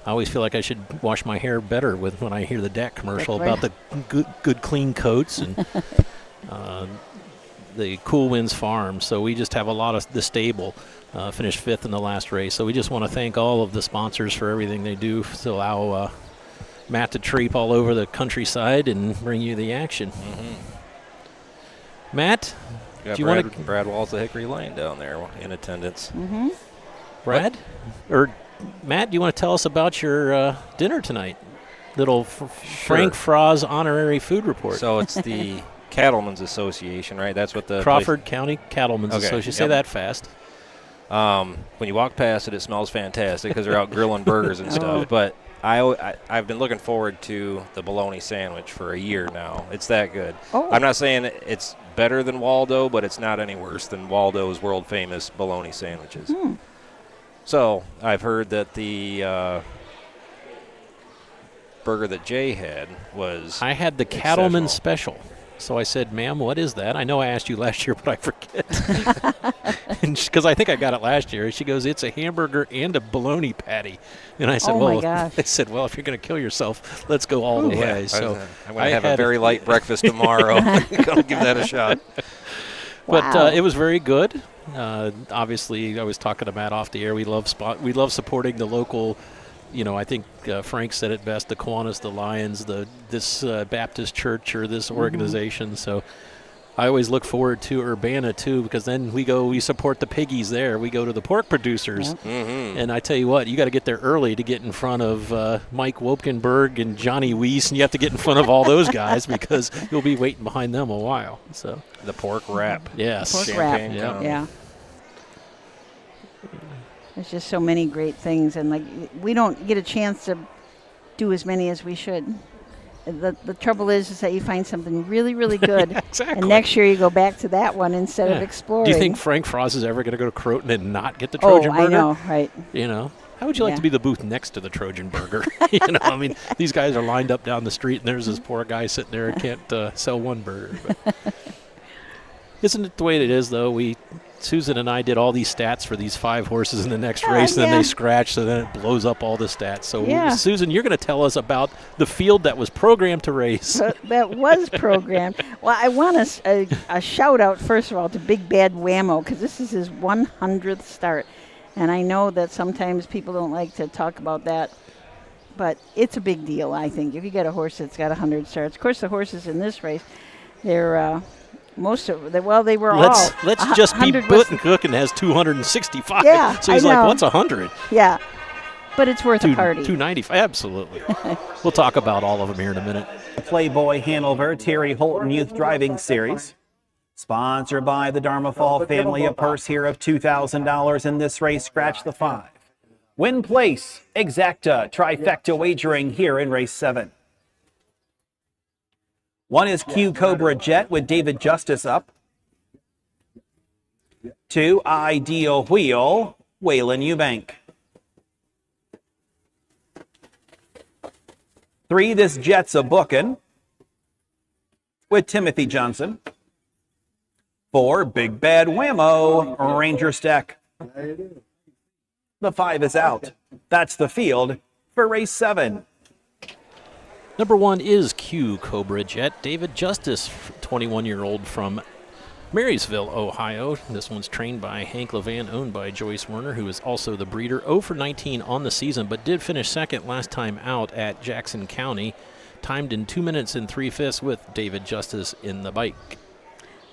I always feel like I should wash my hair better when I hear the DAC commercial about the good clean coats and the Cool Winds Farm. So we just have a lot of the stable. Finished 5th in the last race. So we just want to thank all of the sponsors for everything they do to allow Matt to treep all over the countryside and bring you the action. Mm-hmm. Matt, do you want to? Brad Walls of Hickory Lane down there in attendance. Mm-hmm. Brad, or Matt, do you want to tell us about your dinner tonight? Little Frank Froz honorary food report. So it's the Cattlemen's Association, right? That's what the Crawford County Cattlemen's Association. Say that fast. When you walk past it, it smells fantastic because they're out grilling burgers and stuff. But I've been looking forward to the bologna sandwich for a year now. It's that good. I'm not saying it's better than Waldo, but it's not any worse than Waldo's world famous bologna sandwiches. So I've heard that the burger that Jay had was I had the Cattleman Special. So I said, ma'am, what is that? I know I asked you last year, but I forget. Because I think I got it last year. She goes, it's a hamburger and a bologna patty. And I said, Oh, my gosh. I said, well, if you're going to kill yourself, let's go all the way. So I'm going to have a very light breakfast tomorrow. I'm going to give that a shot. But it was very good. Obviously, I was talking to Matt off the air. We love supporting the local. I think Frank said it best: the Kiwanis, the Lions, this Baptist church or this organization. So I always look forward to Urbana too, because then we support the piggies there. We go to the pork producers, and I tell you what, you got to get there early to get in front of Mike Wopkenberg and Johnny Weiss, and you have to get in front of all those guys because you'll be waiting behind them a while. So the pork wrap, yes, pork wrap, yeah. There's just so many great things, and we don't get a chance to do as many as we should. The trouble is that you find something really, really good, exactly. And next year you go back to that one instead of exploring. Do you think Frank Frost is ever going to go to Croton and not get the Trojan burger? I know, right? How would you like to be the booth next to the Trojan burger? These guys are lined up down the street, and there's this poor guy sitting there and can't sell one burger. But isn't it the way it is, though? Susan and I did all these stats for these 5 horses in the next race, and then they scratch, so then it blows up all the stats. So, Susan, you're going to tell us about the field that was programmed to race. That was programmed. Well, I want a shout-out, first of all, to Big Bad Whammo, because this is his 100th start. And I know that sometimes people don't like to talk about that, but it's a big deal, I think, if you get a horse that's got 100 starts. Of course, the horses in this race, they're they were all. Let's just be Button-Cook has 265. Yeah, so he's like, what's 100? Yeah, but it's worth a party. 295, absolutely. We'll talk about all of them here in a minute. Playboy Hanover Terry Holton Youth Driving Series, sponsored by the Dharma Fall family. A purse here of $2,000 in this race. Scratch the 5. Win place, exacta, trifecta wagering here in race 7. 1 is Q Cobra Jet with David Justice up. 2, Ideal Wheel, Waylon Eubank. 3, this Jet's a Bookin' with Timothy Johnson. 4, Big Bad Whammo, Ranger Stack. The 5 is out. That's the field for race 7. Number 1 is Q Cobra Jet. David Justice, 21-year-old from Marysville, Ohio. This one's trained by Hank Levan, owned by Joyce Werner, who is also the breeder. 0 for 19 on the season, but did finish second last time out at Jackson County. Timed in 2 minutes and 3/5 with David Justice in the bike.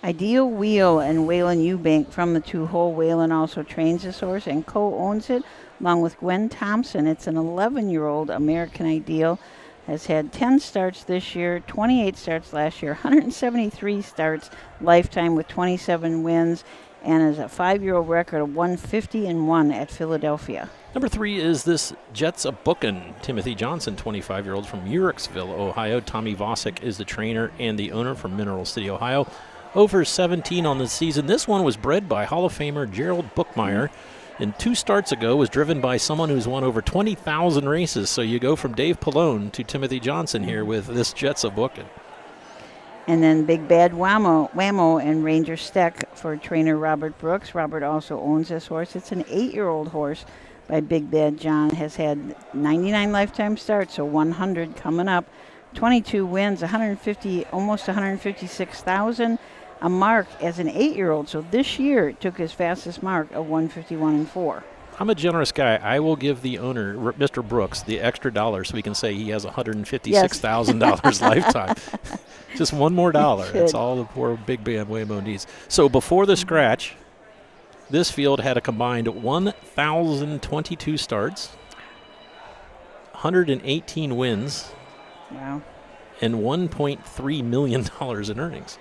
Ideal Wheel and Waylon Eubank from the 2-hole. Waylon also trains this horse and co-owns it, along with Gwen Thompson. It's an 11-year-old American Ideal. Has had 10 starts this year, 28 starts last year, 173 starts lifetime with 27 wins, and has a 5-year-old record of 150-1 at Philadelphia. Number 3 is this Jets a Bookin'. Timothy Johnson, 25-year-old from Uricksville, Ohio. Tommy Vosick is the trainer and the owner from Mineral City, Ohio. Over 17 on the season. This one was bred by Hall of Famer Gerald Bookmeyer. And 2 starts ago was driven by someone who's won over 20,000 races. So you go from Dave Pallone to Timothy Johnson here with this Jets a Bookin'. And then Big Bad Whammo and Ranger Steck for trainer Robert Brooks. Robert also owns this horse. It's an 8-year-old horse by Big Bad John. Has had 99 lifetime starts, so 100 coming up. 22 wins, 150, almost 156,000. A mark as an 8-year-old. So this year it took his fastest mark of 151-4. I'm a generous guy. I will give the owner, Mr. Brooks, the extra dollar so we can say he has $156,000 lifetime. Just one more dollar. That's all the poor Big Bad Whammo needs. So before the scratch, this field had a combined 1,022 starts, 118 wins, wow, and $1.3 million in earnings.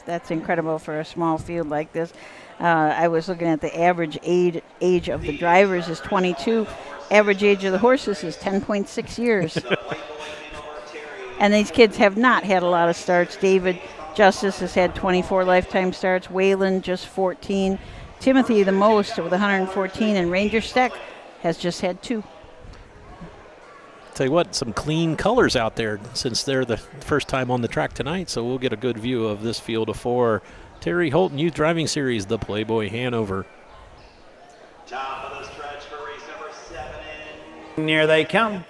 That's incredible for a small field like this. I was looking at the average age of the drivers is 22. Average age of the horses is 10.6 years. And these kids have not had a lot of starts. David Justice has had 24 lifetime starts. Waylon just 14. Timothy the most with 114. And Ranger Steck has just had 2. Tell you what, some clean colors out there since they're the first time on the track tonight, so we'll get a good view of this field of 4. Terry Holton Youth Driving Series, the Playboy Hanover. Top of the stretch for race number 7. Here they come.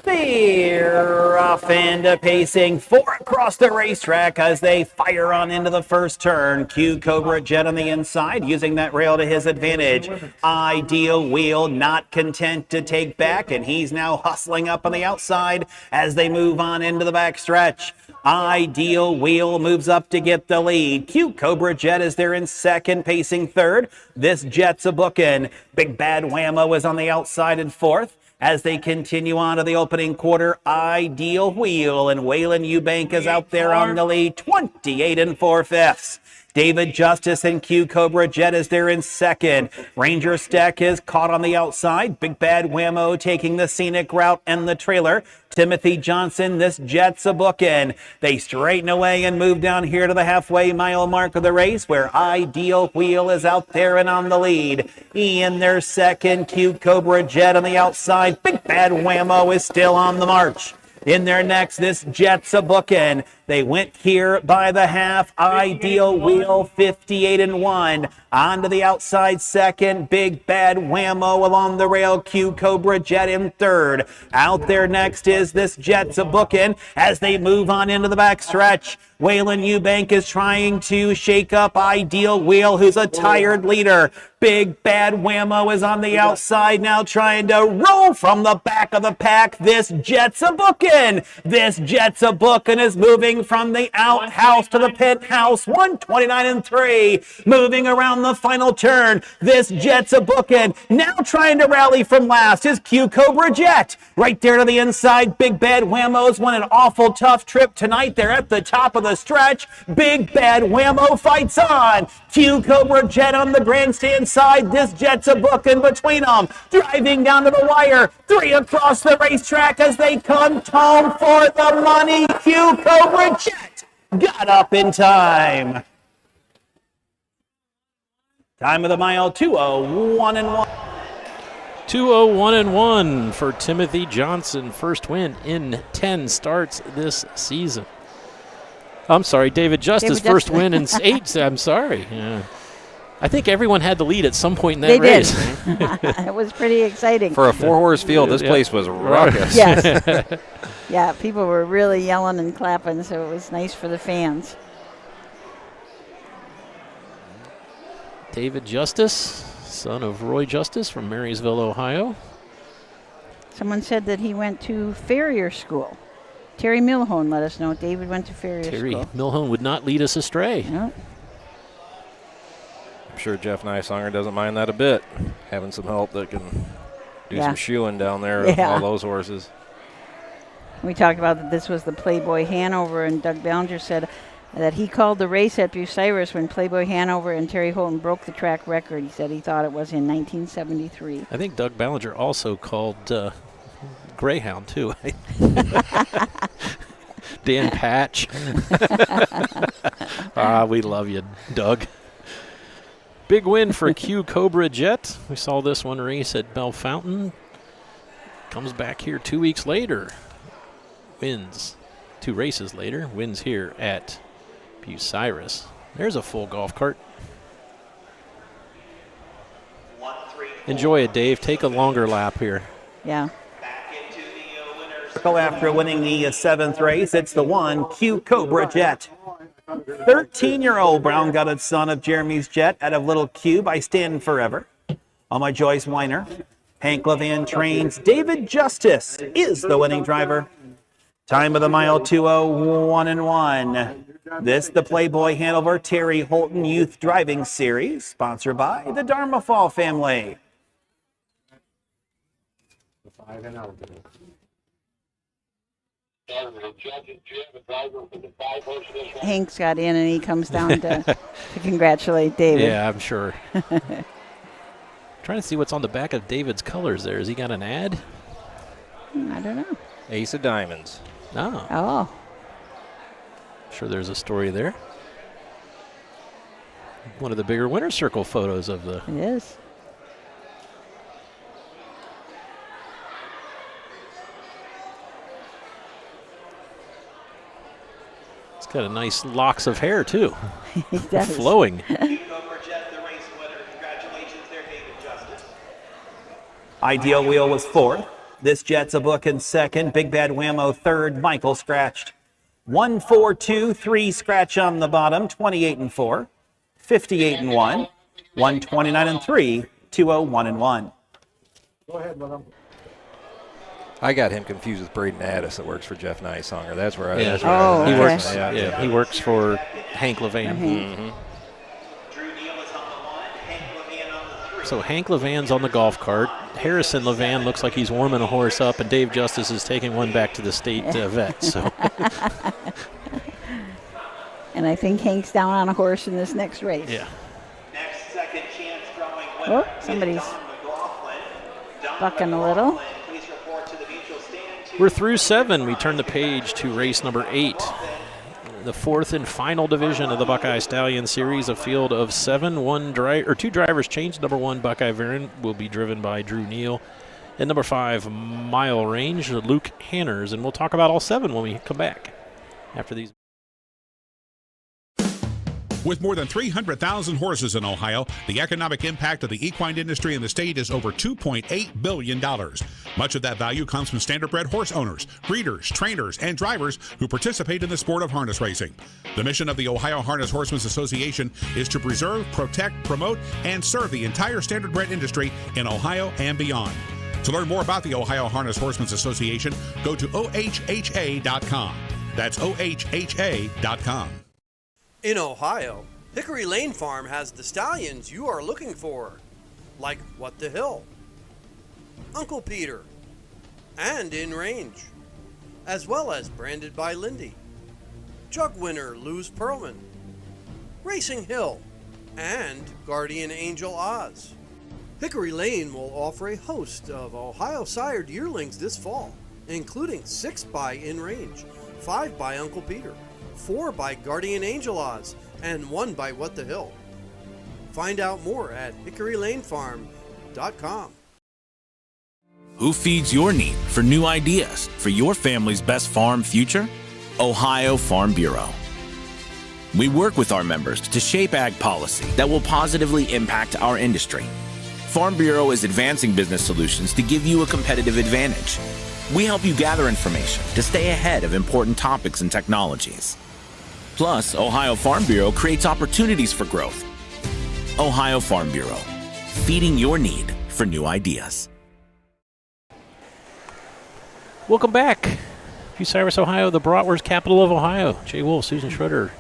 They're off into pacing 4 across the racetrack as they fire on into the first turn. Q Cobra Jet on the inside, using that rail to his advantage. Ideal Wheel not content to take back, and he's now hustling up on the outside as they move on into the back stretch. Ideal Wheel moves up to get the lead. Q Cobra Jet is there in second, pacing third. This Jet's a bookin'. Big Bad Whammo is on the outside in fourth. As they continue on to the opening quarter, Ideal Wheel and Waylon Eubank is out there on the lead, 28 4/5. David Justice and Q Cobra Jet is there in second. Ranger Stack is caught on the outside. Big Bad Whammo taking the scenic route and the trailer. Timothy Johnson, this Jet's a bookin'. They straighten away and move down here to the halfway mile mark of the race, where Ideal Wheel is out there and on the lead. In their second, Q Cobra Jet on the outside. Big Bad Whammo is still on the march. In their next, this Jet's a bookin'. They went here by the half. Ideal Wheel, 58 1. On to the outside second. Big Bad Whammo along the rail. Q Cobra Jet in third. Out there next is this Jet's a bookin' as they move on into the back stretch. Waylon Eubank is trying to shake up Ideal Wheel, who's a tired leader. Big Bad Whammo is on the outside now, trying to roll from the back of the pack. This Jet's a bookin'. This Jet's a bookin' is moving from the outhouse to the pit house, 129 3. Moving around the final turn. This Jet's a bookin'. Now trying to rally from last is Q Cobra Jet. Right there to the inside, Big Bad Whammo's won an awful tough trip tonight. They're at the top of the stretch. Big Bad Whammo fights on. Q Cobra Jet on the grandstand side. This Jet's a bookin' between them. Driving down to the wire. 3 across the racetrack as they come home for the money. Q Cobra Jet got up in time. Time of the mile, 2:01 1. 2:01 1 for Timothy Johnson. First win in 10 starts this season. I'm sorry, David Justice, first win in 8. I'm sorry. Yeah. I think everyone had the lead at some point in that race. It was pretty exciting. For a 4-horse field, this place was ruckus. Yes. Yeah, people were really yelling and clapping, so it was nice for the fans. David Justice, son of Roy Justice from Marysville, Ohio. Someone said that he went to farrier school. Terry Milhone let us know David went to farrier school. Terry Milhone would not lead us astray. No. I'm sure Jeff Nysonger doesn't mind that a bit, having some help that can do some shoeing down there with all those horses. We talked about that this was the Playboy Hanover, and Doug Ballinger said that he called the race at Bucyrus when Playboy Hanover and Terry Holton broke the track record. He said he thought it was in 1973. I think Doug Ballinger also called Greyhound, too. Dan Patch. We love you, Doug. Big win for Q Cobra Jet. We saw this one race at Bell Fountain. Comes back here 2 weeks later. Wins 2 races later. Wins here at Bucyrus. There's a full golf cart. Enjoy it, Dave. Take a longer lap here. Yeah. After winning the 7th race, it's the one, Q Cobra Jet. 13-year-old brown-gutted son of Jeremy's Jet out of Little Cube. I stand forever. On my Joyce Weiner. Hank Levan trains. David Justice is the winning driver. Time of the mile, 2:01 1. This, the Playboy Hanover Terry Holton Youth Driving Series, sponsored by the Dharma Fall family. Hank's got in and he comes down to congratulate David. Yeah, I'm sure. Trying to see what's on the back of David's colors there. Has he got an ad? I don't know. Ace of Diamonds. Oh. Oh. Sure there's a story there. One of the bigger winner's circle photos of the. It is. It's got a nice locks of hair too. He does. Flowing. Ideal Wheel was fourth. This Jet's a book in second. Big Bad Whammo third. Michael scratched 1, 4, 2, 3 scratch on the bottom. 28 and 4, 58 and 1, 129 and 3, 201 and 1. Go ahead, madam. I got him confused with Braden Addis that works for Jeff Nysonger. That's where I. Yeah, That's where I he was works. at. Yeah, he works for Hank Levan. Mm-hmm. So Hank Levan's on the golf cart. Harrison Levan looks like he's warming a horse up, and Dave Justice is taking one back to the state vet. So. And I think Hank's down on a horse in this next race. Yeah. Next second chance throwing Oh, somebody's bucking a little. We're through 7. We turn the page to race number 8. The fourth and final division of the Buckeye Stallion Series, a field of 7. 2 drivers changed. Number 1, Buckeye Varon, will be driven by Drew Neal. And number 5, Mile Range, Luke Hanners. And we'll talk about all 7 when we come back after these. With more than 300,000 horses in Ohio, the economic impact of the equine industry in the state is over $2.8 billion. Much of that value comes from standardbred horse owners, breeders, trainers, and drivers who participate in the sport of harness racing. The mission of the Ohio Harness Horsemen's Association is to preserve, protect, promote, and serve the entire standardbred industry in Ohio and beyond. To learn more about the Ohio Harness Horsemen's Association, go to ohha.com. That's ohha.com. In Ohio, Hickory Lane Farm has the stallions you are looking for, like What the Hill, Uncle Peter, and In Range, as well as Branded by Lindy, Jug Winner Luz Pearlman, Racing Hill, and Guardian Angel Oz. Hickory Lane will offer a host of Ohio sired yearlings this fall, including 6 by In Range, 5 by Uncle Peter, 4 by Guardian Angel Oz, and 1 by What the Hill. Find out more at hickorylanefarm.com. Who feeds your need for new ideas for your family's best farm future? Ohio Farm Bureau. We work with our members to shape ag policy that will positively impact our industry. Farm Bureau is advancing business solutions to give you a competitive advantage. We help you gather information to stay ahead of important topics and technologies. Plus, Ohio Farm Bureau creates opportunities for growth. Ohio Farm Bureau, feeding your need for new ideas. Welcome back. Bucyrus, Ohio, the bratwurst capital of Ohio. Jay Wolf, Susan Schroeder,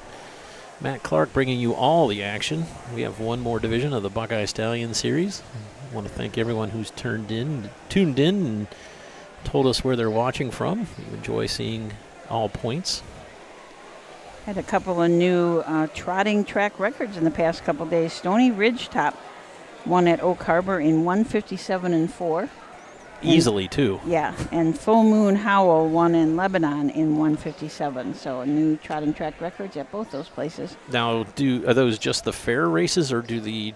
Matt Clark bringing you all the action. We have one more division of the Buckeye Stallion Series. I want to thank everyone who's tuned in and told us where they're watching from. We enjoy seeing all points. Had a couple of new trotting track records in the past couple days. Stony Ridgetop won at Oak Harbor in 1:57 and 4. Easily, too. Yeah, and Full Moon Howell won in Lebanon in 1:57. So new trotting track records at both those places. Now, are those just the fair races, or do the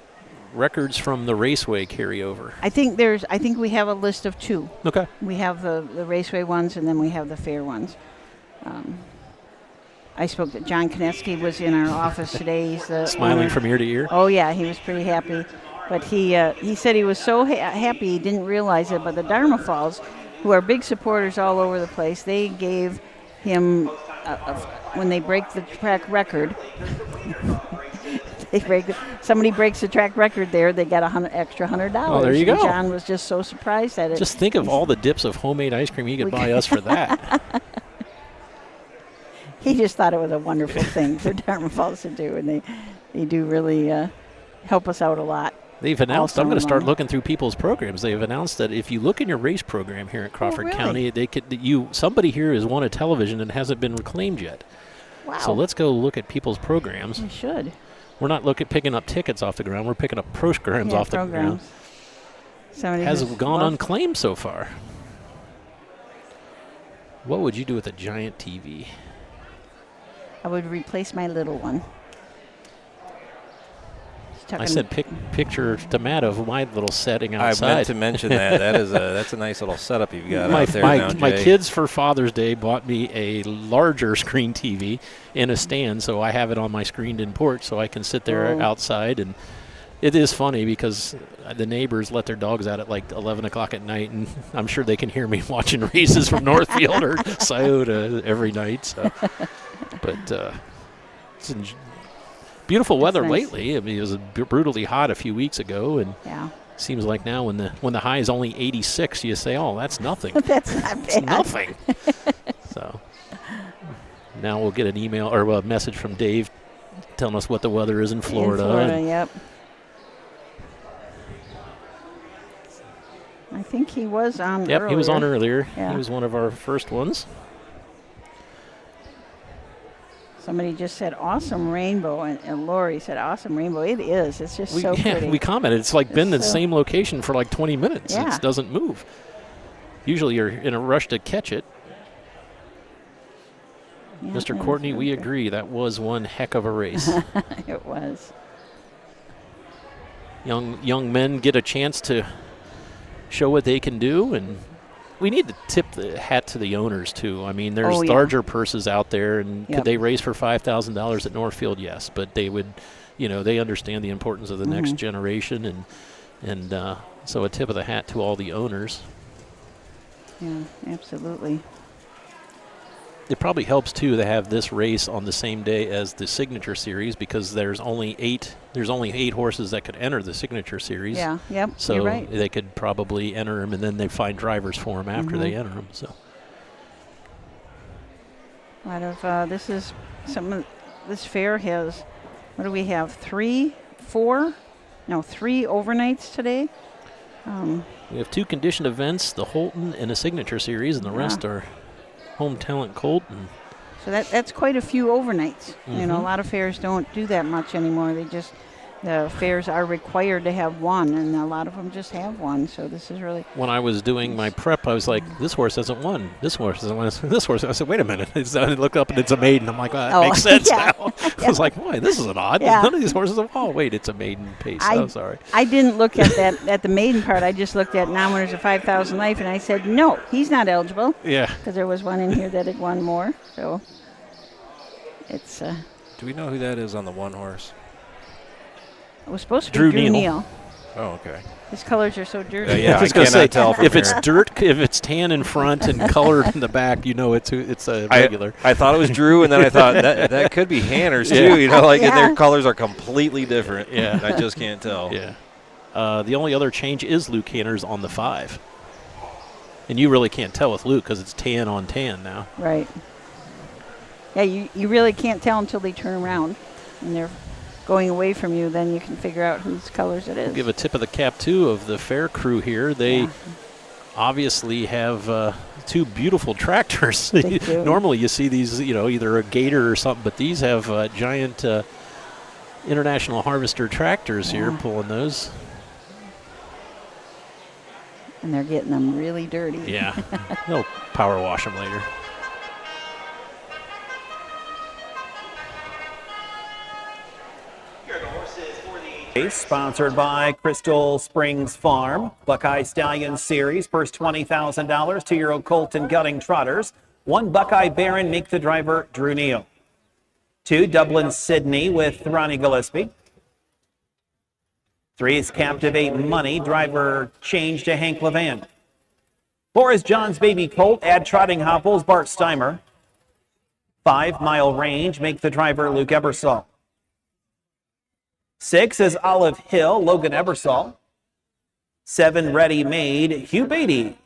records from the raceway carry over? I think we have a list of 2. Okay. We have the raceway ones, and then we have the fair ones. I spoke to John Konetsky, was in our office today. He's the smiling owner. From ear to ear. Oh yeah, he was pretty happy. But he said he was so happy he didn't realize it. But the Dharma Falls, who are big supporters all over the place, they gave him when they break the track record. Somebody breaks the track record there, they got extra $100. Oh, there you go. John was just so surprised at it. Just think of all the dips of homemade ice cream he could buy us for that. He just thought it was a wonderful thing for Dharma Falls to do, and they do really help us out a lot. They've announced, I'm going to start looking through people's programs. They've announced that if you look in your race program here at Crawford County, somebody here has won a television and hasn't been reclaimed yet. Wow. So let's go look at people's programs. We should. We're not picking up tickets off the ground. We're picking up programs off the ground. Has gone unclaimed so far. What would you do with a giant TV? I would replace my little one. I said picture to Matt of my little setting outside. I meant to mention that. That's a nice little setup you've got out there now, Jay. My kids for Father's Day bought me a larger screen TV in a stand, so I have it on my screened-in porch so I can sit there outside. And it is funny because the neighbors let their dogs out at like 11 o'clock at night, and I'm sure they can hear me watching races from Northfield or Scioto every night. So. But it's beautiful weather lately. I mean, it was brutally hot a few weeks ago, and seems like now when the high is only 86, you say, "Oh, that's nothing." That's not bad. It's nothing. So now we'll get an email or a message from Dave telling us what the weather is in Florida. Yep. I think he was on. Yep, earlier. he was on earlier. Yeah. He was one of our first ones. Somebody just said awesome rainbow, and Lori said awesome rainbow. It is. It's just so pretty. We commented. It's like been the same location for like 20 minutes. Yeah. It doesn't move. Usually you're in a rush to catch it. Yeah, Mr. Courtney, we agree. That was one heck of a race. It was. Young men get a chance to show what they can do, and we need to tip the hat to the owners, too. I mean, there's larger purses out there, and could they race for $5,000 at Northfield? Yes, but they would, they understand the importance of the next generation, and so a tip of the hat to all the owners. Yeah, absolutely. It probably helps, too, to have this race on the same day as the Signature Series because there's only eight horses that could enter the Signature Series. Yeah, yep, so you're right. they could probably enter them, and then they find drivers for them after they enter them. So, a lot of this fair has, what do we have? 3 overnights today. We have 2 conditioned events, the Holton and the Signature Series, and the rest are Home Talent Colt. And so that's quite a few overnights. A lot of fairs don't do that much anymore. The fairs are required to have one, and a lot of them just have one. So this is really. When I was doing my prep, I was like, "This horse hasn't won. This horse hasn't won. This horse." I said, "Wait a minute!" I look up and it's a maiden. I'm like, "Well, that makes sense now." I was like, "Why? This isn't odd. None of these horses have won." Wait, it's a maiden pace. I'm sorry. I didn't look at that at the maiden part. I just looked at non-winners of 5,000 life, and I said, "No, he's not eligible." Yeah. Because there was one in here that had won more. So it's. Do we know who that is on the one horse? It was supposed to be Drew Neal. Oh, okay. His colors are so dirty. Yeah, I cannot tell from if here. it's dirt, if it's tan in front and colored in the back, it's a regular. I thought it was Drew, and then I thought that could be Hanners too. And their colors are completely different. Yeah, I just can't tell. Yeah. The only other change is Luke Hanners on the 5, and you really can't tell with Luke because it's tan on tan now. Right. Yeah, you really can't tell until they turn around and they're going away from you, then you can figure out whose colors it is. I'll give a tip of the cap, too, of the fair crew here. They obviously have 2 beautiful tractors. They do. Normally you see these, either a Gator or something, but these have giant International Harvester tractors here pulling those. And they're getting them really dirty. Yeah. They'll power wash them later. Sponsored by Crystal Springs Farm. Buckeye Stallion Series. First $20,000. 2-year-old Colt and Gelding Trotters. 1 Buckeye Baron. Make the driver Drew Neal. 2 Dublin Sydney with Ronnie Gillespie. 3 is Captivate Money. Driver change to Hank Levan. 4 is John's Baby Colt. Add Trotting Hopples. Bart Steimer. 5 Mile Range. Make the driver Luke Ebersol. 6 is Olive Hill, Logan Ebersol. 7 Ready Made, Hugh Beatty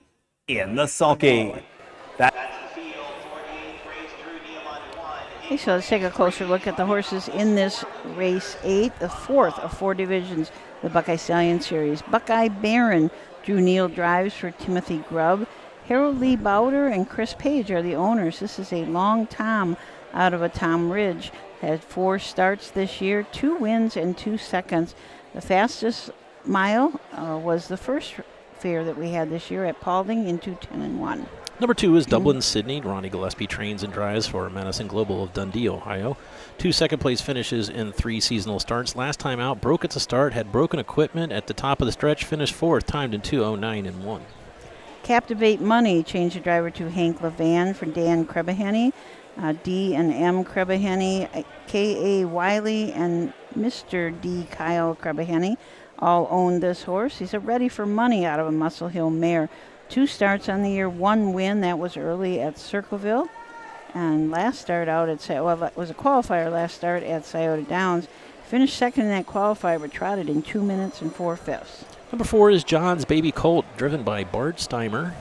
in the sulky. Okay, so let's take a closer look at the horses in this race 8, the 4th of 4 divisions, the Buckeye Stallion Series. Buckeye Baron, Drew Neal drives for Timothy Grubb. Harold Lee Bowder and Chris Page are the owners. This is a long Tom out of a Tom Ridge. Had 4 starts this year, 2 wins and 2 seconds. The fastest mile was the first fair that we had this year at Paulding in 2:10.1. Number 2 is Dublin Sydney. Ronnie Gillespie trains and drives for Madison Global of Dundee, Ohio. 2 second-place finishes in 3 seasonal starts. Last time out, broke at the start, had broken equipment at the top of the stretch, finished 4th, timed in 2:09.1. Captivate Money changed the driver to Hank Levan for Dan Krebehenny. D and M Krebehenny, K.A. Wiley, and Mr. D. Kyle Krebehenny all own this horse. He's a ready for money out of a Muscle Hill mare. 2 starts on the year, 1 win. That was early at Circleville. And last start out at, well, it was a qualifier last start at Scioto Downs. Finished second in that qualifier, but trotted in 2 minutes and 4/5. Number 4 is John's Baby Colt, driven by Bart Steimer,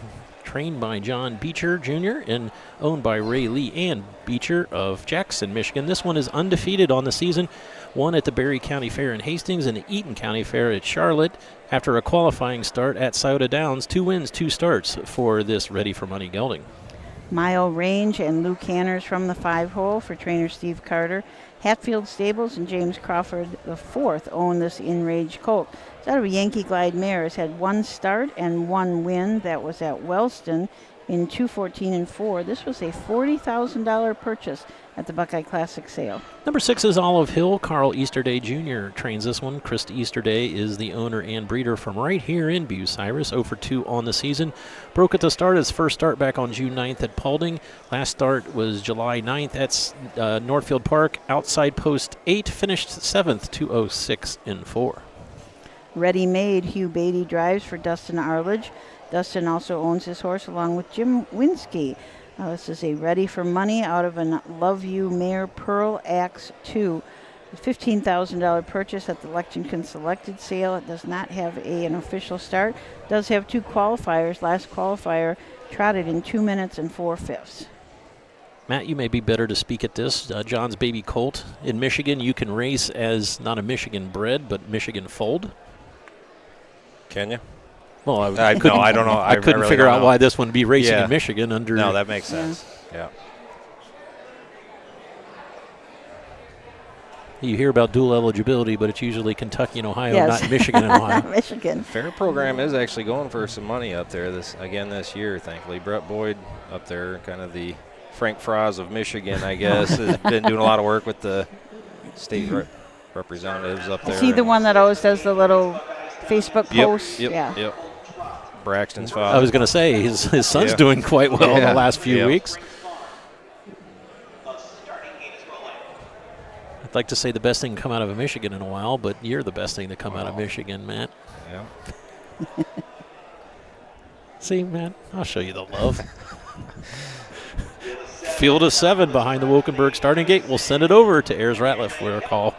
trained by John Beecher Jr. and owned by Ray Lee and Beecher of Jackson, Michigan. This one is undefeated on the season. Won at the Berry County Fair in Hastings and the Eaton County Fair at Charlotte after a qualifying start at Scioto Downs. 2 wins, 2 starts for this Ready for Money gelding. Mile Range and Luke Hanners from the 5-hole for trainer Steve Carter. Hatfield Stables and James Crawford IV own this In-Rage colt. It's out of a Yankee Glide mare. It's had 1 start and 1 win. That was at Wellston in 2:14.4. This was a $40,000 purchase at the Buckeye Classic sale. Number 6 is Olive Hill. Carl Easterday Jr. trains this one. Chris Easterday is the owner and breeder from right here in Bucyrus. 0 for 2 on the season. Broke at the start. His first start back on June 9th at Paulding. Last start was July 9th at Northfield Park. Outside post 8. Finished 7th, 2:06.4. Ready Made, Hugh Beatty drives for Dustin Arledge. Dustin also owns this horse along with Jim Winsky. This is a Ready for Money out of a Love You mare, Pearl Axe 2. $15,000 purchase at the Lexington Selected sale. It does not have an official start. Does have 2 qualifiers. Last qualifier trotted in 2 minutes and 4/5. Matt, you may be better to speak at this. John's Baby Colt in Michigan. You can race as not a Michigan bred, but Michigan foaled. Can you? Well, I don't know. I couldn't really figure don't out know. why this one would be racing in Michigan under. No, that makes sense. Yeah. You hear about dual eligibility, but it's usually Kentucky and Ohio, not Michigan and Ohio. Michigan. Fair program is actually going for some money up there this year, thankfully. Brett Boyd up there, kind of the Frank Froz of Michigan, I guess, has been doing a lot of work with the state representatives up there. Is he the one that always does the little Facebook posts? Yep. Braxton's father. I was going to say, his son's doing quite well in the last few weeks. I'd like to say the best thing to come out of Michigan in a while, but you're the best thing to come out of Michigan, Matt. Yeah. See, Matt, I'll show you the love. Field of 7 behind the Wilkenberg starting gate. We'll send it over to Ayers Ratliff for a call.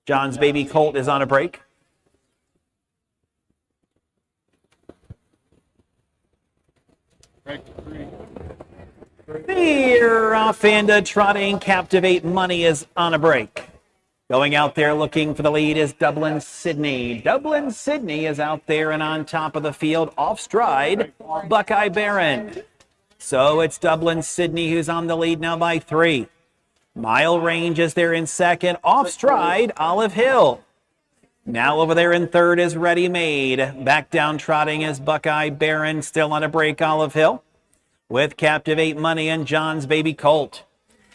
John's Baby Colt is on a break. They're off into trotting. Captivate Money is on a break. Going out there looking for the lead is Dublin Sydney. Dublin Sydney is out there and on top of the field, off stride, Buckeye Baron. So it's Dublin Sydney who's on the lead now by 3. Mile Range is there in second, off stride, Olive Hill. Now over there in third is Ready Made. Back down trotting is Buckeye Baron, still on a break, Olive Hill, with Captivate Money and John's Baby Colt.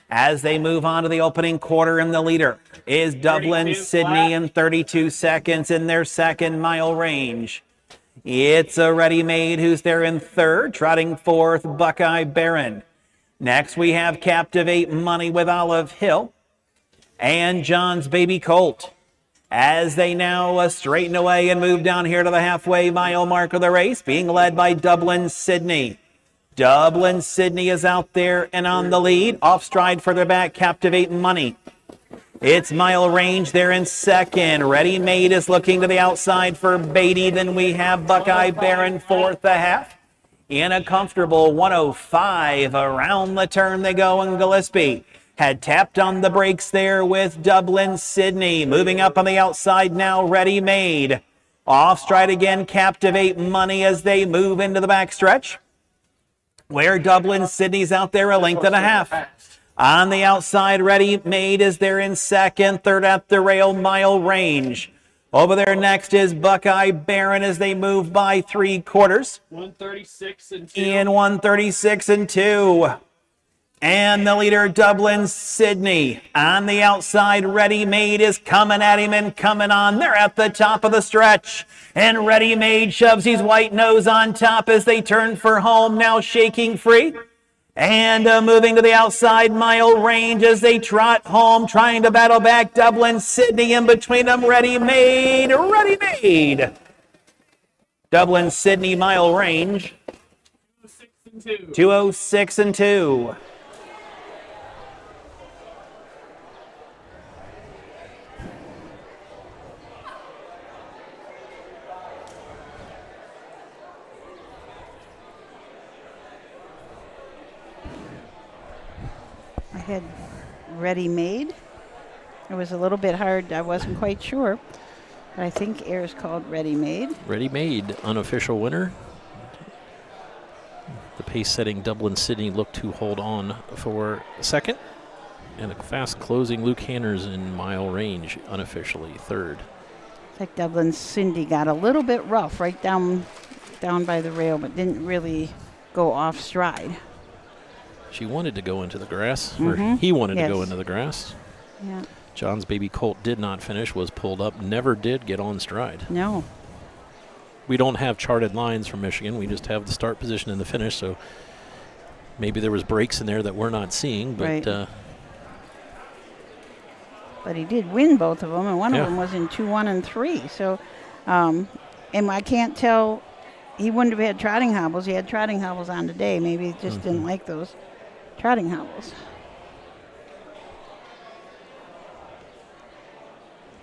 As they move on to the opening quarter, and the leader is Dublin Sydney in 32 seconds in their second. Mile Range. It's a Ready Made who's there in third, trotting fourth, Buckeye Baron. Next we have Captivate Money with Olive Hill and John's Baby Colt. As they now straighten away and move down here to the halfway mile mark of the race, being led by Dublin Sydney. Dublin Sydney is out there and on the lead. Off stride further back, Captivate Money. It's Mile Range there in second. Ready Made is looking to the outside for Beatty. Then we have Buckeye Baron fourth a half. In a comfortable 105 around the turn they go, and Gillespie had tapped on the brakes there with Dublin Sydney. Moving up on the outside now, Ready Made. Off stride again, Captivate Money as they move into the backstretch, where Dublin Sydney's out there a length and a half. On the outside, Ready Made is there in second. Third at the rail, Mile Range. Over there next is Buckeye Barron as they move by 3/4. 136 and 2. In 136 and 2. And the leader, Dublin Sydney, on the outside. Ready Made is coming at him and coming on. They're at the top of the stretch. And Ready Made shoves his white nose on top as they turn for home, now shaking free. And moving to the outside, Mile Range as they trot home, trying to battle back. Dublin Sydney in between them. Ready Made, Ready Made. Dublin Sydney, Mile Range. 206 and 2. I had Ready Made. It was a little bit hard. I wasn't quite sure. But I think Ayers called Ready Made. Ready Made, unofficial winner. The pace-setting Dublin Sydney looked to hold on for second. And a fast-closing Luke Hanners in Mile Range, unofficially third. It's like Dublin Sydney got a little bit rough right down by the rail, but didn't really go off stride. She wanted to go into the grass, or he wanted to go into the grass. Yeah. John's baby colt did not finish, was pulled up, never did get on stride. No. We don't have charted lines from Michigan. We just have the start position and the finish, so maybe there was breaks in there that we're not seeing, but right. But he did win both of them, and one of them was in 2-1 and 3. So, and I can't tell, he wouldn't have had trotting hobbles. He had trotting hobbles on today. Maybe he just didn't like those trotting hobbles.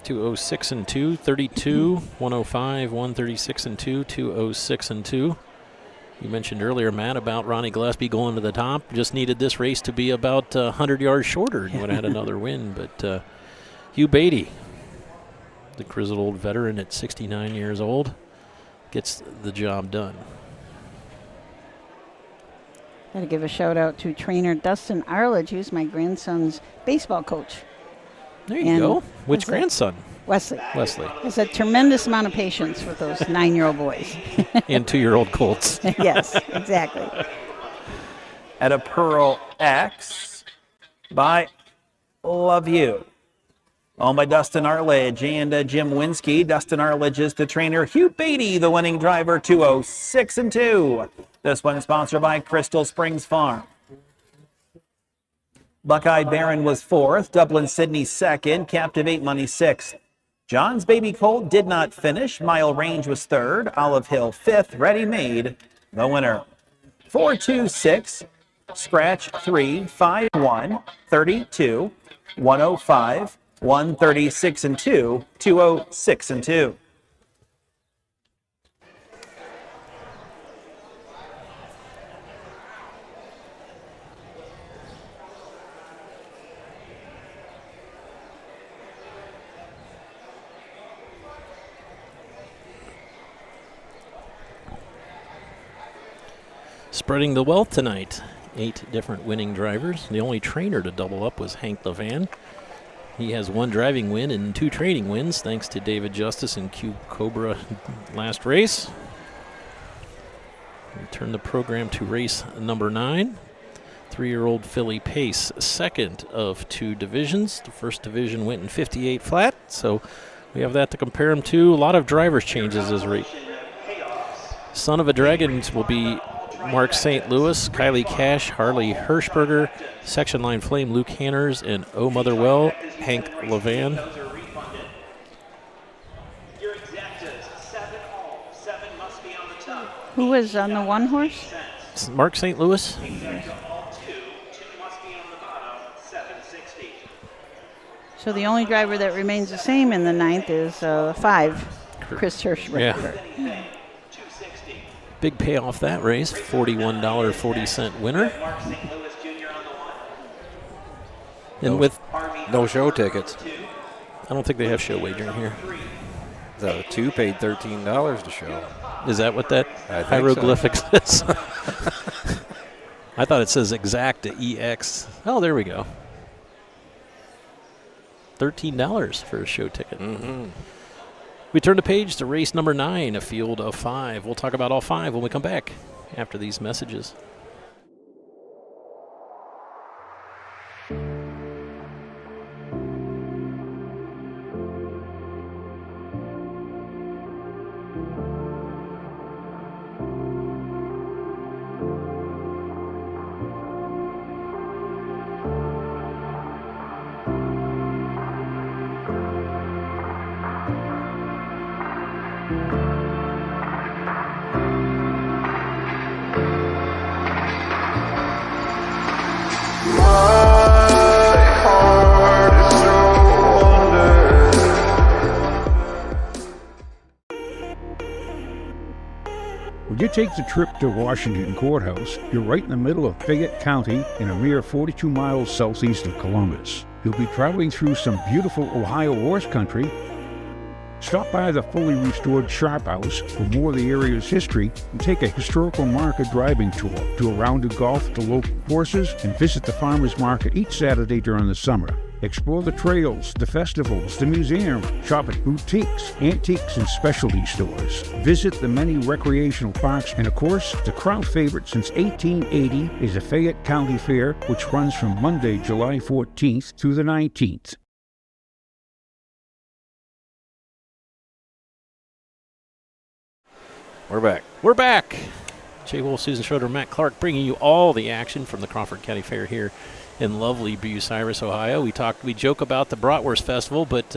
206 and 2, 32, 105, 136 and 2, 206 and 2. You mentioned earlier, Matt, about Ronnie Gillespie going to the top. Just needed this race to be about 100 yards shorter and would have had another win. But Hugh Beatty, the grizzled old veteran at 69 years old, gets the job done. Got to give a shout out to trainer Dustin Arledge, who's my grandson's baseball coach. There you go. Which grandson? Wesley. Wesley. Has a tremendous amount of patience with those 9-year-old boys. And 2-year-old colts. Yes, exactly. At a Pearl X by Love You. Owned by Dustin Arledge and Jim Winsky. Dustin Arledge is the trainer. Hugh Beatty, the winning driver, 206 and 2. This one is sponsored by Crystal Springs Farm. Buckeye Barron was 4th. Dublin Sydney 2nd. Captivate Money 6th. John's Baby Colt did not finish. Mile Range was 3rd. Olive Hill 5th. Ready Made, the winner. 426, scratch 3, 5, 1, 32, 105, 136 and 2, 206 and 2. Spreading the wealth tonight. 8 different winning drivers. The only trainer to double up was Hank Levan. He has 1 driving win and 2 training wins, thanks to David Justice and Cube Cobra last race. We turn the program to race number 9. 3-year-old filly Pace, 2nd of 2 divisions. The first division went in 58 flat, so we have that to compare him to. A lot of drivers changes this race. Son of a Dragon will be Mark St. Louis, Kylie Cash, Harley Hirschberger, Section Line Flame, Luke Hanners, and Oh Motherwell, Hank Levan. Who was on the one horse? Mark St. Louis. So the only driver that remains the same in the 9th is 5, Chris Hirschberger. Yeah. Big payoff that race, $41.40 winner. And with no show tickets. I don't think they have show wagering here. The 2 paid $13 to show. Is that what that I think hieroglyphic so. says? I thought it says exacta EX. Oh, there we go. $13 for a show ticket. We turn the page to race number 9, a field of 5. We'll talk about all 5 when we come back after these messages. When you take the trip to Washington Courthouse, you're right in the middle of Fayette County and a mere 42 miles southeast of Columbus. You'll be traveling through some beautiful Ohio horse country. Stop by the fully restored Sharp House for more of the area's history and take a historical market driving tour. Do a round of golf to local horses and visit the farmers market each Saturday during the summer. Explore the trails, the festivals, the museum, shop at boutiques, antiques, and specialty stores. Visit the many recreational parks, and of course, the crowd favorite since 1880 is the Fayette County Fair, which runs from Monday, July 14th through the 19th. We're back. Jay Wolf, Susan Schroeder, Matt Clark bringing you all the action from the Crawford County Fair here in lovely Bucyrus, Ohio. We joke about the Bratwurst Festival, but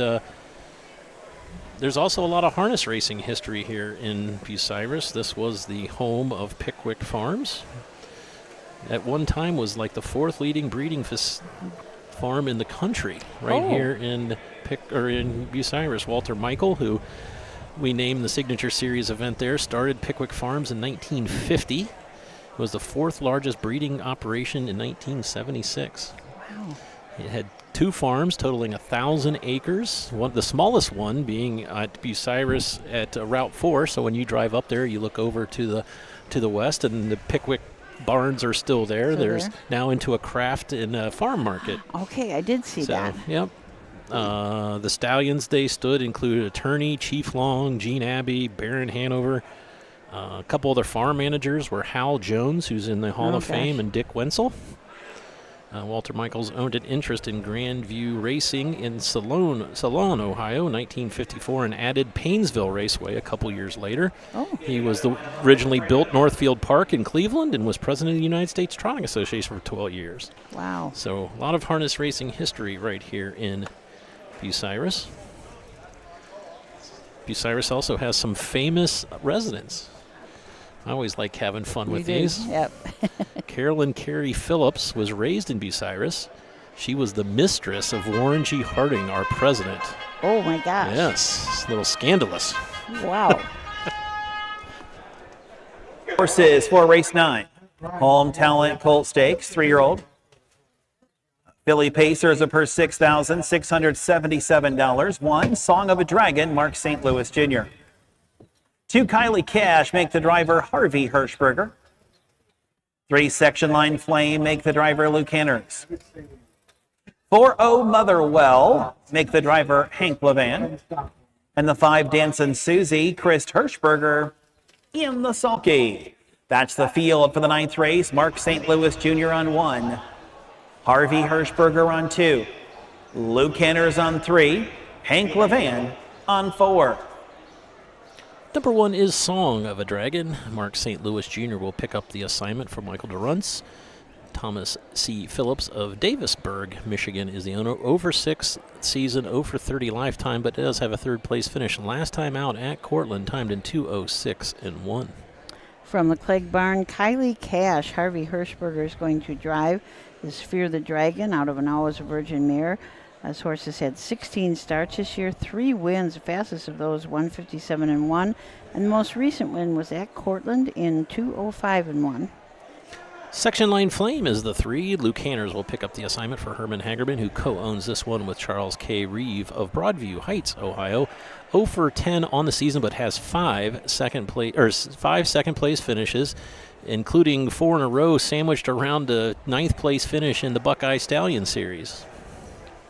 there's also a lot of harness racing history here in Bucyrus. This was the home of Pickwick Farms. At one time was like the 4th leading breeding farm in the country, here in Bucyrus. Walter Michael, who we named the Signature Series event there, started Pickwick Farms in 1950. It was the 4th largest breeding operation in 1976. Wow. It had 2 farms totaling 1,000 acres, the smallest one being at Bucyrus at Route 4. So when you drive up there, you look over to the west, and the Pickwick barns are still there. There's now into a craft and a farm market. Okay, I did see that. Yep. The stallions they stood included Attorney, Chief Long, Gene Abbey, Baron Hanover. A couple other farm managers were Hal Jones, who's in the Hall of Fame, and Dick Wenzel. Walter Michaels owned an interest in Grandview Racing in Salon, Ohio, 1954, and added Painesville Raceway a couple years later. He was originally built Northfield Park in Cleveland and was president of the United States Trotting Association for 12 years. Wow. So a lot of harness racing history right here in Bucyrus. Bucyrus also has some famous residents. I always like having fun with these. Yep. Carolyn Carey Phillips was raised in Bucyrus. She was the mistress of Warren G. Harding, our president. Oh, my gosh. Yes, it's a little scandalous. Wow. Horses for race 9. Home Talent Colt Stakes, 3-year-old. Philly Pacers are per $6,677. 1 Song of a Dragon, Mark St. Louis Jr. 2 Kylie Cash make the driver Harvey Hirschberger. 3 Section Line Flame make the driver Luke Hanners. 4 Oh Motherwell make the driver Hank Levan. And the 5 Dancin' Susie, Chris Hirschberger in the sulky. That's the field for the 9th race. Mark St. Louis Jr. on 1. Harvey Hirschberger on 2. Luke Hanners on 3. Hank Levan on 4. Number 1 is Song of a Dragon. Mark St. Louis Jr. will pick up the assignment from Michael DeRunts. Thomas C. Phillips of Davisburg, Michigan is the owner. Over 6 season, 0 for 30 lifetime, but does have a 3rd place finish. Last time out at Cortland, timed in 2:06.1. From the Clegg Barn, Kylie Cash, Harvey Hirschberger is going to drive his Fear the Dragon out of an Always a Virgin mare. This horse has had 16 starts this year, 3 wins, the fastest of those 157.1, and the most recent win was at Cortland in 2:05.1. Section Line Flame is the 3. Luke Hanners will pick up the assignment for Herman Hagerman, who co-owns this one with Charles K. Reeve of Broadview Heights, Ohio. 0 for 10 on the season, but has 5 second place finishes, including 4 in a row sandwiched around a 9th place finish in the Buckeye Stallion Series.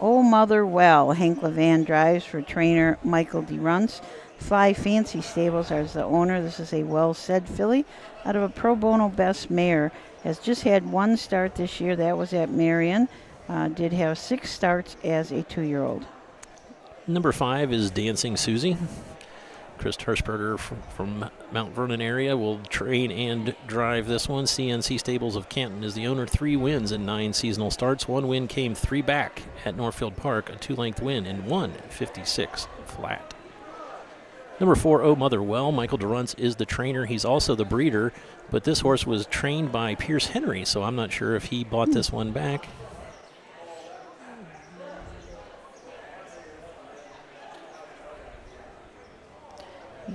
Oh Mother Well, Hank Levan drives for trainer Michael DeRunts. Fly Fancy Stables is the owner. This is a well-said filly out of a pro bono best mare. Has just had one start this year. That was at Marion. Did have 6 starts as a 2-year-old. Number 5 is Dancing Susie. Chris Hirschberger from Mount Vernon area will train and drive this one. CNC Stables of Canton is the owner. 3 wins in 9 seasonal starts. 1 win came 3 back at Northfield Park. A 2-length win in 1:56 flat. Number 4, Oh Mother Well. Michael Durrance is the trainer. He's also the breeder, but this horse was trained by Pierce Henry, so I'm not sure if he bought this one back.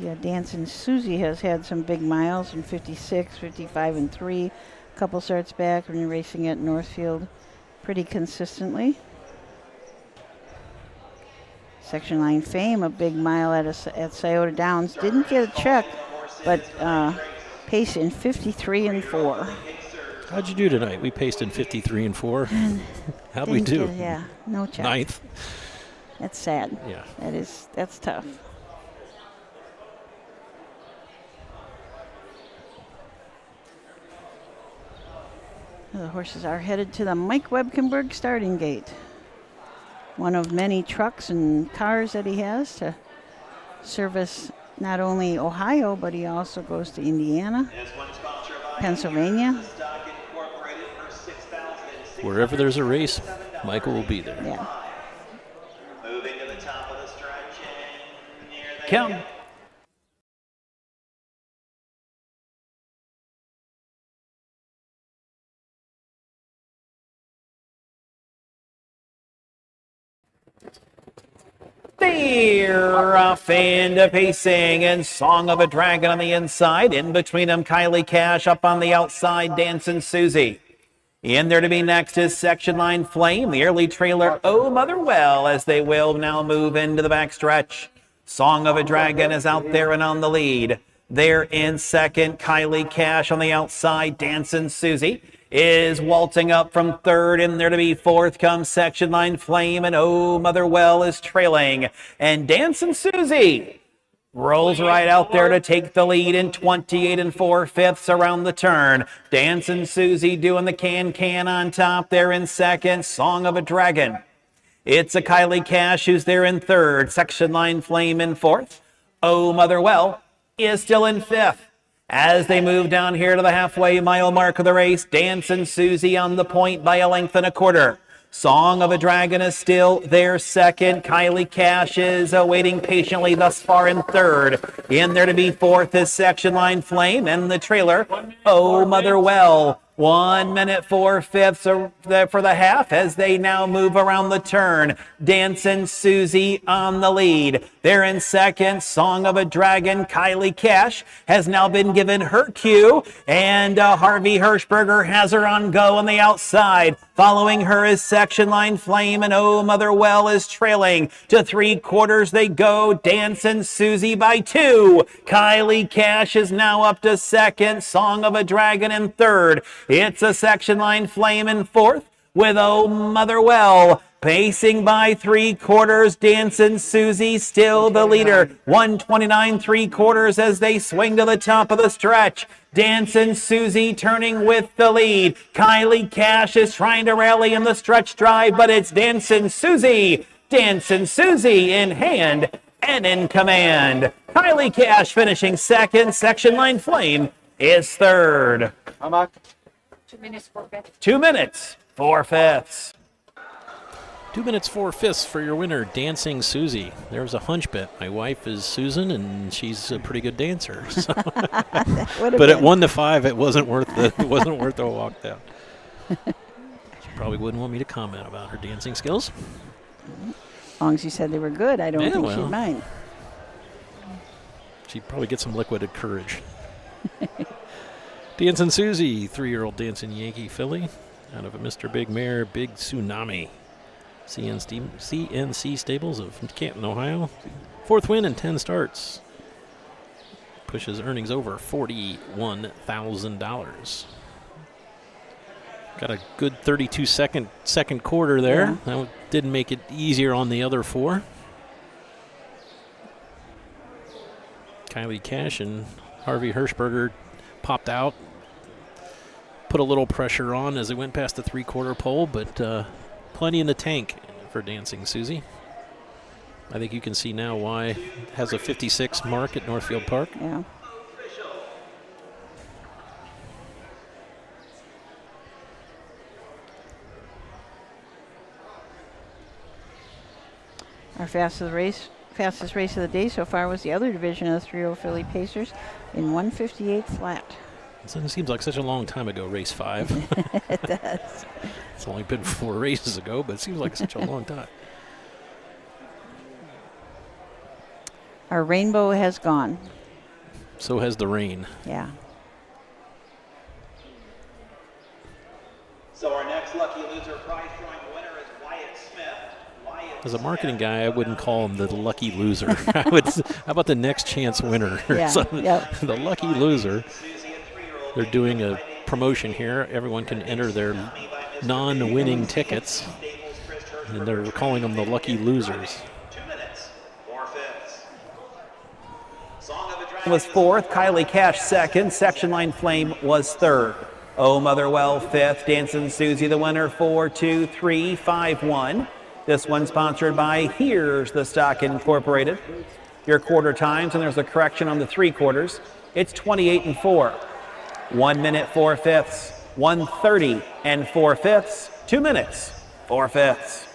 Yeah, Dancing Susie has had some big miles in 56, 55, and 3. A couple starts back when you're racing at Northfield pretty consistently. Section line Fame, a big mile at Scioto Downs. Didn't get a check, but paced in 53 and 4. How'd you do tonight? We paced in 53 and 4. How'd we do? Yeah, no check. 9th. That's sad. Yeah. That's tough. The horses are headed to the Mike Webkenberg starting gate. One of many trucks and cars that he has to service not only Ohio, but he also goes to Indiana, Pennsylvania. Wherever there's a race, Michael will be there. Yeah. Count. They're off into pacing and Song of a Dragon on the inside. In between them, Kylie Cash up on the outside, Dancing Susie. In there to be next is Section Line Flame, the early trailer, Oh Mother Well, as they will now move into the backstretch. Song of a Dragon is out there and on the lead. There in second, Kylie Cash on the outside, Dancing Susie is waltzing up from third. In there to be fourth comes Section Line Flame, and Oh Mother Well is trailing. And Dancing Susie rolls right out there to take the lead in 28 and 4/5 around the turn. Dancing Susie doing the can on top there in second. Song of a Dragon. It's a Kylie Cash who's there in third. Section Line Flame in fourth. Oh Mother Well is still in fifth. As they move down here to the halfway mile mark of the race, Dancing Susie on the point by 1.25 lengths. Song of a Dragon is still there second. Kylie Cash is waiting patiently thus far in third. In there to be fourth is Section Line Flame and the trailer, Oh Mother Well. 1 minute 4/5 for the half as they now move around the turn. Dancing Susie on the lead. They're in second. Song of a Dragon. Kylie Cash has now been given her cue, and Harvey Hirschberger has her on go on the outside. Following her is Section Line Flame, and Oh Mother Well is trailing. To 3/4 they go. Dancing Susie by 2. Kylie Cash is now up to second. Song of a Dragon in third. It's a Section Line Flame in fourth with Oh Mother Well. Pacing by 3/4, Dancing Susie still the leader. 1:29 3/4 as they swing to the top of the stretch. Dancing Susie turning with the lead. Kylie Cash is trying to rally in the stretch drive, but it's Dancing Susie. Dancing Susie in hand and in command. Kylie Cash finishing second. Section Line Flame is third. 2 minutes 4/5. 2 minutes 4/5. 2 minutes 4/5 for your winner, Dancing Susie. There's a hunch bet. My wife is Susan, and she's a pretty good dancer. So. But at 1 to 5, it wasn't worth the walk down. She probably wouldn't want me to comment about her dancing skills. As long as you said they were good, I don't think she'd mind. She'd probably get some liquid courage. Dancing Susie, 3-year-old Dancing Yankee filly, out of a Mr. Big Mare, Big Tsunami. CNC Stables of Canton, Ohio. 4th win in 10 starts. Pushes earnings over $41,000. Got a good 32-second quarter there. Yeah. That didn't make it easier on the other 4. Kylie Cash and Harvey Hirschberger popped out, put a little pressure on as it went past the three-quarter pole, but plenty in the tank for Dancing Susie. I think you can see now why it has a 56 mark at Northfield Park. Yeah. Our fastest race of the day so far was the other division of the 3-0 Philly Pacers in 1:58 flat. It seems like such a long time ago, race 5. It does. It's only been 4 races ago, but it seems like such a long time. Our rainbow has gone. So has the rain. Yeah. So our next lucky loser prize drawing winner is Wyatt Smith. As a marketing guy, I wouldn't call him the lucky loser. I would. How about the next chance winner? Yeah, yep. The lucky loser. They're doing a promotion here. Everyone can enter their non-winning tickets, and they're calling them the lucky losers. Was fourth, Kylie Cash second, Section Line Flame was third. Oh Motherwell fifth, Dancing Susie the winner 4-2-3-5-1. This one sponsored by Here's the Stock Incorporated. Your quarter times, and there's a correction on the 3/4. It's 28 and 4. 1 minute 4/5, 1:30 and 4/5, 2 minutes 4/5.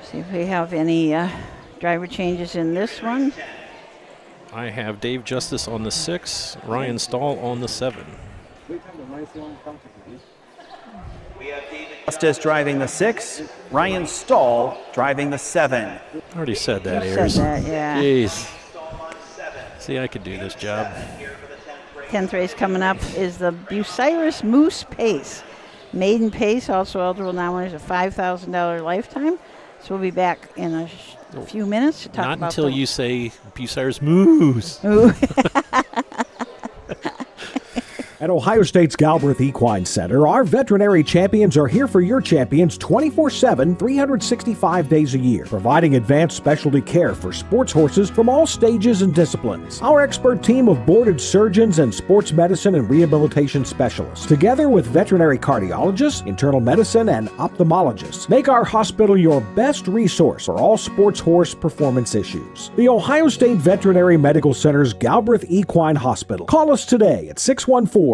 See if we have any driver changes in this one. I have Dave Justice on the 6, Ryan Stahl on the 7. Justice driving the 6, Ryan Stahl driving the 7. I already said that, You Ayers. said that, yeah. Jeez. See, I could do this job. 10th race coming up is the Bucyrus Moose Pace. Maiden Pace, also eligible now winners a $5,000 lifetime. So we'll be back in a few minutes to talk Not about until you say Bucyrus Moose. At Ohio State's Galbraith Equine Center, our veterinary champions are here for your champions 24/7, 365 days a year, providing advanced specialty care for sports horses from all stages and disciplines. Our expert team of boarded surgeons and sports medicine and rehabilitation specialists, together with veterinary cardiologists, internal medicine, and ophthalmologists, make our hospital your best resource for all sports horse performance issues. The Ohio State Veterinary Medical Center's Galbraith Equine Hospital. Call us today at 614-292-6661.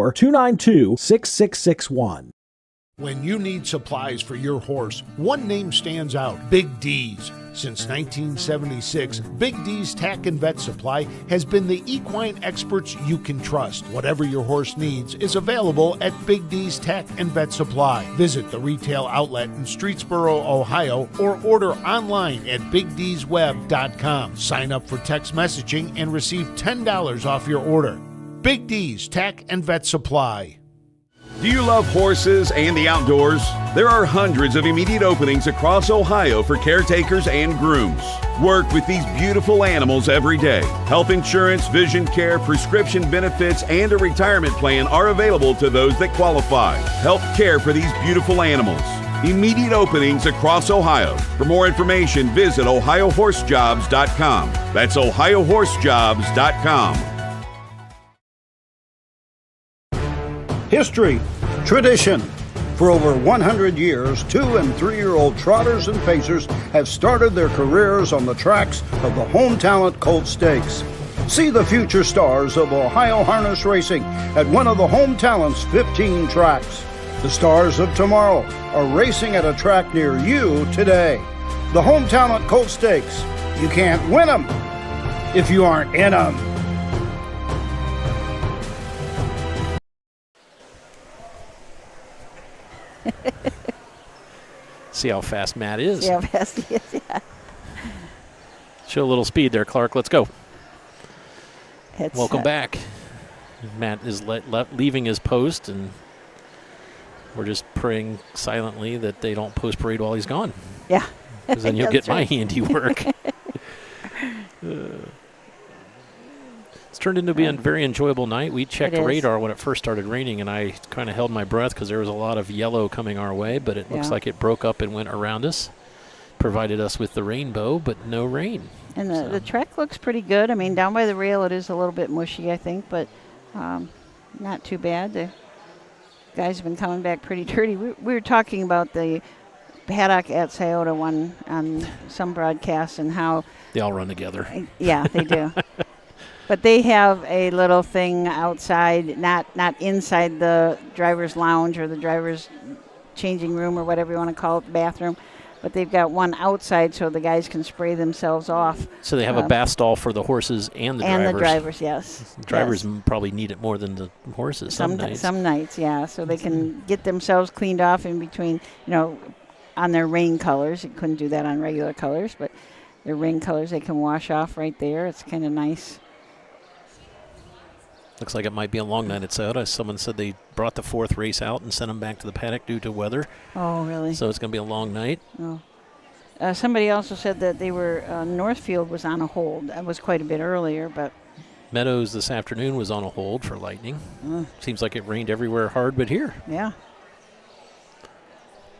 When you need supplies for your horse, one name stands out: Big D's. Since 1976, Big D's Tack and Vet Supply has been the equine experts you can trust. Whatever your horse needs is available at Big D's Tack and Vet Supply. Visit the retail outlet in Streetsboro, Ohio, or order online at BigD'sWeb.com. Sign up for text messaging and receive $10 off your order. Big D's Tack and Vet Supply. Do you love horses and the outdoors? There are hundreds of immediate openings across Ohio for caretakers and grooms. Work with these beautiful animals every day. Health insurance, vision care, prescription benefits, and a retirement plan are available to those that qualify. Help care for these beautiful animals. Immediate openings across Ohio. For more information, visit OhioHorseJobs.com. That's OhioHorseJobs.com. History, tradition. For over 100 years, 2- and 3-year-old trotters and pacers have started their careers on the tracks of the Home Talent Colt Stakes. See the future stars of Ohio harness racing at one of the Home Talent's 15 tracks. The stars of tomorrow are racing at a track near you today. The Home Talent Colt Stakes. You can't win them if you aren't in them. See how fast Matt is. See how fast he is, yeah. Show a little speed there, Clark. Let's go. Welcome It's, back. Matt is leaving his post, and we're just praying silently that they don't post parade while he's gone. Yeah. Because then you'll That's get my right. handiwork. Let's turned into being a very enjoyable night. We checked It is. radar when it first started raining, and I kind of held my breath because there was a lot of yellow coming our way, but it looks Yeah. like it broke up and went around us, provided us with the rainbow, but no rain. And the track looks pretty good. I mean, down by the rail it is a little bit mushy, I think, but not too bad. The guys have been coming back pretty dirty. We were talking about the paddock at Scioto one on some broadcasts and how They all run together. Yeah, they do. But they have a little thing outside, not inside the driver's lounge or the driver's changing room or whatever you want to call it, the bathroom. But they've got one outside so the guys can spray themselves off. So they have a bath stall for the horses and the drivers. And the drivers, yes. Drivers Yes. probably need it more than the horses some nights. Some nights, yeah. So they can get themselves cleaned off in between, on their rain colors. You couldn't do that on regular colors, but their rain colors they can wash off right there. It's kind of nice. Looks like it might be a long night at Scioto. Someone said they brought the fourth race out and sent them back to the paddock due to weather. Oh, really? So it's going to be a long night. Oh. Somebody also said that they were Northfield was on a hold. That was quite a bit earlier, but Meadows this afternoon was on a hold for lightning. Seems like it rained everywhere hard, but here. yeah.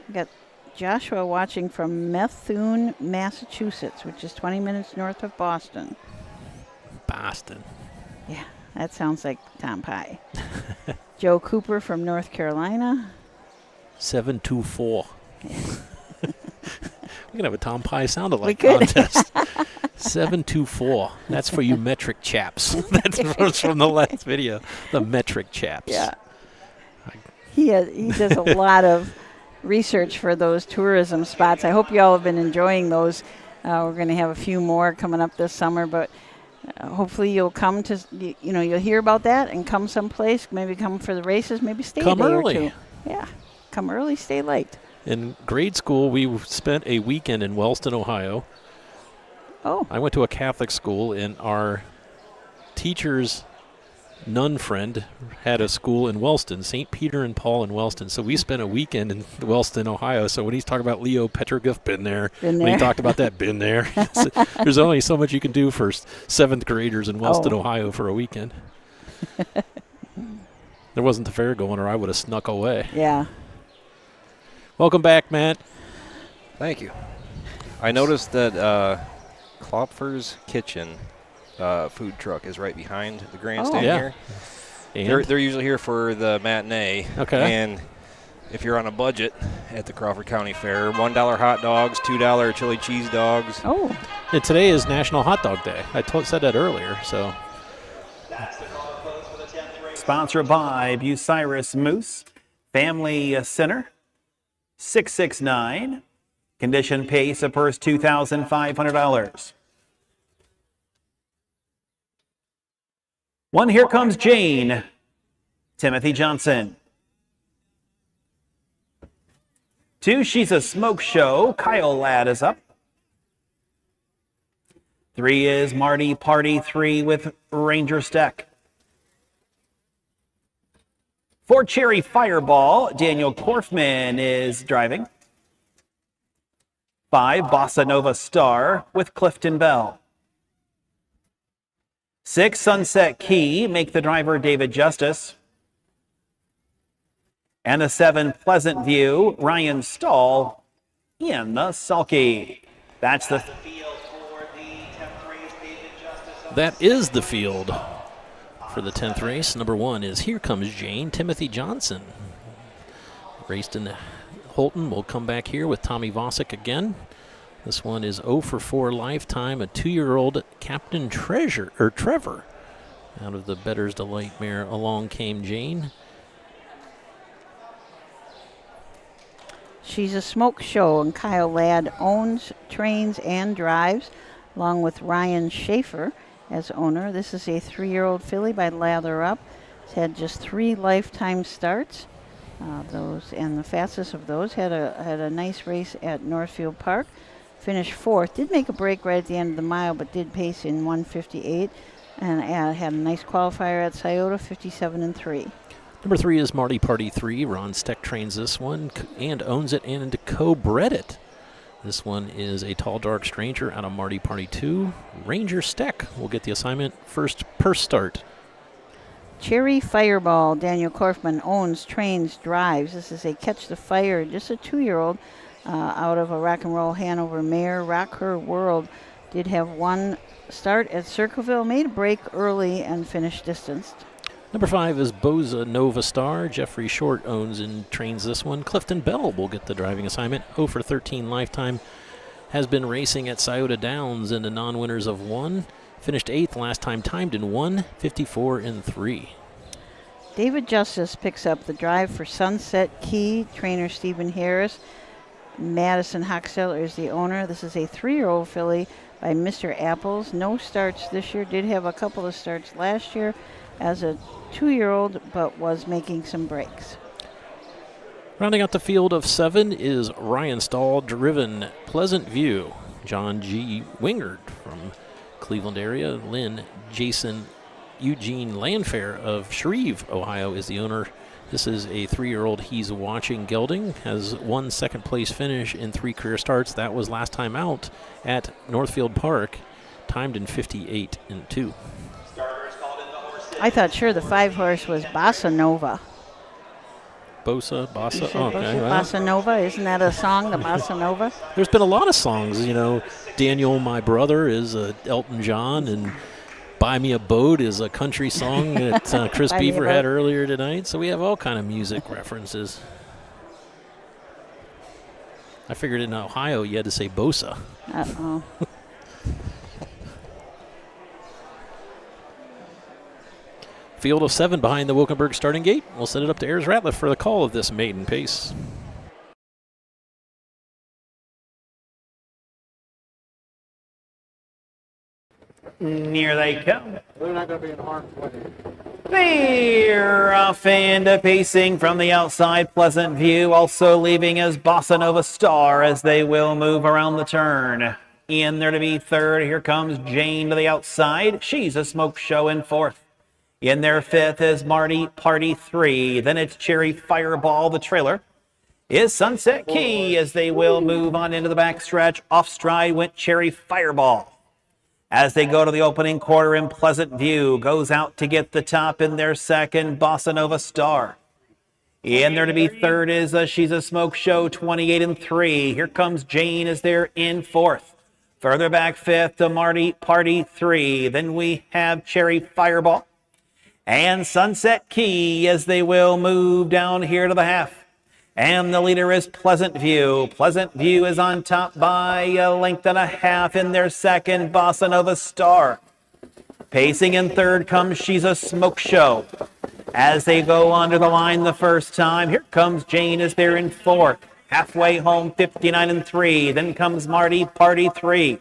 We got Joshua watching from Methuen, Massachusetts, which is 20 minutes north of Boston. Boston. Yeah, that sounds like Tom Pie. Joe Cooper from North Carolina. 724. We can have a Tom Pie sound-alike We could. contest. 724. That's for you metric chaps. That's from the last video. The metric chaps. Yeah. He does a lot of research for those tourism spots. I hope you all have been enjoying those. We're going to have a few more coming up this summer, but hopefully you'll come to, you'll hear about that and come someplace, maybe come for the races, maybe stay Come a day early. or two. Yeah, come early, stay late. In grade school, we spent a weekend in Wellston, Ohio. Oh. I went to a Catholic school, and our teacher's nun friend had a school in Wellston, St. Peter and Paul in Wellston. So we spent a weekend in Wellston, Ohio. So when he's talking about Leo Petroglyph, been there. Been When he there. talked about that, been there. There's only so much you can do for seventh graders in Wellston, Oh. Ohio for a weekend. There wasn't the fair going, or I would have snuck away. Yeah. Welcome back, Matt. Thank you. I noticed that Klopfer's Kitchen food truck is right behind the grandstand Yeah. here. And? They're usually here for the matinee. Okay. And if you're on a budget at the Crawford County Fair, $1 hot dogs, $2 chili cheese dogs. Oh. And today is National Hot Dog Day. I said that earlier, so. Sponsored by Bucyrus Moose Family Center. 669. Condition pace of purse $2,500. One, here comes Jane. Timothy Johnson. 2, she's a smoke show. Kyle Ladd is up. 3 is Marty Party 3 with Ranger Steck. 4, Cherry Fireball. Daniel Korfman is driving. 5, Bossa Nova Star with Clifton Bell. 6, Sunset Key. Make the driver David Justice. And the 7, Pleasant View. Ryan Stahl in the sulky. That's the That is the field for the 10th race. Number 1 is Here Comes Jane, Timothy Johnson. Raced in Holton. We'll come back here with Tommy Vosick again. This one is 0 for 4 lifetime, a 2-year-old Captain Trevor. Out of the Better's Delight mare, Along Came Jane. She's a smoke show, and Kyle Ladd owns, trains, and drives, along with Ryan Schaefer as owner. This is a 3-year-old filly by Lather Up. It's had just 3 lifetime starts. The fastest of those had a nice race at Northfield Park. Finished 4th. Did make a break right at the end of the mile, but did pace in 1:58, and had a nice qualifier at Scioto, 57-3. Number 3 is Marty Party 3. Ron Steck trains this one and owns it and co-bred it. This one is a Tall Dark Stranger out of Marty Party 2. Ranger Steck will get the assignment first purse start. Cherry Fireball, Daniel Korfman owns, trains, drives. This is a Catch the Fire, just a 2-year-old out of a Rock and Roll Hanover mare. Rock Her World did have one start at Circleville, made a break early and finished distanced. Number 5 is Boza Nova Star. Jeffrey Short owns and trains this one. Clifton Bell will get the driving assignment. 0 for 13 lifetime. Has been racing at Scioto Downs in the non-winners of 1. Finished 8th last time, timed in 1:54 and 3. David Justice picks up the drive for Sunset Key. Trainer Stephen Harris. Madison Hochsteller is the owner. This is a 3-year-old filly by Mr. Apples. No starts this year. Did have a couple of starts last year as a 2-year-old, but was making some breaks. Rounding out the field of 7 is Ryan Stahl driven Pleasant View. John G. Wingard from Cleveland area. Lynn Jason Eugene Landfair of Shreve, Ohio is the owner. This is a 3-year-old he's watching gelding. Has one second place finish in 3 career starts. That was last time out at Northfield Park. Timed in 58 and 2. I thought sure the 5-horse was Bossa Nova. Bossa? Oh, okay. Bossa Nova, isn't that a song, the Bossa Nova? There's been a lot of songs, you know. Daniel, My Brother is Elton John, and Buy Me a Boat is a country song that Chris Beaver had earlier tonight. So we have all kind of music references. I figured in Ohio you had to say Bossa. Uh-oh. Field of 7 behind the Wilkenberg starting gate. We'll send it up to Ayers Ratliff for the call of this maiden pace. Near they come. They're not going to be in harm's way. They're off and pacing from the outside. Pleasant View also leaving as Bossa Nova Star as they will move around the turn. In there to be 3rd. Here comes Jane to the outside. She's a smoke show in 4th. In their 5th is Marty Party 3. Then it's Cherry Fireball, the trailer. Is Sunset Key as they will move on into the backstretch. Off stride went Cherry Fireball. As they go to the opening quarter in Pleasant View, goes out to get the top in their 2nd, Bossa Nova Star. In there to be 3rd is She's a Smoke Show, 28 and 3. Here comes Jane as they're in 4th. Further back 5th to Marty Party 3. Then we have Cherry Fireball and Sunset Key as they will move down here to the half. And the leader is Pleasant View. Pleasant View is on top by a length and a half in their 2nd, Bossa Nova Star. Pacing in 3rd comes She's a Smoke Show. As they go under the line the first time, here comes Jane as they're in 4th. Halfway home, 59 and 3. Then comes Marty Party 3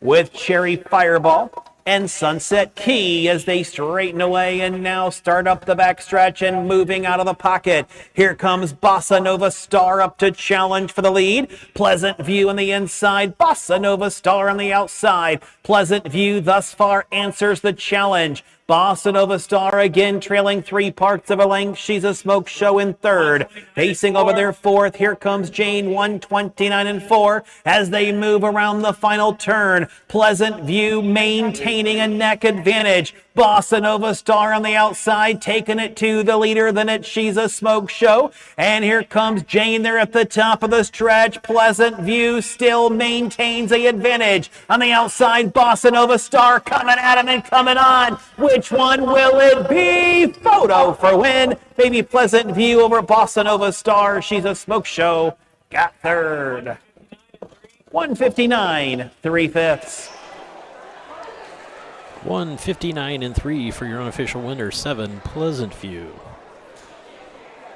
with Cherry Fireball and Sunset Key as they straighten away and now start up the backstretch and moving out of the pocket. Here comes Bossa Nova Star up to challenge for the lead. Pleasant View on the inside, Bossa Nova Star on the outside. Pleasant View thus far answers the challenge. Bossa Nova Star again trailing 3 parts of a length. She's a Smoke Show in 3rd. Pacing over their 4th. Here comes Jane, 129 and 4 as they move around the final turn. Pleasant View maintaining a neck advantage. Bossa Nova Star on the outside taking it to the leader. Then it's She's a Smoke Show. And here comes Jane there at the top of the stretch. Pleasant View still maintains the advantage. On the outside, Bossa Nova Star coming at him and coming on. Which one will it be? Photo for win. Maybe Pleasant View over Bossa Nova Star. She's a Smoke Show. Got 3rd. 159, 3/5. 159 and 3 for your unofficial winner, 7, Pleasant View.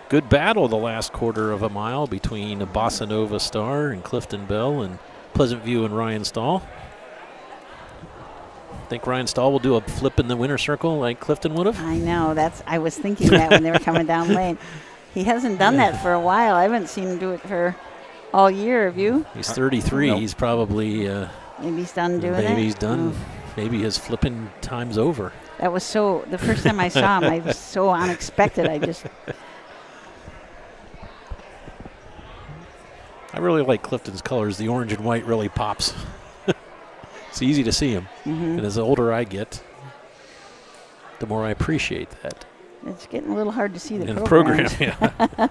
Good battle the last quarter of a mile between Bossa Nova Star and Clifton Bell and Pleasant View and Ryan Stahl. Think Ryan Stahl will do a flip in the winner's circle like Clifton would have? I know. I was thinking that when they were coming down lane. He hasn't done that for a while. I haven't seen him do it for all year. Have you? He's 33. He's probably... maybe he's done doing it? Maybe he's done. Maybe his flipping time's over. That was so... The first time I saw him, I was so unexpected. I really like Clifton's colors. The orange and white really pops. It's easy to see him. And as the older I get, the more I appreciate that. It's getting a little hard to see the In the programs. program, yeah.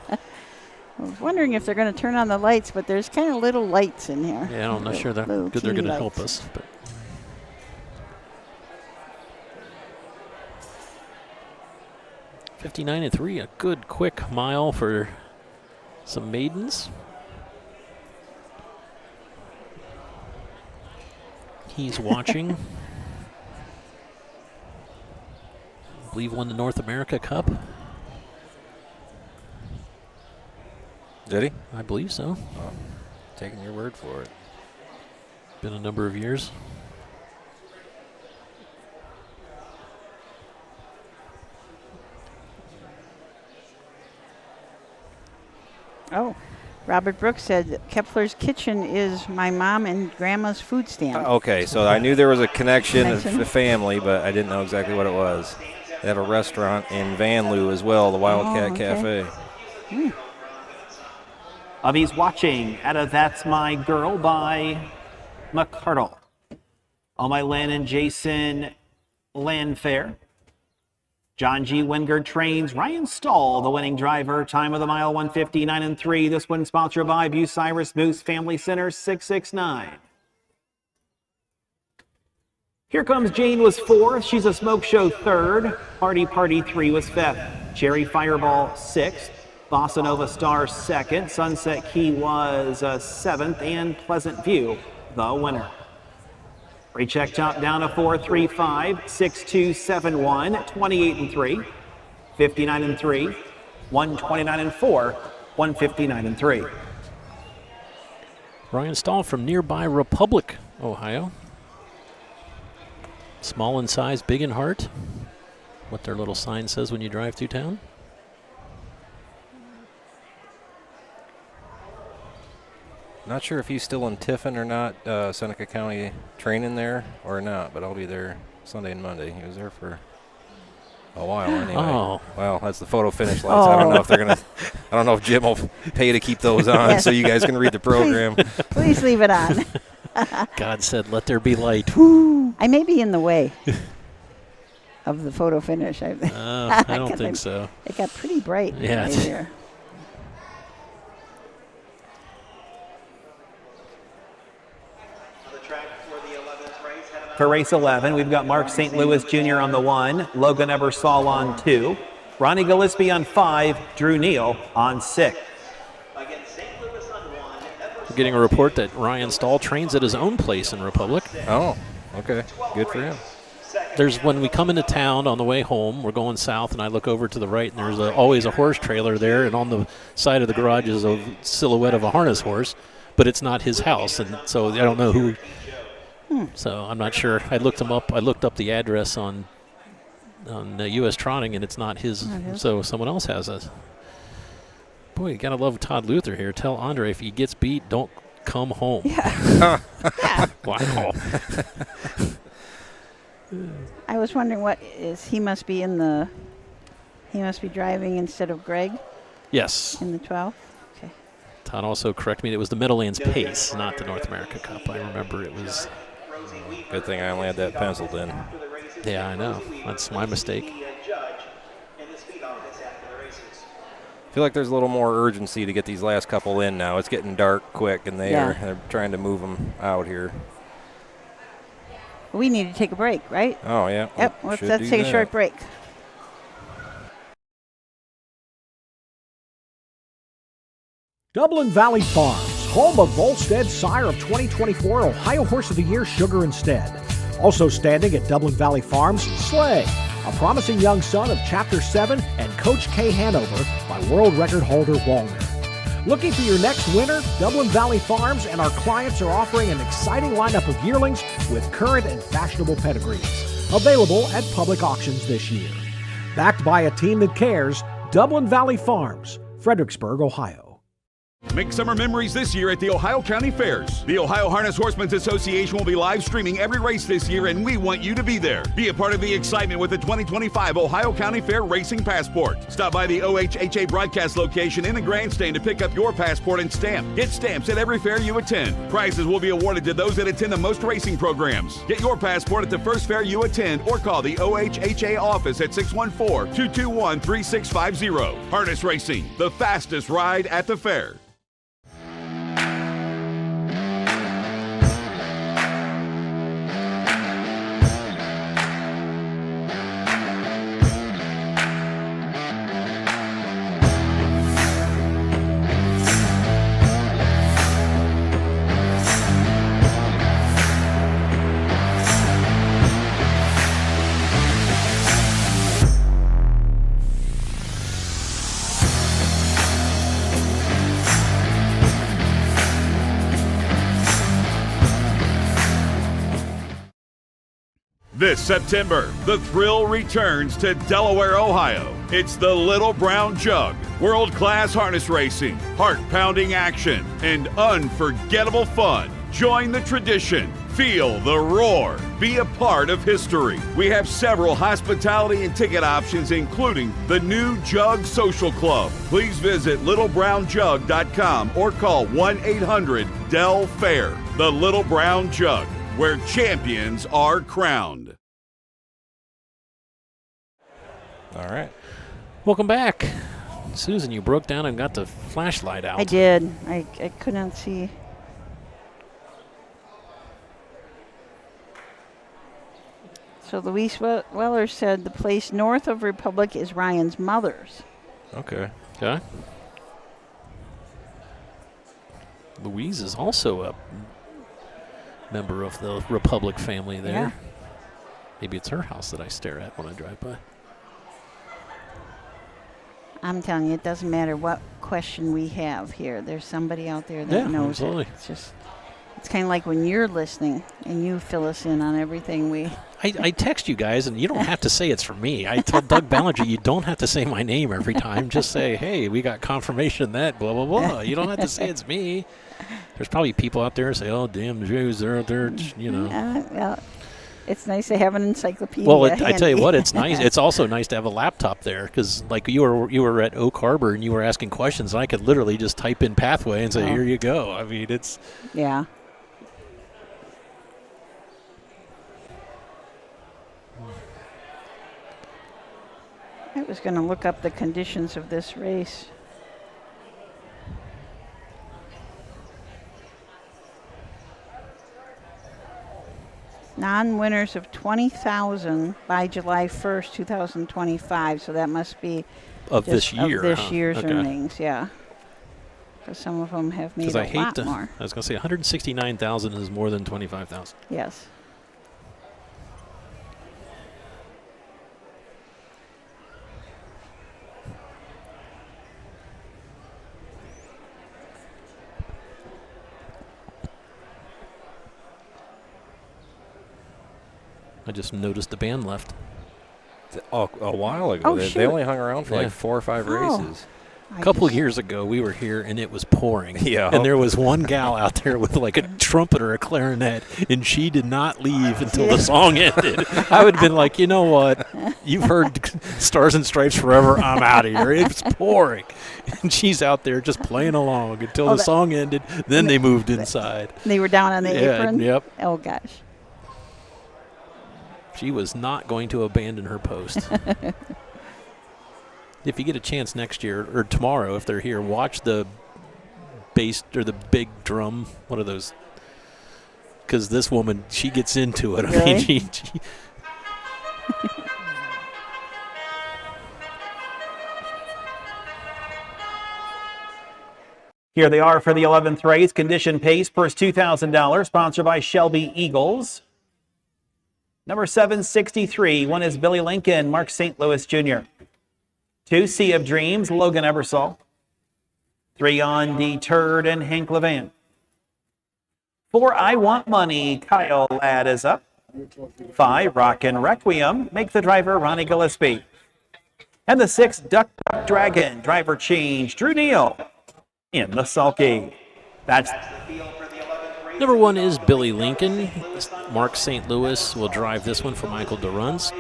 I was wondering if they're going to turn on the lights, but there's kind of little lights in here. Yeah, I'm not sure that Little good they're going teeny to help lights. us. But 59.3, a good quick mile for some maidens. He's watching. I believe won the North America Cup. Did he? I believe so. Oh, taking your word for it. Been a number of years. Oh, Robert Brooks said Kepler's Kitchen is my mom and grandma's food stand. Okay, so I knew there was a connection of Connection. the family, but I didn't know exactly what it was. They have a restaurant in Van Loo as well, the Wildcat okay. Cafe. He's watching out of That's My Girl by McCardle. On my Lynn and Jason Landfair. John G. Wingard trains Ryan Stahl, the winning driver. Time of the mile, 1:59.3. This one sponsored by Bucyrus Moose Family Center, 669. Here comes Jane was fourth. She's a smoke show third. Party 3 was fifth. Cherry Fireball sixth. Bossa Nova Star second. Sunset Key was seventh. And Pleasant View, the winner. Recheck top down to 4:35, 6:271, 28.3, 59.3, 129.4, 159.3. Ryan Stahl from nearby Republic, Ohio. Small in size, big in heart. What their little sign says when you drive through town. Not sure if he's still in Tiffin or not, Seneca County training there or not, but I'll be there Sunday and Monday. He was there for a while anyway. Oh. Well, that's the photo finish lights. I don't know if they're gonna. I don't know if Jim will pay to keep those on, Yes. so you guys can read the program. Please leave it on. God said, "Let there be light." I may be in the way of the photo finish. I don't think so. It got pretty bright Yeah. right there. For race 11, we've got Mark St. Louis Jr. on the 1, Logan Ebersol on 2, Ronnie Gillespie on 5, Drew Neal on 6. We're getting a report that Ryan Stahl trains at his own place in Republic. Oh, okay. Good for him. There's when we come into town on the way home, we're going south, and I look over to the right, and there's always a horse trailer there, and on the side of the garage is a silhouette of a harness horse, but it's not his house, and so I don't know who. So I'm not sure. I looked him up. I looked up the address on U.S. Trotting, and it's not his. So someone else has it. Boy, you gotta love Todd Luther here. Tell Andre if he gets beat, don't come home. Yeah. Wow. I was wondering what is he must be driving instead of Greg Yes. in the 12. Okay. Todd also corrected me. It was the Meadowlands Pace, not the North America Cup. I remember it was. Good thing I only had that penciled in. Yeah, I know. That's my mistake. I feel like there's a little more urgency to get these last couple in now. It's getting dark quick, and they're trying to move them out here. We need to take a break, right? Oh, yeah. Yep. Let's take a short break. Dublin Valley Farms, home of Volstead Sire of 2024 Ohio Horse of the Year Sugar Instead. Also standing at Dublin Valley Farms, Slay, a promising young son of Chapter 7 and Coach K Hanover by world record holder Walner. Looking for your next winner? Dublin Valley Farms and our clients are offering an exciting lineup of yearlings with current and fashionable pedigrees. Available at public auctions this year. Backed by a team that cares, Dublin Valley Farms, Fredericksburg, Ohio. Make summer memories this year at the Ohio County Fairs. The Ohio Harness Horsemen's Association will be live streaming every race this year, and we want you to be there. Be a part of the excitement with the 2025 Ohio County Fair Racing Passport. Stop by the OHHA broadcast location in the grandstand to pick up your passport and stamp. Get stamps at every fair you attend. Prizes will be awarded to those that attend the most racing programs. Get your passport at the first fair you attend or call the OHHA office at 614-221-3650. Harness Racing, the fastest ride at the fair. This September, the thrill returns to Delaware, Ohio. It's the Little Brown Jug. World-class harness racing, heart-pounding action, and unforgettable fun. Join the tradition. Feel the roar. Be a part of history. We have several hospitality and ticket options, including the new Jug Social Club. Please visit littlebrownjug.com or call 1-800-DEL-FAIR. The Little Brown Jug, where champions are crowned. All right. Welcome back. Susan, you broke down and got the flashlight out. I did. I couldn't see. So Louise Weller said the place north of Republic is Ryan's mother's. Okay. Okay. Louise is also a member of the Republic family there. Yeah. Maybe it's her house that I stare at when I drive by. I'm telling you, it doesn't matter what question we have here. There's somebody out there that knows absolutely. it. It's kind of like when you're listening and you fill us in on everything we. I text you guys, and you don't have to say it's for me. I told Doug Ballinger, you don't have to say my name every time. Just say, hey, we got confirmation that blah, blah, blah. You don't have to say it's me. There's probably people out there who say, oh, damn, Jews, they're out there, you know. Well, it's nice to have an encyclopedia. Well, I tell you what, it's nice. It's also nice to have a laptop there because, like, you were at Oak Harbor and you were asking questions, and I could literally just type in pathway and say, here you go. I mean, it's. Yeah. I was going to look up the conditions of this race. Non-winners of 20,000 by July 1st, 2025. So that must be of this year. Of this year's earnings, yeah. Because some of them have made a lot more. I was going to say 169,000 is more than 25,000. Yes. I just noticed the band left. A while ago. They only hung around for like 4 or 5 races. A couple of years ago, we were here, and it was pouring. Yeah. And there was one gal out there with like a trumpet or a clarinet, and she did not leave until the song ended. I would have been like, you know what? You've heard Stars and Stripes forever. I'm out of here. It's pouring. And she's out there just playing along until the song ended. Then they moved inside. They were down on the apron? Yep. Oh, gosh. She was not going to abandon her post. If you get a chance next year or tomorrow, if they're here, watch the bass or the big drum. What are those? Because this woman, she gets into it. Really? I mean, she Here they are for the 11th race. Condition pace, purse $2,000, sponsored by Shelby Eagles. Number 763, one is Billy Lincoln, Mark St. Louis Jr. 2, Sea of Dreams, Logan Ebersol. 3 on Deterred and Hank Levan. 4, I Want Money, Kyle Ladd is up. 5, Rockin' Requiem, make the driver Ronnie Gillespie. And the 6, Duck Duck Dragon, driver change, Drew Neal. in the sulky. That's Number 1 is Billy Lincoln. Mark St. Louis will drive this one for Michael DeRuns.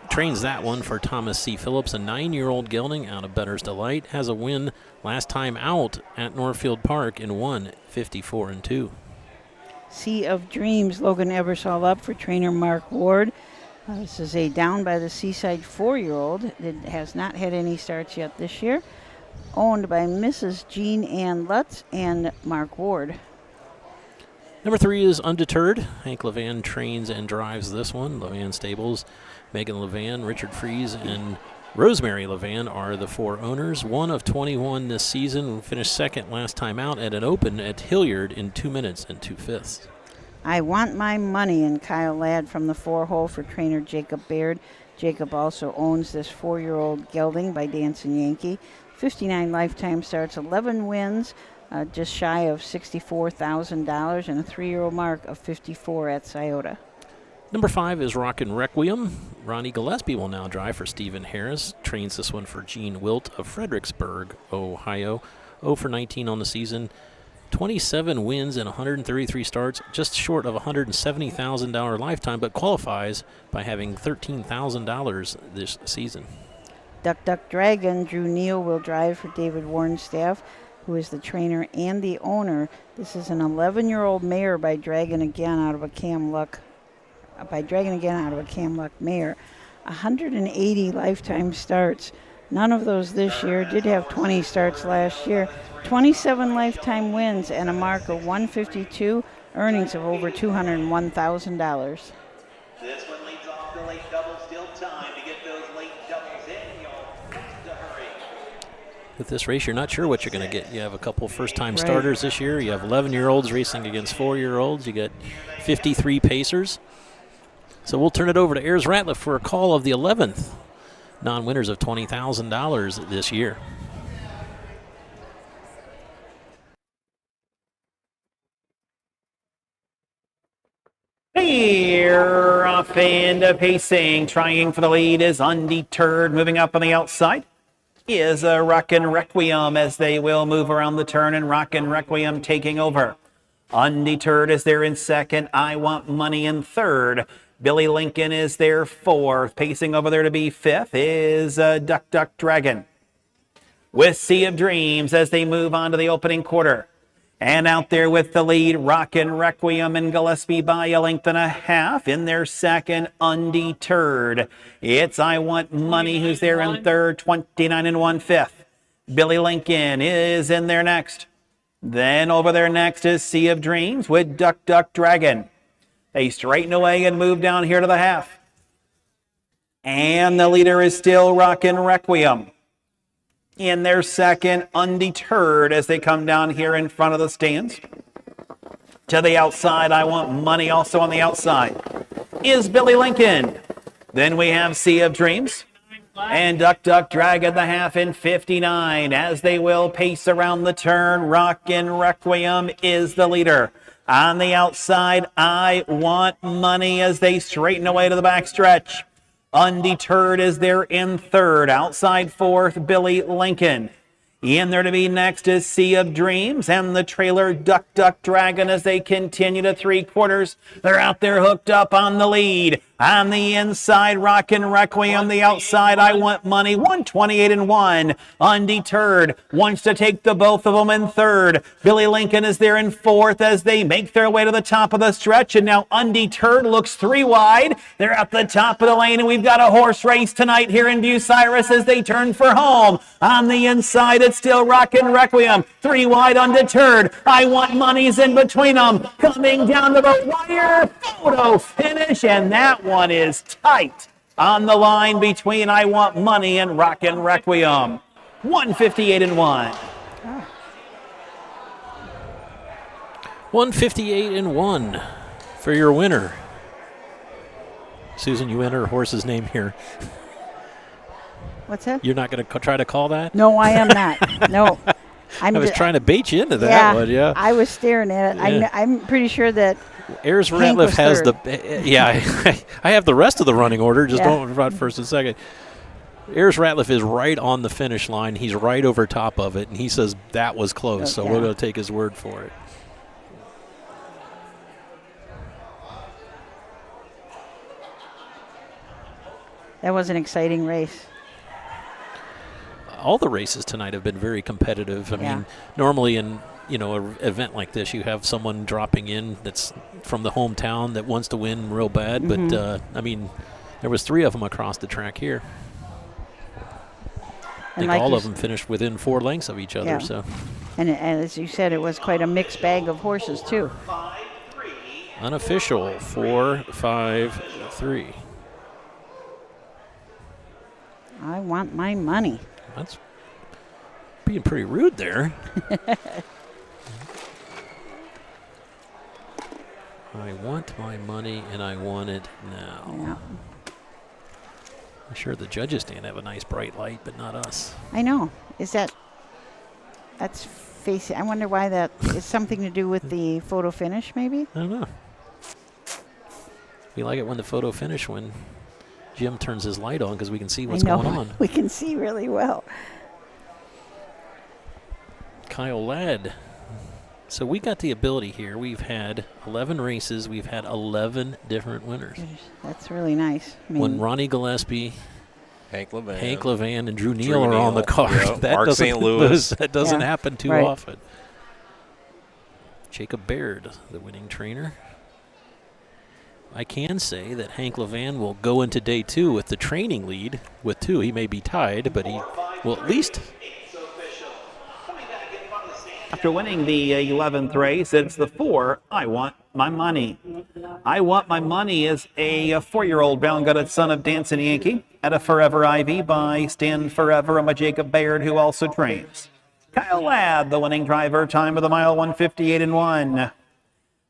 Trains that one for Thomas C. Phillips. A 9-year-old gelding out of Better's Delight. Has a win last time out at Northfield Park in 1:54-2. Sea of Dreams, Logan Ebersol up for trainer Mark Ward. This is a down by the seaside 4-year-old that has not had any starts yet this year. Owned by Mrs. Jean Ann Lutz and Mark Ward. Number 3 is Undeterred. Hank Levan trains and drives this one. Levan Stables, Megan Levan, Richard Fries, and Rosemary Levan are the 4 owners. 1 of 21 this season. Finished second last time out at an open at Hilliard in 2 minutes and 2/5. I Want My Money, and Kyle Ladd from the 4-hole for trainer Jacob Baird. Jacob also owns this 4-year-old gelding by Dancing Yankee. 59 lifetime starts, 11 wins, just shy of $64,000, and a 3-year-old mark of 54 at Scioto. Number 5 is Rockin' Requiem. Ronnie Gillespie will now drive for Stephen Harris. Trains this one for Gene Wilt of Fredericksburg, Ohio. 0 for 19 on the season. 27 wins and 133 starts, just short of $170,000 lifetime, but qualifies by having $13,000 this season. Duck Duck Dragon, Drew Neal will drive for David Warnstaff, who is the trainer and the owner. This is an 11-year-old mare by Dragon Again out of a Cam Luck mare. 180 lifetime starts. None of those this year. Did have 20 starts last year. 27 lifetime wins and a mark of 152. Earnings of over $201,000. This one leads off the late double. Still time to get those late doubles in. You'll have to hurry. With this race, you're not sure what you're going to get. You have a couple first-time starters this year. You have 11-year-olds racing against 4-year-olds. You got 53 pacers. So we'll turn it over to Ayers Ratliff for a call of the 11th non-winners of $20,000 this year. Here off into pacing, trying for the lead is Undeterred. Moving up on the outside is a Rockin' Requiem as they will move around the turn, and Rockin' Requiem taking over. Undeterred is there in second. I Want Money in third. Billy Lincoln is there fourth. Pacing over there to be fifth is Duck Duck Dragon. With Sea of Dreams as they move on to the opening quarter. And out there with the lead, Rockin' Requiem and Gillespie by a length and a half. In their second, Undeterred. It's I Want Money who's there in third, 29 and 1/5. Billy Lincoln is in there next. Then over there next is Sea of Dreams with Duck Duck Dragon. They straighten away and move down here to the half. And the leader is still Rockin' Requiem. In their second, Undeterred as they come down here in front of the stands. To the outside, I Want Money also on the outside is Billy Lincoln. Then we have Sea of Dreams and Duck Duck Dragon the half in 59 as they will pace around the turn. Rockin' Requiem is the leader. On the outside, I Want Money as they straighten away to the backstretch. Undeterred is there in third. Outside fourth, Billy Lincoln. In there to be next is Sea of Dreams and the trailer Duck Duck Dragon as they continue to three quarters. They're out there hooked up on the lead. On the inside, Rockin' Requiem. The outside, I Want Money. 128 and 1. Undeterred wants to take the both of them in third. Billy Lincoln is there in fourth as they make their way to the top of the stretch. And now Undeterred looks three wide. They're at the top of the lane, and we've got a horse race tonight here in Bucyrus as they turn for home. On the inside, it's still Rockin' Requiem. Three wide, Undeterred. I Want Money's in between them. Coming down to the wire. Photo finish, and that one is tight on the line between I Want Money and Rockin' Requiem. 158 and 1. 158 and 1 for your winner. Susan, you enter horse's name here. What's that? You're not going to try to call that? No, I am not. No. I was trying to bait you into that one, yeah. I was staring at it. Yeah. I'm pretty sure that Ayers Hank Ratliff was has third. I have the rest of the running order, just don't about first and second. Ayers Ratliff is right on the finish line. He's right over top of it, and he says that was close, so we're going to take his word for it. That was an exciting race. All the races tonight have been very competitive. I mean, normally in an event like this, you have someone dropping in that's from the hometown that wants to win real bad. But I mean, there was 3 of them across the track here. I think all of them finished within 4 lengths of each other. Yeah. So, and as you said, it was quite a mixed bag of horses too. Unofficial 4-5-3. I want my money. That's being pretty rude there. I want my money, and I want it now. Yeah. I'm sure the judges stand have a nice bright light, but not us. I know. That's facing? I wonder why that is something to do with the photo finish, maybe? I don't know. We like it when the photo finish, when Jim turns his light on, because we can see what's going on. We can see really well. Kyle Ladd. So we got the ability here. We've had 11 races. We've had 11 different winners. That's really nice. I mean, when Ronnie Gillespie, Hank Levan, and Drew Neal are on the card. Yep. That Mark doesn't, St. Louis. That doesn't happen too often. Jacob Baird, the winning trainer. I can say that Hank Levan will go into day 2 with the training lead with 2. He may be tied, but he will at least. After winning the 11th race, it's the 4, I Want My Money. I Want My Money is a 4-year-old brown-gutted son of Dancing Yankee at a Forever Ivy by Stand Forever and by Jacob Baird, who also trains. Kyle Ladd, the winning driver, time of the mile 1:58.1.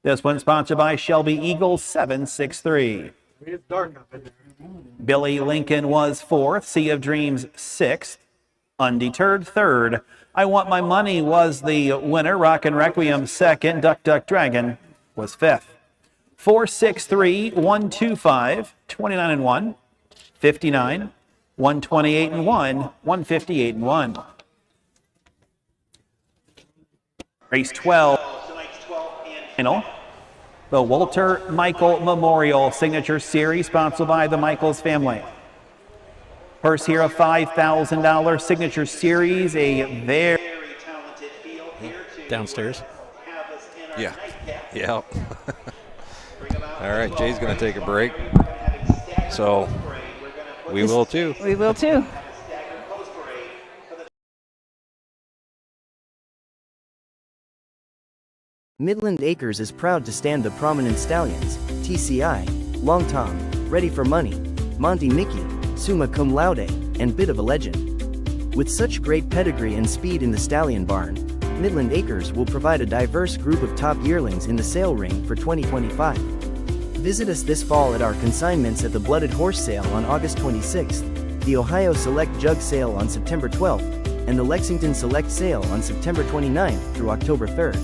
This one sponsored by Shelby Eagles 763. It's dark up in there. Billy Lincoln was 4th, Sea of Dreams 6th, Undeterred 3rd. I Want My Money was the winner, Rockin' Requiem 2nd, Duck Duck Dragon was 5th. 463, 125, 29-1, 59, 128-1, 158-1. Race 12. Final. The Walter Michael Memorial Signature Series, sponsored by the Michaels family. Purse here, a $5,000 Signature Series, a very talented field here to downstairs. Yeah. All right, Jay's going to take a break. So we will too. We will too. Midland Acres is proud to stand the prominent stallions, TCI, Long Tom, Ready for Money, Monty Mickey, Summa Cum Laude, and Bit of a Legend. With such great pedigree and speed in the stallion barn, Midland Acres will provide a diverse group of top yearlings in the sale ring for 2025. Visit us this fall at our consignments at the Blooded Horse Sale on August 26th, the Ohio Select Jug Sale on September 12th, and the Lexington Select Sale on September 29th through October 3rd.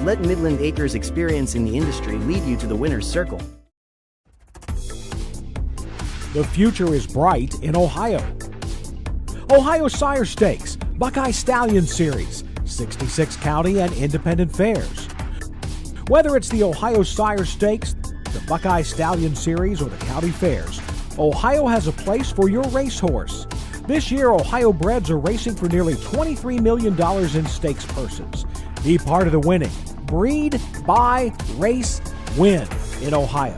Let Midland Acres' experience in the industry lead you to the winner's circle. The future is bright in Ohio. Ohio Sire Stakes, Buckeye Stallion Series, 66 county and independent fairs. Whether it's the Ohio Sire Stakes, the Buckeye Stallion Series, or the county fairs, Ohio has a place for your racehorse. This year, Ohio breds are racing for nearly $23 million in stakes purses. Be part of the winning. Breed, buy, race, win in Ohio.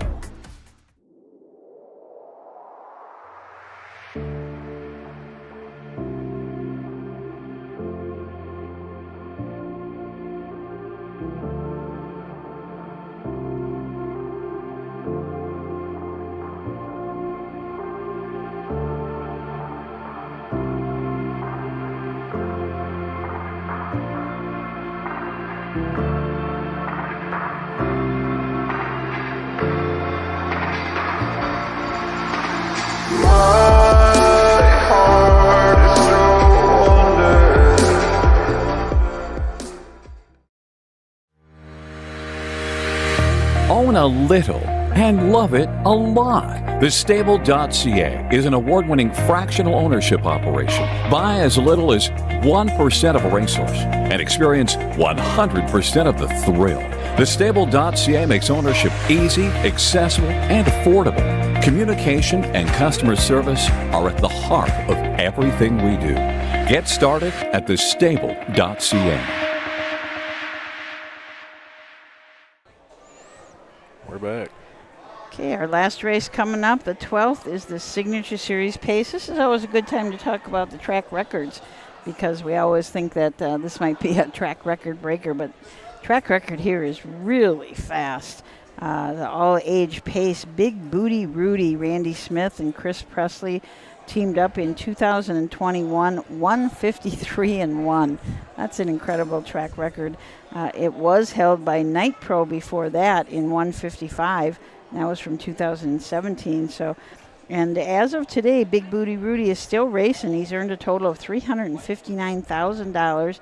Own a little and love it a lot. TheStable.ca is an award-winning fractional ownership operation. Buy as little as 1% of a racehorse and experience 100% of the thrill. TheStable.ca makes ownership easy, accessible, and affordable. Communication and customer service are at the heart of everything we do. Get started at TheStable.ca. We're back. Okay, our last race coming up, the 12th, is the Signature Series Pace. This is always a good time to talk about the track records because we always think that this might be a track record breaker, but track record here is really fast. The all-age pace, Big Booty Rudy, Randy Smith and Chris Presley teamed up in 2021, 153-1. That's an incredible track record. It was held by Night Pro before that in 155. That was from 2017. And as of today, Big Booty Rudy is still racing. He's earned a total of $359,000,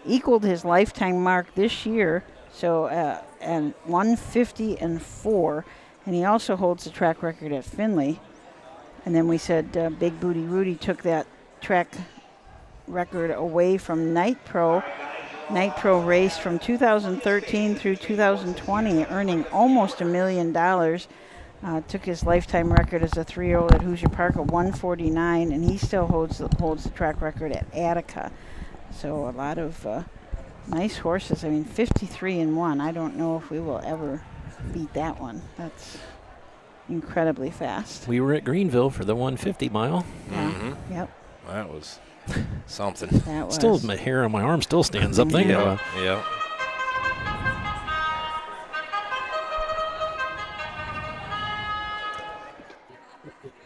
equaled his lifetime mark this year. And 150-4, and he also holds the track record at Findlay. And then we said Big Booty Rudy took that track record away from Night Pro. Night Pro raced from 2013 through 2020, earning almost $1 million. Took his lifetime record as a 3-year-old at Hoosier Park at 149, and he still holds the track record at Attica. So a lot of nice horses. I mean, 53-1. I don't know if we will ever beat that one. That's incredibly fast. We were at Greenville for the 150 mile. Mm-hmm. Yep. That was something. That was. Still, my hair on my arm still stands up thinking about it. Yeah.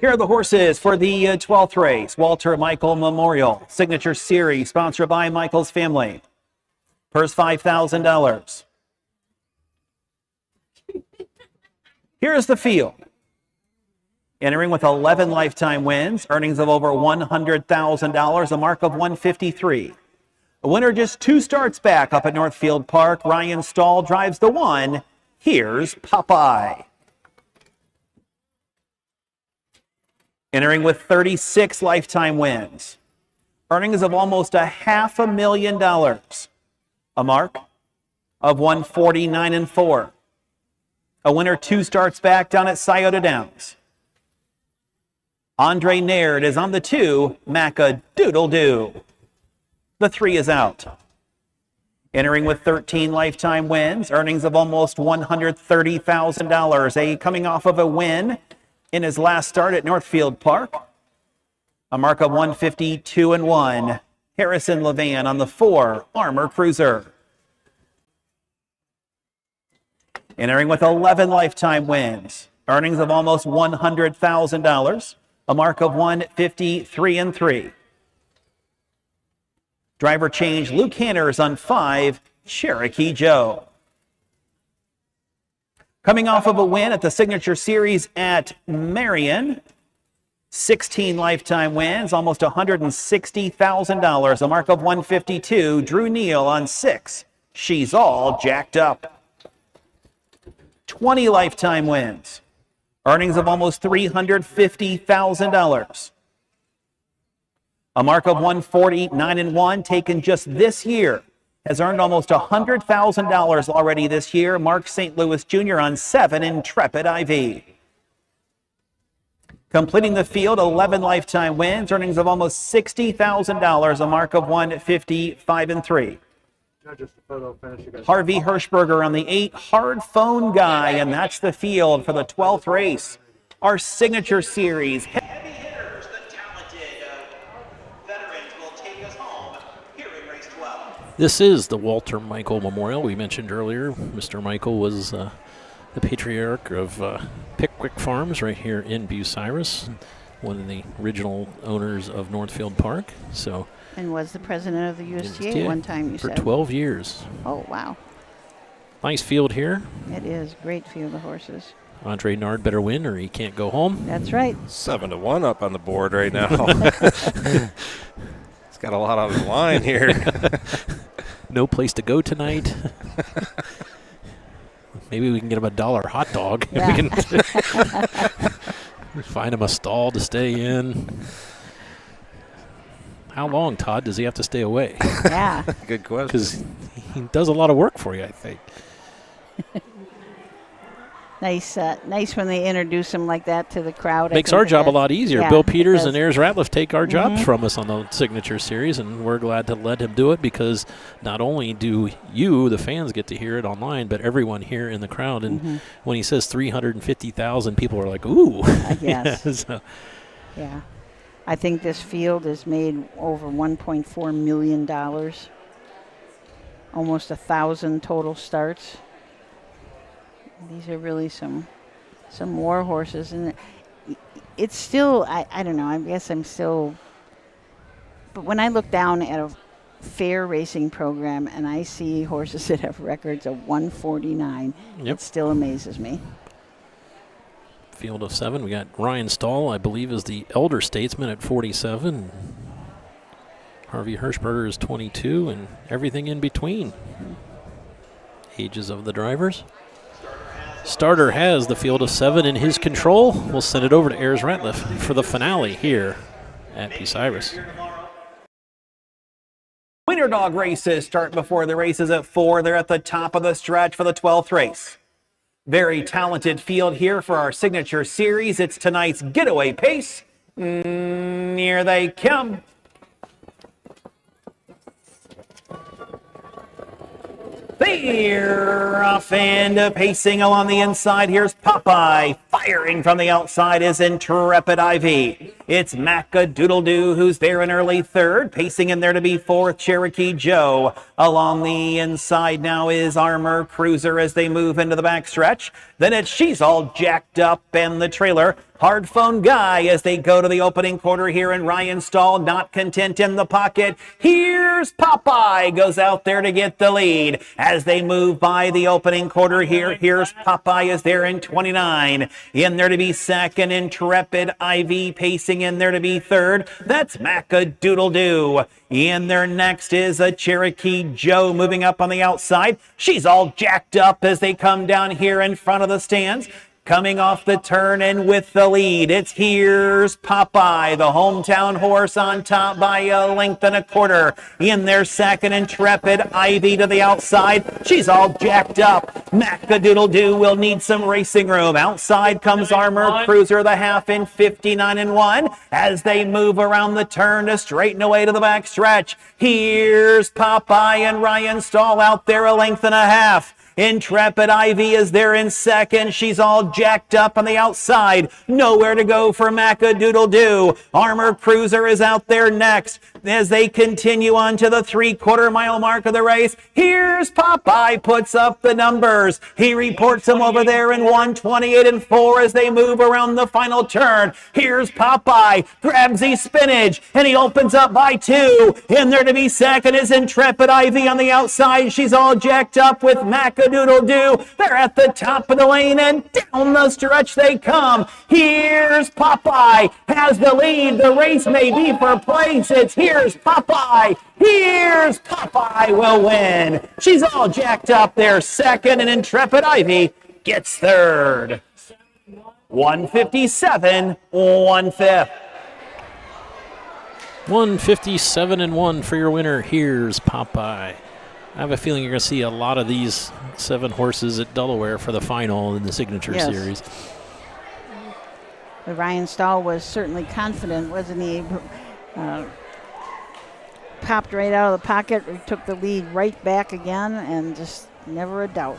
Here are the horses for the 12th race. Walter Michael Memorial Signature Series, sponsored by Michael's family. Purse $5,000. Here's the field. Entering with 11 lifetime wins, earnings of over $100,000, a mark of 153. A winner just 2 starts back up at Northfield Park. Ryan Stahl drives the 1. Here's Popeye. Entering with 36 lifetime wins, earnings of almost $500,000, a mark of 149-4. A winner 2 starts back down at Scioto Downs. Andre Naird is on the 2, Mac-a-Doodle-Doo. The 3 is out. Entering with 13 lifetime wins, earnings of almost $130,000. Coming off of a win in his last start at Northfield Park. A mark of 152-1. Harrison Levan on the 4, Armor Cruiser. Entering with 11 lifetime wins, earnings of almost $100,000. A mark of 153-3. Driver change, Luke Hanners on 5, Cherokee Joe. Coming off of a win at the Signature Series at Marion, 16 lifetime wins, almost $160,000, a mark of 152. Drew Neal on 6, She's All Jacked Up. 20 lifetime wins, earnings of almost $350,000. A mark of 149-1 taken just this year. Has earned almost $100,000 already this year. Mark St. Louis Jr. on 7, Intrepid IV. Completing the field, 11 lifetime wins, earnings of almost $60,000, a mark of 155-3. Harvey Hirschberger on the 8, Hard Phone Guy, and that's the field for the 12th race. Our Signature Series. Heavy hitters, the talented veterans will take us home here in race 12. This is the Walter Michael Memorial. We mentioned earlier, Mr. Michael was the patriarch of Pickwick Farms right here in Bucyrus, one of the original owners of Northfield Park. And was the president of the USTA one time, you for said? For 12 years. Oh, wow. Nice field here. It is. Great field of horses. Andre Nard better win or he can't go home. That's right. 7-1 up on the board right now. He's got a lot on the line here. No place to go tonight. Maybe we can get him a $1 hot dog. Yeah. We can find him a stall to stay in. How long, Todd, does he have to stay away? Yeah. Good question. Because he does a lot of work for you, I think. Nice when they introduce him like that to the crowd. Makes our job a lot easier. Yeah, Bill it Peters does. and Ayers Ratliff take our jobs Mhm. from us on the Signature Series, and we're glad to let him do it because not only do you, the fans, get to hear it online, but everyone here in the crowd. And Mhm. when he says 350,000, people are like, ooh. Yes. So, Yeah. I think this field has made over $1.4 million. Almost 1,000 total starts. These are really some war horses, and it's still, I don't know, I guess I'm still, but when I look down at a fair racing program and I see horses that have records of 149, it still amazes me. field of 7, we got Ryan Stahl, I believe, is the elder statesman at 47. Harvey Hirschberger is 22, and everything in between. Ages of the drivers. Starter has the field of 7 in his control. We'll send it over to Ayers Ratliff for the finale here at Bucyrus. Winter dog races start before the races at 4. They're at the top of the stretch for the 12th race. Very talented field here for our Signature Series. It's tonight's getaway pace. Here they come. They're off and pacing along the inside. Here's Popeye. Firing from the outside is Intrepid Ivy. It's Mac-a-Doodle-Doo who's there in early third. Pacing in there to be fourth, Cherokee Joe. Along the inside now is Armor Cruiser as they move into the backstretch. Then it's She's All Jacked Up and the trailer. Hard Phone Guy as they go to the opening quarter here, and Ryan Stahl not content in the pocket. Here's Popeye, goes out there to get the lead as they move by the opening quarter here. Here's Popeye is there in 29. In there to be second, Intrepid Ivy pacing in there to be third. That's Mac-a-Doodle-Doo. In there next is a Cherokee Joe moving up on the outside. She's All Jacked Up as they come down here in front of the stands. Coming off the turn and with the lead, it's Here's Popeye, the hometown horse on top by a length and a quarter. In there second, Intrepid Ivy to the outside. She's All Jacked Up. Mac-a-Doodle-Doo will need some racing room. Outside comes Armor Cruiser, the half in 59-1. As they move around the turn to straighten away to the back stretch. Here's Popeye and Ryan Stahl out there a length and a half. Intrepid Ivy is there in second. She's All Jacked Up on the outside. Nowhere to go for Mac-a-Doodle-Doo. Armor Cruiser is out there next. As they continue on to the 3/4 mile mark of the race, Here's Popeye puts up the numbers. He reports them over there in 1:28-4 as they move around the final turn. Here's Popeye, grabs the spinach, and he opens up by 2. In there to be second is Intrepid Ivy on the outside. She's All Jacked Up with Mac-a-Doodle-Doo. They're at the top of the lane, and down the stretch they come. Here's Popeye, has the lead. The race may be for place. It's Here's Popeye. Here's Popeye will win. She's All Jacked Up there second, and Intrepid Ivy gets third. 157, 1/5. 157-1 for your winner. Here's Popeye. I have a feeling you're going to see a lot of these 7 horses at Delaware for the final in the Signature Series. But Ryan Stahl was certainly confident, wasn't he? Popped right out of the pocket, took the lead right back again, and just never a doubt.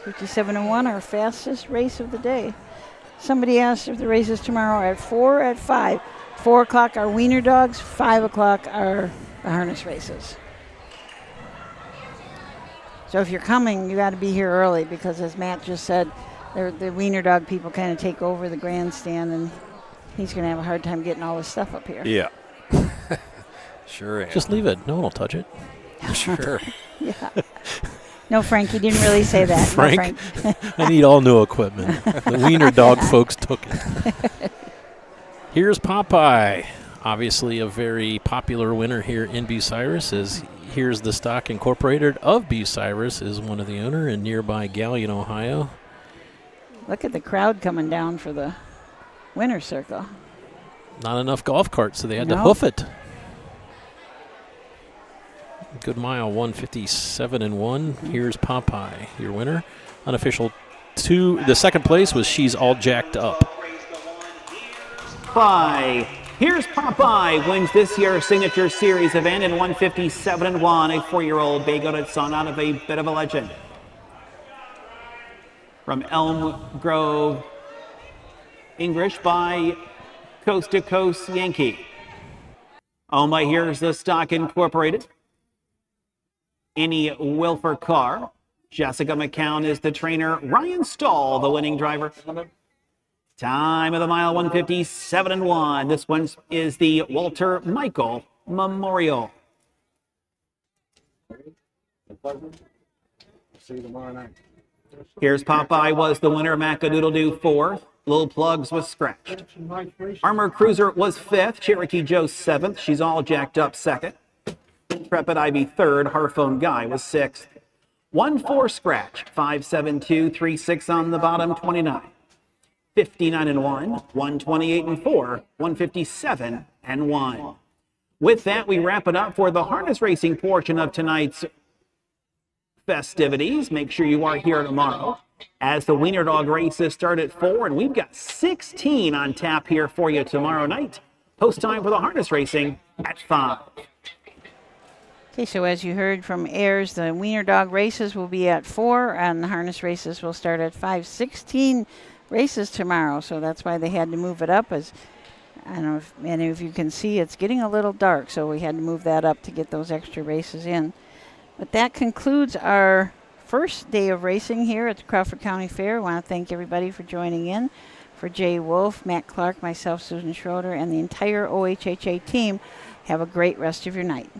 57-1, our fastest race of the day. Somebody asked if the race is tomorrow at 4 or at 5. 4 o'clock are wiener dogs, 5 o'clock are the harness races. So if you're coming, you got to be here early because, as Matt just said, the wiener dog people kind of take over the grandstand, and he's going to have a hard time getting all this stuff up here. Yeah. Sure am. Just leave it. No one will touch it. Sure. Yeah. No, Frank, you didn't really say that. Frank, No, I need all new equipment. The wiener dog folks took it. Here's Popeye. Obviously a very popular winner here in Bucyrus, as Here's the stock incorporated of Bucyrus, is one of the owner in nearby Galion, Ohio. Look at the crowd coming down for the winner's circle. Not enough golf carts, so they had to No. hoof it. Good mile, 157.1. Here's Popeye, your winner. Unofficial 2. The second place was She's All Jacked Up. Here's Popeye, wins this year's Signature Series event in 157.1, a 4-year-old bay-goated son out of a bit of a legend. From Elm Grove, English by Coast to Coast Yankee. Owned by Here's the Stock Incorporated. Annie Wilfer Carr. Jessica McCown is the trainer. Ryan Stahl, the winning driver. Time of the mile, 157.1. This one is the Walter Michael Memorial. See you tomorrow night. Here's Popeye was the winner. Macadoodle-Doo 4th. Little Plugs was scratched. Armor Cruiser was 5th. Cherokee Joe 7th. She's All Jacked Up 2nd. Intrepid Ivy 3rd. Harphone Guy was 6th. 1-4 scratch. 5-7-2-3-6 on the bottom. 29. 59-1. 128-4. 157-1. With that, we wrap it up for the harness racing portion of tonight's festivities. Make sure you are here tomorrow as the Wiener Dog races start at 4, and we've got 16 on tap here for you tomorrow night. Post time for the harness racing at 5. Okay, so as you heard from Ayers, the Wiener Dog races will be at 4, and the harness races will start at 5. 16 races tomorrow, so that's why they had to move it up. As I don't know if many of you can see, it's getting a little dark, so we had to move that up to get those extra races in. But that concludes our first day of racing here at the Crawford County Fair. I want to thank everybody for joining in. For Jay Wolf, Matt Clark, myself, Susan Schroeder, and the entire OHHA team, have a great rest of your night.